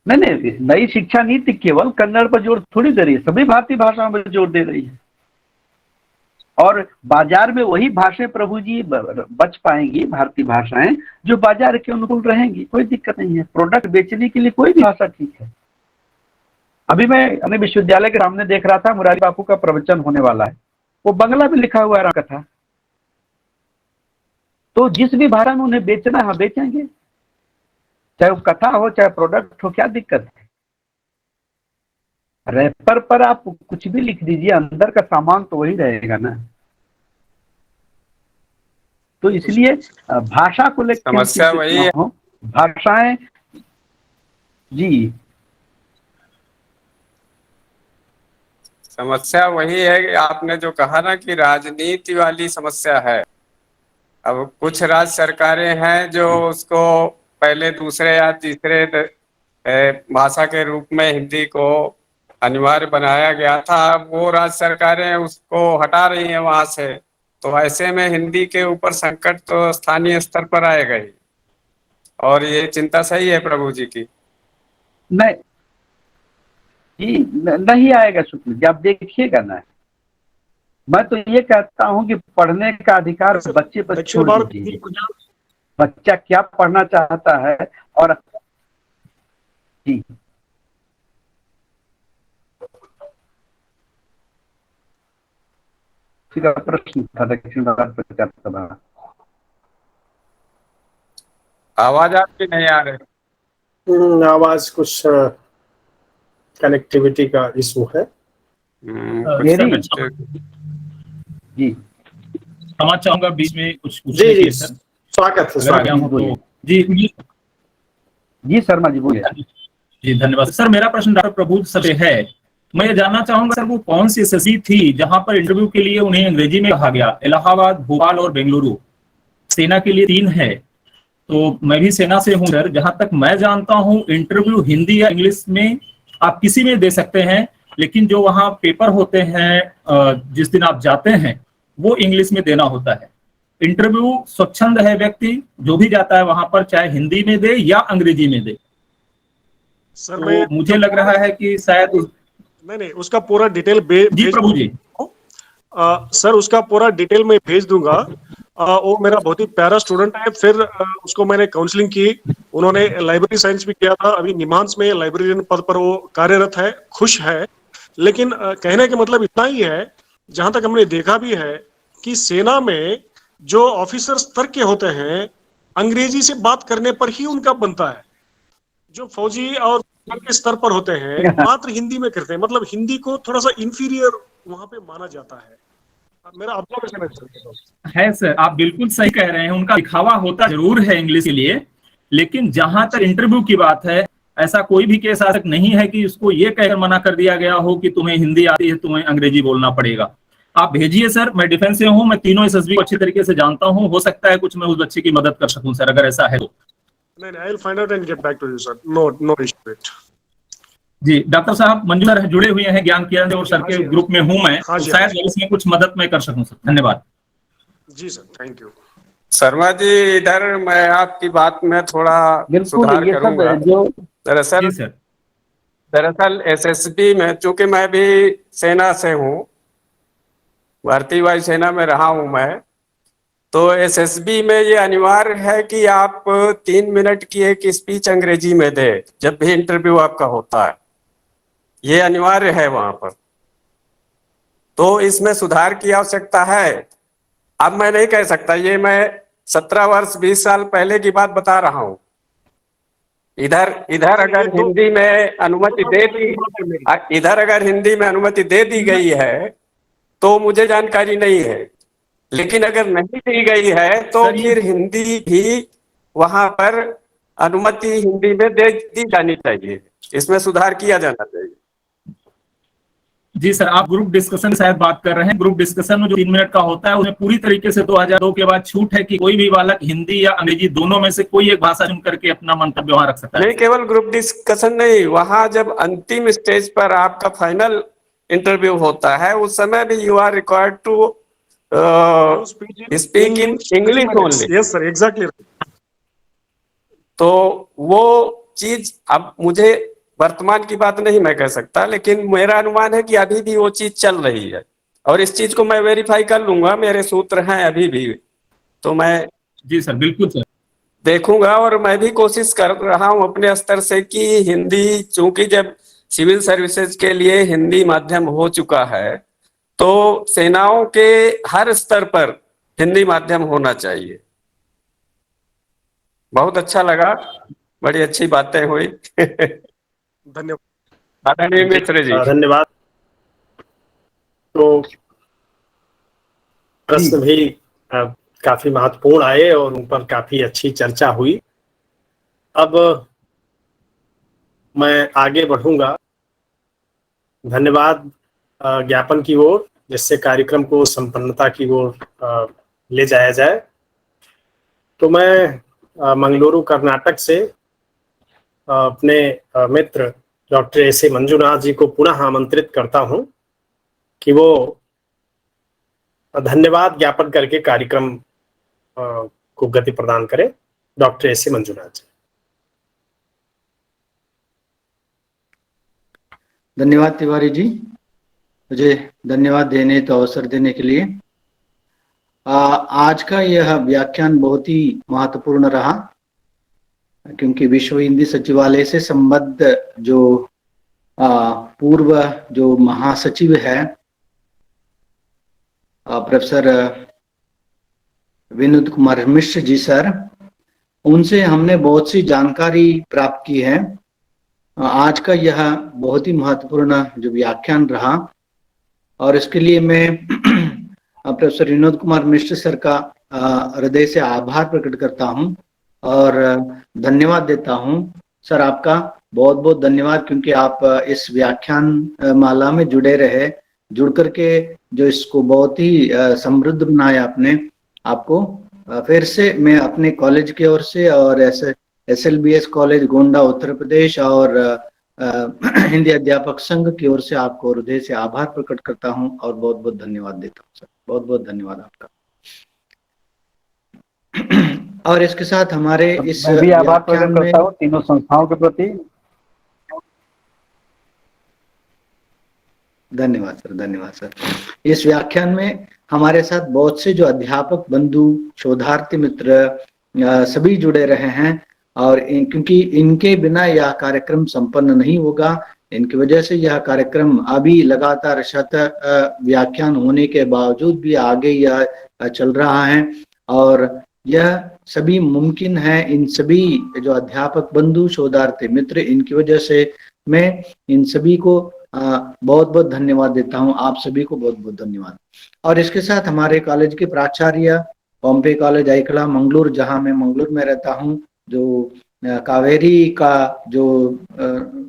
नहीं, नई शिक्षा नीति केवल कन्नड़ पर जोर थोड़ी दे रही है, सभी भारतीय भाषाओं पर जोर दे रही है। और बाजार में वही भाषाएं प्रभु जी बच पाएंगी, भारतीय भाषाएं जो बाजार के अनुकूल रहेंगी, कोई दिक्कत नहीं है। प्रोडक्ट बेचने के लिए कोई भी भाषा ठीक है। अभी मैं अपने विश्वविद्यालय के सामने देख रहा था, मुरारी बापू का प्रवचन होने वाला है, वो बंगला में लिखा हुआ है कथा। तो जिस भी भाषा में उन्हें बेचना है बेचेंगे, चाहे वो कथा हो चाहे प्रोडक्ट हो, क्या दिक्कत है। रैपर पर आप कुछ भी लिख दीजिए, अंदर का सामान तो वही रहेगा ना। तो इसलिए भाषा को लेकर समस्या वही है। भाषाएं जी, समस्या वही है कि आपने जो कहा ना कि राजनीति वाली समस्या है। अब कुछ राज्य सरकारें हैं जो उसको पहले दूसरे या तीसरे भाषा के रूप में हिंदी को अनिवार्य बनाया गया था, अब वो राज्य सरकारें उसको हटा रही हैं वहां से। तो ऐसे में हिंदी के ऊपर संकट तो स्थानीय स्तर पर आएगा ही, और ये चिंता सही है प्रभु जी की। नहीं जी, नहीं आएगा शुक्ल जी, आप देखिएगा ना। मैं तो ये कहता हूं कि पढ़ने का अधिकार बच्चे पर छोड़ दीजिए, बच्चा क्या पढ़ना चाहता है। और जी प्रश्न था दक्षिण भारत प्रचार सभा। आवाज आपकी नहीं आ रही। आवाज कुछ कनेक्टिविटी का इशू है। जी समझ चाहूंगा बीच में कुछ जी जी स्वागत है, स्वागत। जी शर्मा जी बोलिए। जी धन्यवाद सर। मेरा प्रश्न डॉक्टर प्रभु से है। मैं ये जानना चाहूंगा सर, वो कौन सी एसएससी थी जहां पर इंटरव्यू के लिए उन्हें अंग्रेजी में कहा गया? इलाहाबाद, भोपाल और बेंगलुरु। सेना के लिए 3 है, तो मैं भी सेना से हूं सर। जहां तक मैं जानता हूं, इंटरव्यू हिंदी या इंग्लिश में आप किसी में दे सकते हैं, लेकिन जो वहां पेपर होते हैं जिस दिन आप जाते हैं वो इंग्लिश में देना होता है। इंटरव्यू स्वच्छंद है, व्यक्ति जो भी जाता है वहां पर चाहे हिंदी में दे या अंग्रेजी में दे। सर तो मुझे लग रहा है कि शायद नहीं उसका पूरा डिटेल जी प्रभु जी। सर उसका पूरा डिटेल मैं भेज दूंगा। वो मेरा बहुत ही प्यारा स्टूडेंट है। फिर उसको मैंने काउंसलिंग की, उन्होंने लाइब्रेरी साइंस भी किया था, अभी निमांस में लाइब्रेरियन पद पर वो कार्यरत है, खुश है। लेकिन कहने का मतलब इतना ही है, जहां तक हमने देखा भी है कि सेना में जो ऑफिसर स्तर के होते हैं, अंग्रेजी से बात करने पर ही उनका बनता है। जो फौजी और के स्तर पर होते हैं मात्र हिंदी में करते हैं, मतलब हिंदी को थोड़ा सा इंफीरियर वहां पे माना जाता है। मेरा ऑब्जर्वेशन है सर, आप बिल्कुल सही कह रहे हैं। उनका दिखावा होता जरूर है इंग्लिश के लिए, लेकिन जहां तक इंटरव्यू की बात है, ऐसा कोई भी केस आज तक नहीं है कि उसको ये कहकर मना कर दिया गया हो कि तुम्हें हिंदी आती है, तुम्हें अंग्रेजी बोलना पड़ेगा। आप भेजिए सर, मैं डिफेंस से हूँ, मैं तीनों एसएसबी को अच्छी तरीके से जानता हूँ। हो सकता है कुछ मैं उस बच्चे की मदद कर सकूं सर, अगर ऐसा है तो। नहीं, I will find out and get back to you, sir. No issue with it. जी डॉक्टर साहब, मंजू सर जुड़े हुए हैं ज्ञान किरण और सर के ग्रुप में हूं मैं, तो शायद इसमें कुछ मदद मैं कर सकूं सर। धन्यवाद जी sir, thank you. Sharma ji, इधर मैं आपकी बात में थोड़ा सुधार करूंगा। दरअसल जी सर। दरअसल एसएसबी में, चूंकि मैं भी सेना से हूँ, भारतीय वायुसेना में रहा हूँ मैं, तो एसएसबी में ये अनिवार्य है कि आप 3 मिनट की एक स्पीच अंग्रेजी में दे जब भी इंटरव्यू आपका होता है, ये अनिवार्य है वहां पर। तो इसमें सुधार की आवश्यकता है। अब मैं नहीं कह सकता, ये मैं 17 वर्ष 20 साल पहले की बात बता रहा हूँ। इधर इधर अगर हिंदी में अनुमति दे दी इधर अगर हिंदी में अनुमति दे दी गई है तो मुझे जानकारी नहीं है, लेकिन अगर नहीं दी गई है तो सर, फिर हिंदी भी वहां पर अनुमति हिंदी में दे दी जानी चाहिए, इसमें सुधार किया जाना चाहिए। जी सर, आप ग्रुप डिस्कशन शायद बात कर रहे हैं। ग्रुप डिस्कशन में जो 3 मिनट का होता है उसमें पूरी तरीके से 2002 के बाद छूट है कि कोई भी बालक हिंदी या अंग्रेजी दोनों में से कोई एक भाषा चुन करके अपना मंतव्य वहां रख सकता है। नहीं, केवल ग्रुप डिस्कशन नहीं, वहां जब अंतिम स्टेज पर आपका फाइनल इंटरव्यू होता है उस समय भी you are required to speak in English only. Yes sir, exactly. तो वो चीज, अब मुझे वर्तमान की बात नहीं मैं कह सकता, लेकिन मेरा अनुमान है कि अभी भी वो चीज चल रही है, और इस चीज को मैं वेरीफाई कर लूंगा, मेरे सूत्र हैं अभी भी, तो मैं जी सर, बिल्कुल सर, देखूंगा। और मैं भी कोशिश कर रहा हूं अपने स्तर से कि हिंदी, चूंकि जब सिविल सर्विसेज के लिए हिंदी माध्यम हो चुका है तो सेनाओं के हर स्तर पर हिंदी माध्यम होना चाहिए। बहुत अच्छा लगा, बड़ी अच्छी बातें हुई। धन्यवाद। आदरणीय मिश्र जी। धन्यवाद। तो प्रश्न भी काफी महत्वपूर्ण आए और उन पर काफी अच्छी चर्चा हुई। अब मैं आगे बढ़ूंगा धन्यवाद ज्ञापन की ओर, जिससे कार्यक्रम को संपन्नता की ओर ले जाया जाए। तो मैं मंगलुरु कर्नाटक से अपने मित्र डॉक्टर एस.ए. मंजुनाथ जी को पुनः आमंत्रित करता हूं कि वो धन्यवाद ज्ञापन करके कार्यक्रम को गति प्रदान करें। Doctor S A. मंजुनाथ जी। धन्यवाद तिवारी जी, मुझे धन्यवाद देने तो अवसर देने के लिए। आज का यह व्याख्यान बहुत ही महत्वपूर्ण रहा, क्योंकि विश्व हिंदी सचिवालय से संबद्ध जो पूर्व जो महासचिव है प्रोफेसर विनोद कुमार मिश्र जी सर, उनसे हमने बहुत सी जानकारी प्राप्त की है। आज का यह बहुत ही महत्वपूर्ण जो व्याख्यान रहा, और इसके लिए मैं प्रोफेसर विनोद कुमार मिश्र सर का हृदय से आभार प्रकट करता हूं और धन्यवाद देता हूं। सर, आपका बहुत बहुत धन्यवाद, क्योंकि आप इस व्याख्यान माला में जुड़े रहे, जुड़ करके जो इसको बहुत ही समृद्ध बनाया आपने। आपको फिर से मैं अपने कॉलेज की ओर से और SLBS कॉलेज गोंडा उत्तर प्रदेश और हिंदी अध्यापक संघ की ओर से आपको हृदय से आभार प्रकट करता हूं और बहुत बहुत धन्यवाद देता हूं सर। बहुत बहुत धन्यवाद आपका। और इसके साथ हमारे इस मैं भी आभार प्रकट करता हूं तीनों संस्थाओं के प्रति। धन्यवाद सर, धन्यवाद सर। इस व्याख्यान में हमारे साथ बहुत से जो अध्यापक बंधु, शोधार्थी मित्र सभी जुड़े रहे हैं, और क्योंकि इनके बिना यह कार्यक्रम संपन्न नहीं होगा, इनकी वजह से यह कार्यक्रम अभी लगातार शत व्याख्यान होने के बावजूद भी आगे यह चल रहा है, और यह सभी मुमकिन है इन सभी जो अध्यापक बंधु, शोधार्थी मित्र, इनकी वजह से मैं इन सभी को बहुत बहुत धन्यवाद देता हूं। आप सभी को बहुत बहुत धन्यवाद। और इसके साथ हमारे कॉलेज के प्राचार्य, बॉम्बे कॉलेज आइकला मंगलुरु, जहां मैं मंगलुरु में रहता हूं, जो कावेरी का जो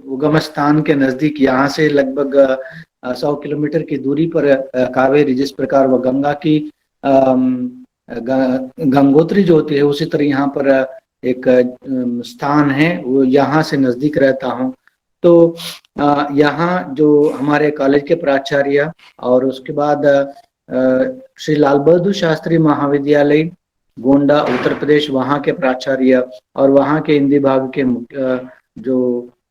उगम स्थान के नजदीक, यहाँ से लगभग 100 किलोमीटर की दूरी पर कावेरी, जिस प्रकार वह गंगा की गंगोत्री जो होती है, उसी तरह यहाँ पर एक स्थान है, वो यहाँ से नजदीक रहता हूँ। तो यहाँ जो हमारे कॉलेज के प्राचार्य, और उसके बाद श्री लाल बहादुर शास्त्री महाविद्यालय गोंडा उत्तर प्रदेश, वहाँ के प्राचार्य और वहाँ के हिंदी भाग के जो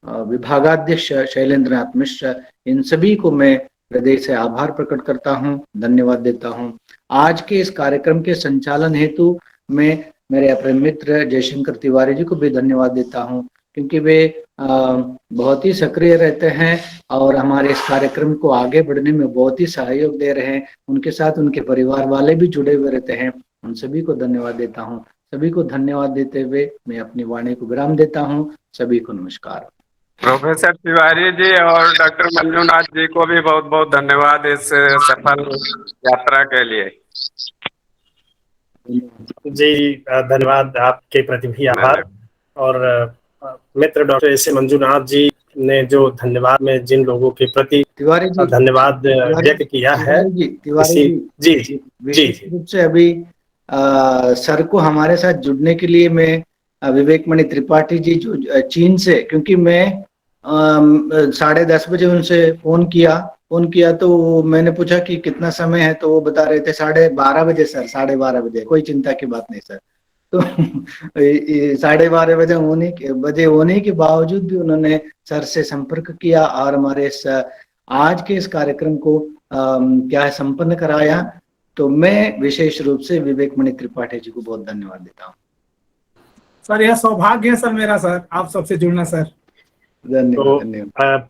विभागाध्यक्ष शैलेंद्र नाथ मिश्र, इन सभी को मैं हृदय से आभार प्रकट करता हूं, धन्यवाद देता हूं। आज के इस कार्यक्रम के संचालन हेतु मैं मेरे अपने मित्र जयशंकर तिवारी जी को भी धन्यवाद देता हूं, क्योंकि वे बहुत ही सक्रिय रहते हैं और हमारे इस कार्यक्रम को आगे बढ़ने में बहुत ही सहयोग दे रहे हैं। उनके साथ उनके परिवार वाले भी जुड़े हुए रहते हैं। उन सभी को धन्यवाद देता हूं। सभी को धन्यवाद देते हुए मैं अपनी वाणी को विराम देता हूं। सभी को नमस्कार। प्रोफेसर तिवारी जी और डॉक्टर मंजुनाथ जी को भी बहुत बहुत धन्यवाद इस सफल यात्रा के लिए। जी धन्यवाद, आपके प्रति भी आभार। और मित्र डॉक्टर एस ए मंजुनाथ जी ने जो धन्यवाद में जिन लोगों के प्रति तिवारी जी धन्यवाद व्यक्त किया है, तिवारी जी विशेष रूप से अभी सर को हमारे साथ जुड़ने के लिए मैं विवेकमणि त्रिपाठी जी जो चीन से, क्योंकि मैं 10:30 बजे उनसे फोन किया तो मैंने पूछा कि कितना समय है, तो वो बता रहे थे 12:30 बजे सर, 12:30 बजे। कोई चिंता की बात नहीं सर। तो 12:30 बजे होने के बावजूद भी उन्होंने सर से संपर्क किया और हमारे आज के इस कार्यक्रम को संपन्न कराया। तो मैं विशेष रूप से विवेकमणि त्रिपाठी जी को बहुत धन्यवाद देता हूँ। सर यह सौभाग्य है सर मेरा, सर आप सबसे जुड़ना सर। धन्यवाद।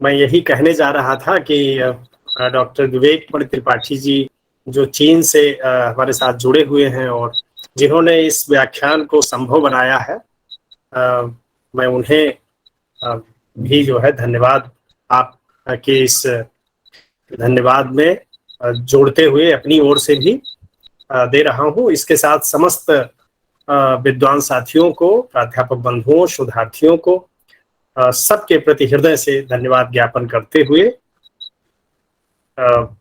मैं यही कहने जा रहा था कि डॉक्टर विवेकमणि त्रिपाठी जी जो चीन से हमारे साथ जुड़े हुए हैं और जिन्होंने इस व्याख्यान को संभव बनाया है, मैं उन्हें भी जो है धन्यवाद आप के इस धन्यवाद में जोड़ते हुए अपनी ओर से भी दे रहा हूं। इसके साथ समस्त विद्वान साथियों को, प्राध्यापक बंधुओं, शोधार्थियों को सबके प्रति हृदय से धन्यवाद ज्ञापन करते हुए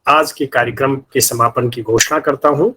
आज के कार्यक्रम के समापन की घोषणा करता हूं।